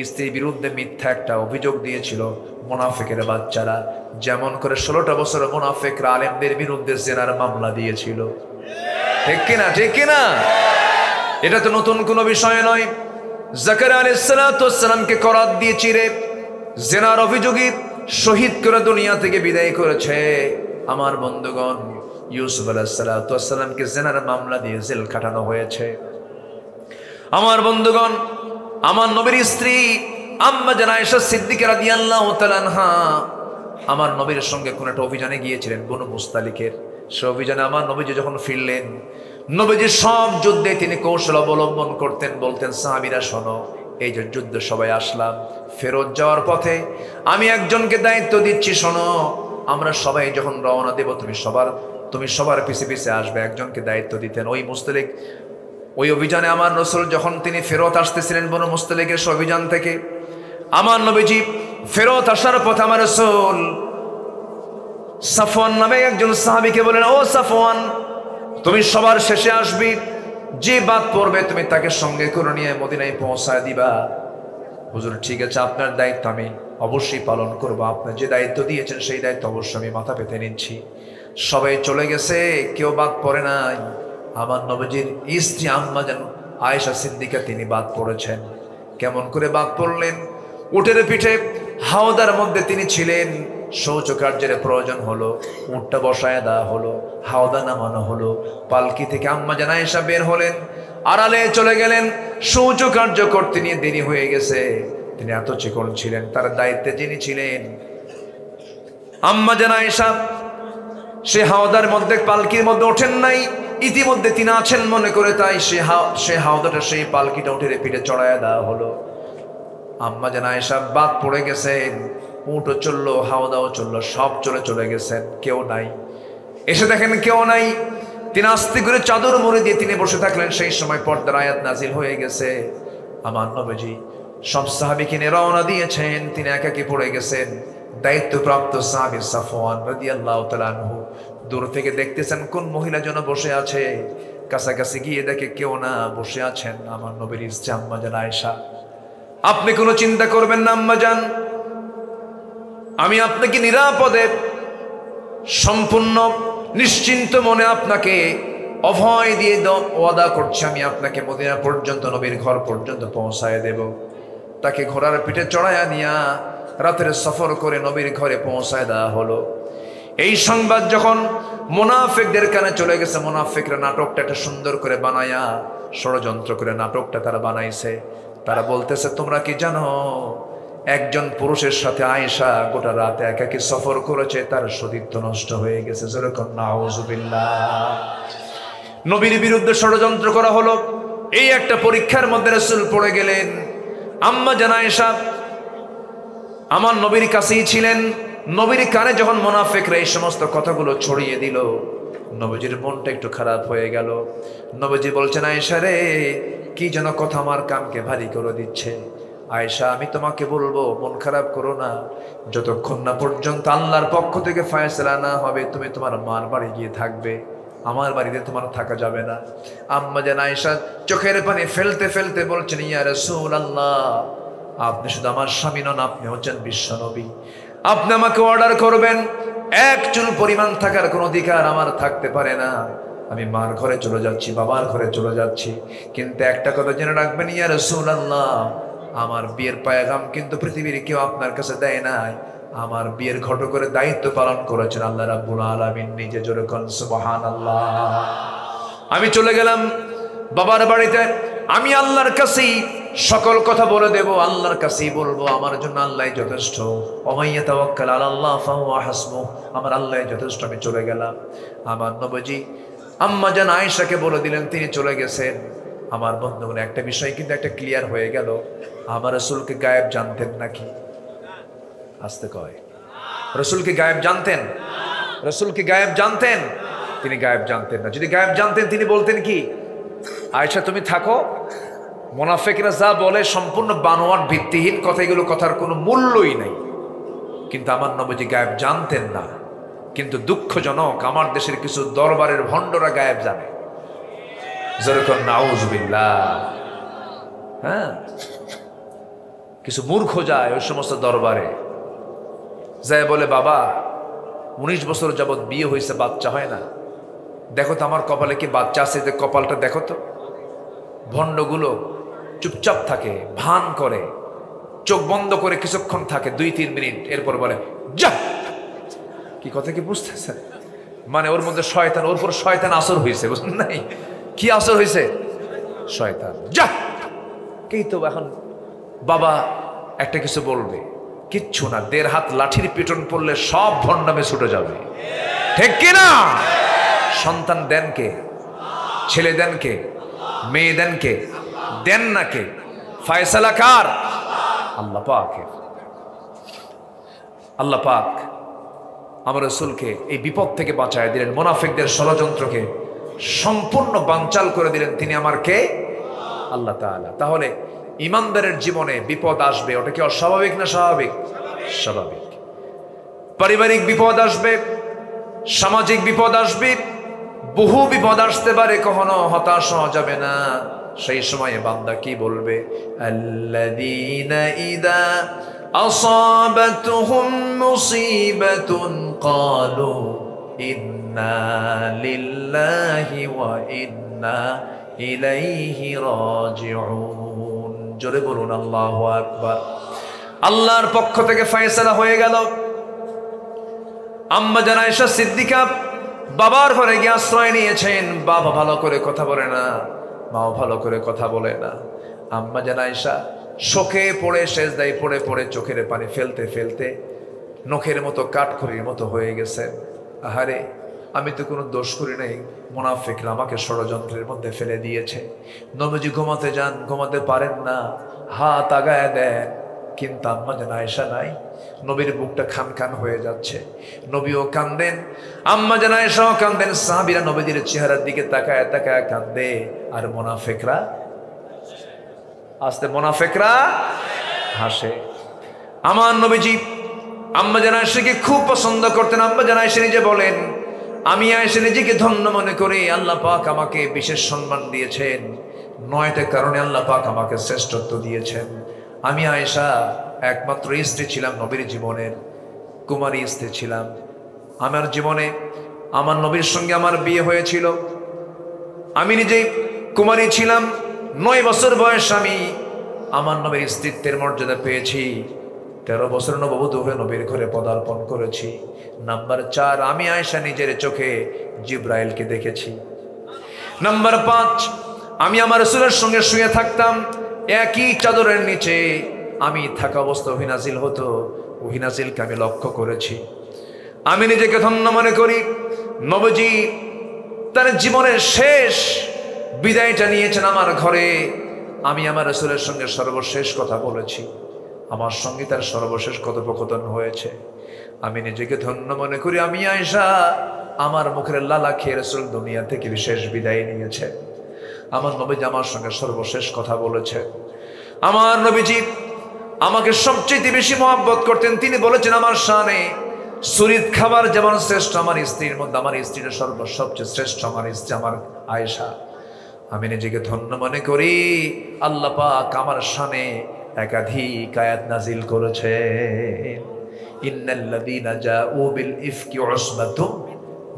স্ত্রীর বিরুদ্ধে মিথ্যা একটা অভিযোগ দিয়েছিল মুনাফিকের বাচ্চারা, যেমন করে 16টা বছর মুনাফিকরা আলেমদের বিরুদ্ধে জিনার মামলা দিয়েছিল। ঠিক কিনা? ঠিক কিনা? এটা তো নতুন কোনো বিষয় নয়। জাকারিয়া আলাইহিস সালাতু ওয়াস সালামকে করাত দিয়ে চিরে জিনার অভিযোগে শহীদ করে দুনিয়া থেকে বিদায় করেছে। আমার বন্ধুগণ, ইউসুফ আলাইহিস সালাতু ওয়াস সালামকে জিনার মামলা দিয়ে জেল খাটানো হয়েছে। আমার বন্ধুগণ, আমার নবীর স্ত্রী আম্মা জান আয়েশা সিদ্দিকা রাদিয়াল্লাহু তাআলা আনহা আমার নবীর সঙ্গে কোন একটা অভিযানে গিয়েছিলেন, বনু মুস্তালিকের। সে অভিযানে আমার নবীজি যখন ফিরলেন, নবীজি সব যুদ্ধে তিনি কৌশল অবলম্বন করতেন। বলতেন সাহাবীরা শোনো, এই যে যুদ্ধ সবাই আসলাম, ফেরত যাওয়ার পথে আমি একজনকে দায়িত্ব দিচ্ছি, শোনো, আমরা সবাই যখন রওনা দেব তুমি সবার পিছে পিছে আসবে, একজনকে দায়িত্ব দিতেন। ওই মুস্তালিক ওই অভিযানে আমার রাসূল যখন তিনি ফেরত আসতেছিলেন বনু মুস্তালিকের অভিযান থেকে, আমার নবীজি ফেরত আসার পথে আমার রাসূল সাফওয়ান নামে একজন সাহাবীকে বলেন, ও সাফওয়ান, তুমি সবার শেষে আসবি, যে বাদ পড়বে তুমি তাকে সঙ্গে করে নিয়ে মদিনায় পৌঁছায় দিবা। হুজুর, ঠিক আছে, আপনার দায়িত্ব আমি অবশ্যই পালন করব, আপনি যে দায়িত্ব দিয়েছেন সেই দায়িত্ব অবশ্যই আমি মাথা পেতে নিচ্ছি। সবাই চলে গেছে, কেউ বাদ পড়ে নাই। আমার নবীজির স্ত্রী আম্মা জান আয়েশা সিদ্দিকা তিনি বাদ পড়েছেন। কেমন করে বাদ পড়লেন? উটের পিঠে হাওদার মধ্যে তিনি ছিলেন, শৌচকার্যের প্রয়োজন হলো, উটটা বসায় দেওয়া হলো, হাওদা নামানো হলো, পালকি থেকে আম্মা জান আয়েশা বের হলেন, আড়ালে চলে গেলেন, শৌচকার্য করতে নিয়ে দেরি হয়ে গেছে। তিনি এত চিকন ছিলেন, তার দায়িত্বে যিনি ছিলেন আম্মা জান আয়েশা, সে হাওদার মধ্যে পালকির মধ্যে ওঠেন নাই, ইতিমধ্যে তিনি আছেন মনে করে, তাই সে হাওদাটা, সেই পালকিটা উঠে পিঠে চড়াইয়া দেওয়া হলো। আম্মা জান আয়েশা বাদ পড়ে গেছেন, উটও চললো, হাওদাও চললো, সব চলে গেছেন, কেউ নাই। এসে দেখেন কেউ নাই, তিনি আস্তে করে চাদর মুড়ি দিয়ে তিনি বসে থাকলেন। সেই সময় পর্দার আয়াত নাজিল হয়ে গেছে। আমার নবীজি সব সাহাবীকে নিয়ে রওনা দিয়েছেন, তিনি একাকী পড়ে গেছেন। দায়িত্বপ্রাপ্ত সাহাবী সাফওয়ান রাদিয়াল্লাহু তাআলা আনহু দূর থেকে দেখতেছেন কোন মহিলা যেন বসে আছে। কাছাকাছি গিয়ে দেখে কেউ না, বসে আছেন আমার নবীর স্ত্রী আম্মা জান আয়েশা। আপনি কোনো চিন্তা করবেন না আম্মা জান, আমি আপনাকে নিরাপদে সম্পূর্ণ নিশ্চিন্ত মনে আপনাকে অভয় দিয়ে ওয়াদা করছি, আমি আপনাকে মদিনা পর্যন্ত, নবীর ঘর পর্যন্ত পৌঁছায় দেব। তাকে ঘোড়ার পিঠে চড়াইয়া নিয়া রাতের সফর করে নবীর ঘরে পৌঁছায় দেওয়া হলো। এই সংবাদ যখন মুনাফিকদের কানে চলে গেছে, মুনাফিকরা নাটকটা একটা সুন্দর করে বানায়া, ষড়যন্ত্র করে নাটকটা তারা বানাইছে। তারা বলতেছে, তোমরা কি জানো একজন পুরুষের সাথে আয়েশা গোটা রাতে একাকী সফর করেছে, তার সতীত্ব নষ্ট হয়ে গেছে। যেরকম নাউজুবিল্লাহ। নবীর বিরুদ্ধে ষড়যন্ত্র করা হলো। এই একটা পরীক্ষার মধ্যে রাসূল পড়ে গেলেন। আম্মা জান আয়েশা আমার নবীর কাছেই ছিলেন। নবীর কানে যখন মুনাফিকরা এই সমস্ত কথাগুলো ছড়িয়ে দিল, নবীজির মনটা একটু খারাপ হয়ে গেল। নবীজি বলছেন, আয়েশা রে, কি যেন কথা আমার কানকে ভারী করে দিচ্ছে। আয়েশা, আমি তোমাকে বলবো, মন খারাপ করো না, যতক্ষণ না পর্যন্ত আল্লাহর পক্ষ থেকে ফয়সালা না হবে তুমি তোমার মার বাড়ি গিয়ে থাকবে, আমার বাড়িতে তোমার থাকা যাবে না। আম্মা জান আয়েশা চোখের পানি ফেলতে ফেলতে বলছেন, ইয়া রাসূলুল্লাহ, আপনি শুধু আমার স্বামী নন, আপনি হচ্ছেন বিশ্ব নবী। আপনি আমাকে অর্ডার করবেন, এক চুল পরিমাণ থাকার কোনো অধিকার আমার থাকতে পারে না। আমি মার ঘরে চলে যাচ্ছি, বাবার ঘরে চলে যাচ্ছি, কিন্তু একটা কথা জেনে রাখবেন ইয়া রাসূলুল্লাহ, আমার বিয়ের পায়গাম কিন্তু পৃথিবীর কেউ আপনার কাছে দেয় নাই। আমার বিয়ের ঘট করে দায়িত্ব পালন করেছেন আল্লাহ রাব্বুল আলামিন নিজে। জোরে কোন সুবহানাল্লাহ। আমি চলে গেলাম বাবার বাড়িতে। আমি আল্লাহর কাছেই সকল কথা বলে দেব, আল্লাহর কাছেই বলবো, আমার জন্য আল্লাহই যথেষ্ট। ওমাইয়া তাওয়াক্কাল আলাল্লাহ ফাহুয়া হাসবুহ, আমার আল্লাহই যথেষ্ট। আমি চলে গেলাম। আমার নবীজি আম্মা জান আয়েশাকে বলে দিলেন, তিনি চলে গেছেন। আমার বন্ধুগণ, একটা বিষয় কিন্তু একটা ক্লিয়ার হয়ে গেল, আমার রাসূলকে গায়েব জানতেন নাকি? আসতে কয়, রাসূলকে গায়েব জানতেন? রাসূলকে গায়েব জানতেন? তিনি গায়েব জানতেন না। যদি গায়েব জানতেন তিনি বলতেন কি, আয়েশা তুমি থাকো, মুনাফিকরা যা বলে সম্পূর্ণ বানোয়াট ভিত্তিহীন কথা, এগুলো কথার কোনো মূল্যই নাই। কিন্তু আমার নবীজি গায়েব জানতেন না। কিন্তু দুঃখজনক, আমার দেশের কিছু দরবারের ভণ্ডরা গায়েব জানে। যেরকম নাউজুবিল্লাহ। হ্যাঁ, কিছু মূর্খ যায় ওই সমস্ত দরবারে, যায় বলে, বাবা 19 বছর যাবৎ বিয়ে হয়েছে, বাচ্চা হয় না, দেখো তো আমার কপালে কি বাচ্চা আছে, যে কপালটা দেখো তো। ভণ্ডগুলো চুপচাপ থাকে, ভান করে, চোখ বন্ধ করে কিছুক্ষণ থাকে, 2-3 মিনিট, এরপর বলে যা। কি কথা কি বুঝতেছেন? মানে ওর মধ্যে শয়তান, ওর উপর শয়তান আসর হয়েছে, বুঝলেন নাই? কি আসর হয়েছে? শয়তান। যা। কি তো এখন বাবা একটা কিছু বলবে, কিচ্ছু না, 1.5 হাত লাঠির পিটন পড়লে সব ভণ্ডামে ছুটে যাবে, ঠিক কিনা? সন্তান দেন কে? ছেলে দেন কে? মেয়ে দেন কে? দেন না কে? ফয়সালা কার? আল্লাহ পাক। আল্লাহ পাক আমার রাসূলকে এই বিপদ থেকে বাঁচায় দিলেন, মুনাফিকদের ষড়যন্ত্রকে সম্পূর্ণ বানচাল করে দিলেন। তিনি আমার কে? আল্লাহ তাআলা। তাহলে ইমানদারের জীবনে বিপদ আসবে, ওটা কি অস্বাভাবিক না স্বাভাবিক? স্বাভাবিক। পারিবারিক বিপদ আসবে, সামাজিক বিপদ আসবে, বহু বিপদ আসতে পারে, কখনো হতাশ হওয়া যাবে না। সেই সময়ে বান্দা কি বলবে? আল্লাযীনা ইযা আসাবাতুহুম মুসিবাতুন ক্বালু ইন্না লিল্লাহি ওয়া ইন্না ইলাইহি রাজিউন। জোরে বলুন আল্লাহু আকবার। আল্লাহর পক্ষ থেকে ফয়সালা হয়ে গেল। আম্মা জান আয়েশা সিদ্দিকা বাবার ঘরে গিয়ে আশ্রয় নিয়েছেন। বাবা ভালো করে কথা বলে না, মাও ভালো করে কথা বলে না। আম্মা জান আয়েশা শোকে পড়ে, সেজদায় পড়ে পড়ে চোখের পানি ফেলতে ফেলতে নখের মতো কাঠখড়ির মতো হয়ে গেছে। আহারে, আমি তো কোনো দোষ করি নাই, মুনাফিকরা আমাকে ষড়যন্ত্রের মধ্যে ফেলে দিয়েছে। নবীজি ঘুমাতে যান, ঘুমাতে পারেন না, হাত আগায় দেন, কিন্তু আম্মা জান আয়েশা নাই। নবীর বুকটা খান খান হয়ে যাচ্ছে, নবীও কান্দেন, আম্মা জান আয়েশাও কান্দেন, সাহাবীরা নবীজির চেহারার দিকে তাকায় তাকায় কান্দে, আর মুনাফিকরা মুনাফিকরা হাসে। আমার নবীজি আম্মা জান আয়েশাকে খুব পছন্দ করতেন। আম্মা জান আয়েশা নিজে বলেন, আমি আয়েশা নিজেকে ধন্য মনে করি, আল্লাহ পাক আমাকে বিশেষ সম্মান দিয়েছেন, 9টা কারণে আল্লাহ পাক আমাকে শ্রেষ্ঠত্ব দিয়েছেন। আমি আয়েশা একমাত্র স্ত্রী ছিলাম নবীর জীবনের, কুমারী স্ত্রী ছিলাম। আমার জীবনে আমার নবীর সঙ্গে আমার বিয়ে হয়েছিল, আমি নিজেই কুমারী ছিলাম, 9 বছর বয়স আমি আমার নবীর স্ত্রীত্বের মর্যাদা পেয়েছি। 13 বছর নববধূ হয়ে নবীর ঘরে পদার্পণ করেছি। নাম্বার 4, আমি আয়েশা নিজের চোখে জিব্রাইলকে দেখেছি। নাম্বার 5, আমি আমার রাসূলের সঙ্গে শুয়ে থাকতাম একই চাদরের নিচে, আমি থাকা অবস্থা ওহী নাজিল হতো, ওহী নাজিলকে আমি লক্ষ্য করেছি। আমি নিজেকে ধন্য মনে করি, নবীজি তার জীবনের শেষ বিদায়টা নিয়েছেন আমার ঘরে। আমি আমার রাসূলের সঙ্গে সর্বশেষ কথা বলেছি, আমার সঙ্গে তার সর্বশেষ কথোপকথন হয়েছে। আমি নিজেকে ধন্য মনে করি, আমি আয়েশা আমার মুখের লালা খেয়ে রাসূল দুনিয়া থেকে বিশেষ বিদায় নিয়েছে। আমার নবীজি আমার সঙ্গে সর্বশেষ কথা বলেছে। আমার নবীজি আমাকে সবচেয়ে বেশি মহব্বত করতেন। তিনি বলেছেন আমার শানে, সুরিত খাবার যেমন শ্রেষ্ঠ আমার স্ত্রীর মধ্যে, আমার স্ত্রীর সবচেয়ে শ্রেষ্ঠ আমার স্ত্রী আমার আয়েশা। আমি নিজেকে ধন্য মনে করি, আল্লাহ পাক আমার শানে একাধিক আয়াত নাজিল করেছে। ইন্নাল্লাযীনা জাউ বিল ইফকি উসবাতুম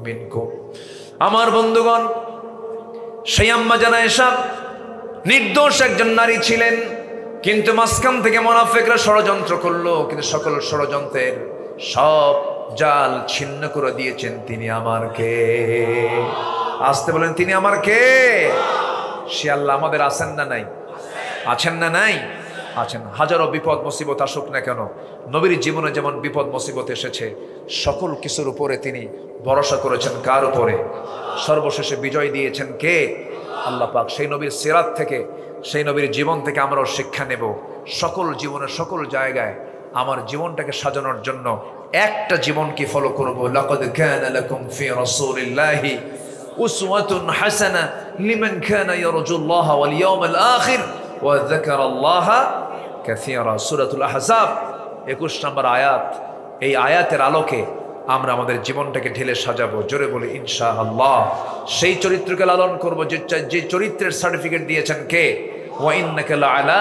মিনকুম। আমার বন্ধুগণ, সেই আম্মা জান আয়েশা নির্দোষ একজন নারী ছিলেন, কিন্তু মাঝখান থেকে মুনাফিকরা ষড়যন্ত্র করলো, কিন্তু সকল ষড়যন্ত্রের সব জাল ছিন্ন করে দিয়েছেন তিনি আমার কে। আসতে বলেন, তিনি আমার কে? সে আল্লাহ আমাদের আছেন না নাই? আছেন না নাই? আছেন। হাজারো বিপদ মুসিবত আসুক না কেন, নবীর জীবনে যেমন বিপদ মুসিবত এসেছে, সকল কিছুর উপরে তিনি ভরসা করেছেন কার উপরে? সর্বশেষে বিজয় দিয়েছেন কে? আল্লাহ পাক। সেই নবীর সিরাত থেকে, সেই নবীর জীবন থেকে আমরাও শিক্ষা নেব। সকল জীবনের সকল জায়গায় আমার জীবনটাকে সাজানোর জন্য একটা জীবনকে ফলো করব। লাকাদ কানা লাকুম ফি রাসূলিল্লাহি উসওয়াতুন হাসানাহ লিমান কানা ইয়ারজুল্লাহা ওয়াল ইয়াউমাল আখির ওয়া যাকারাল্লাহা কাসীরা। সূরাতুল আহজাব 21 নম্বর আয়াত। এই আয়াতের আলোকে আমরা আমাদের জীবনটাকে ঢেলে সাজাবো। জোরে বলি ইনশাআল্লাহ। সেই চরিত্রকে লালন করব যে চরিত্রের সার্টিফিকেট দিয়েছেন কে? ওয়া ইন্নাকা লাআলা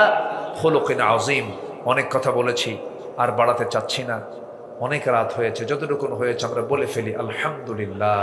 খুলুকিন আযীম। অনেক কথা বলেছি, আর বাড়াতে চাচ্ছি না, অনেক রাত হয়েছে, যতটুকু হয়েছে আমরা বলে ফেলি আলহামদুলিল্লাহ।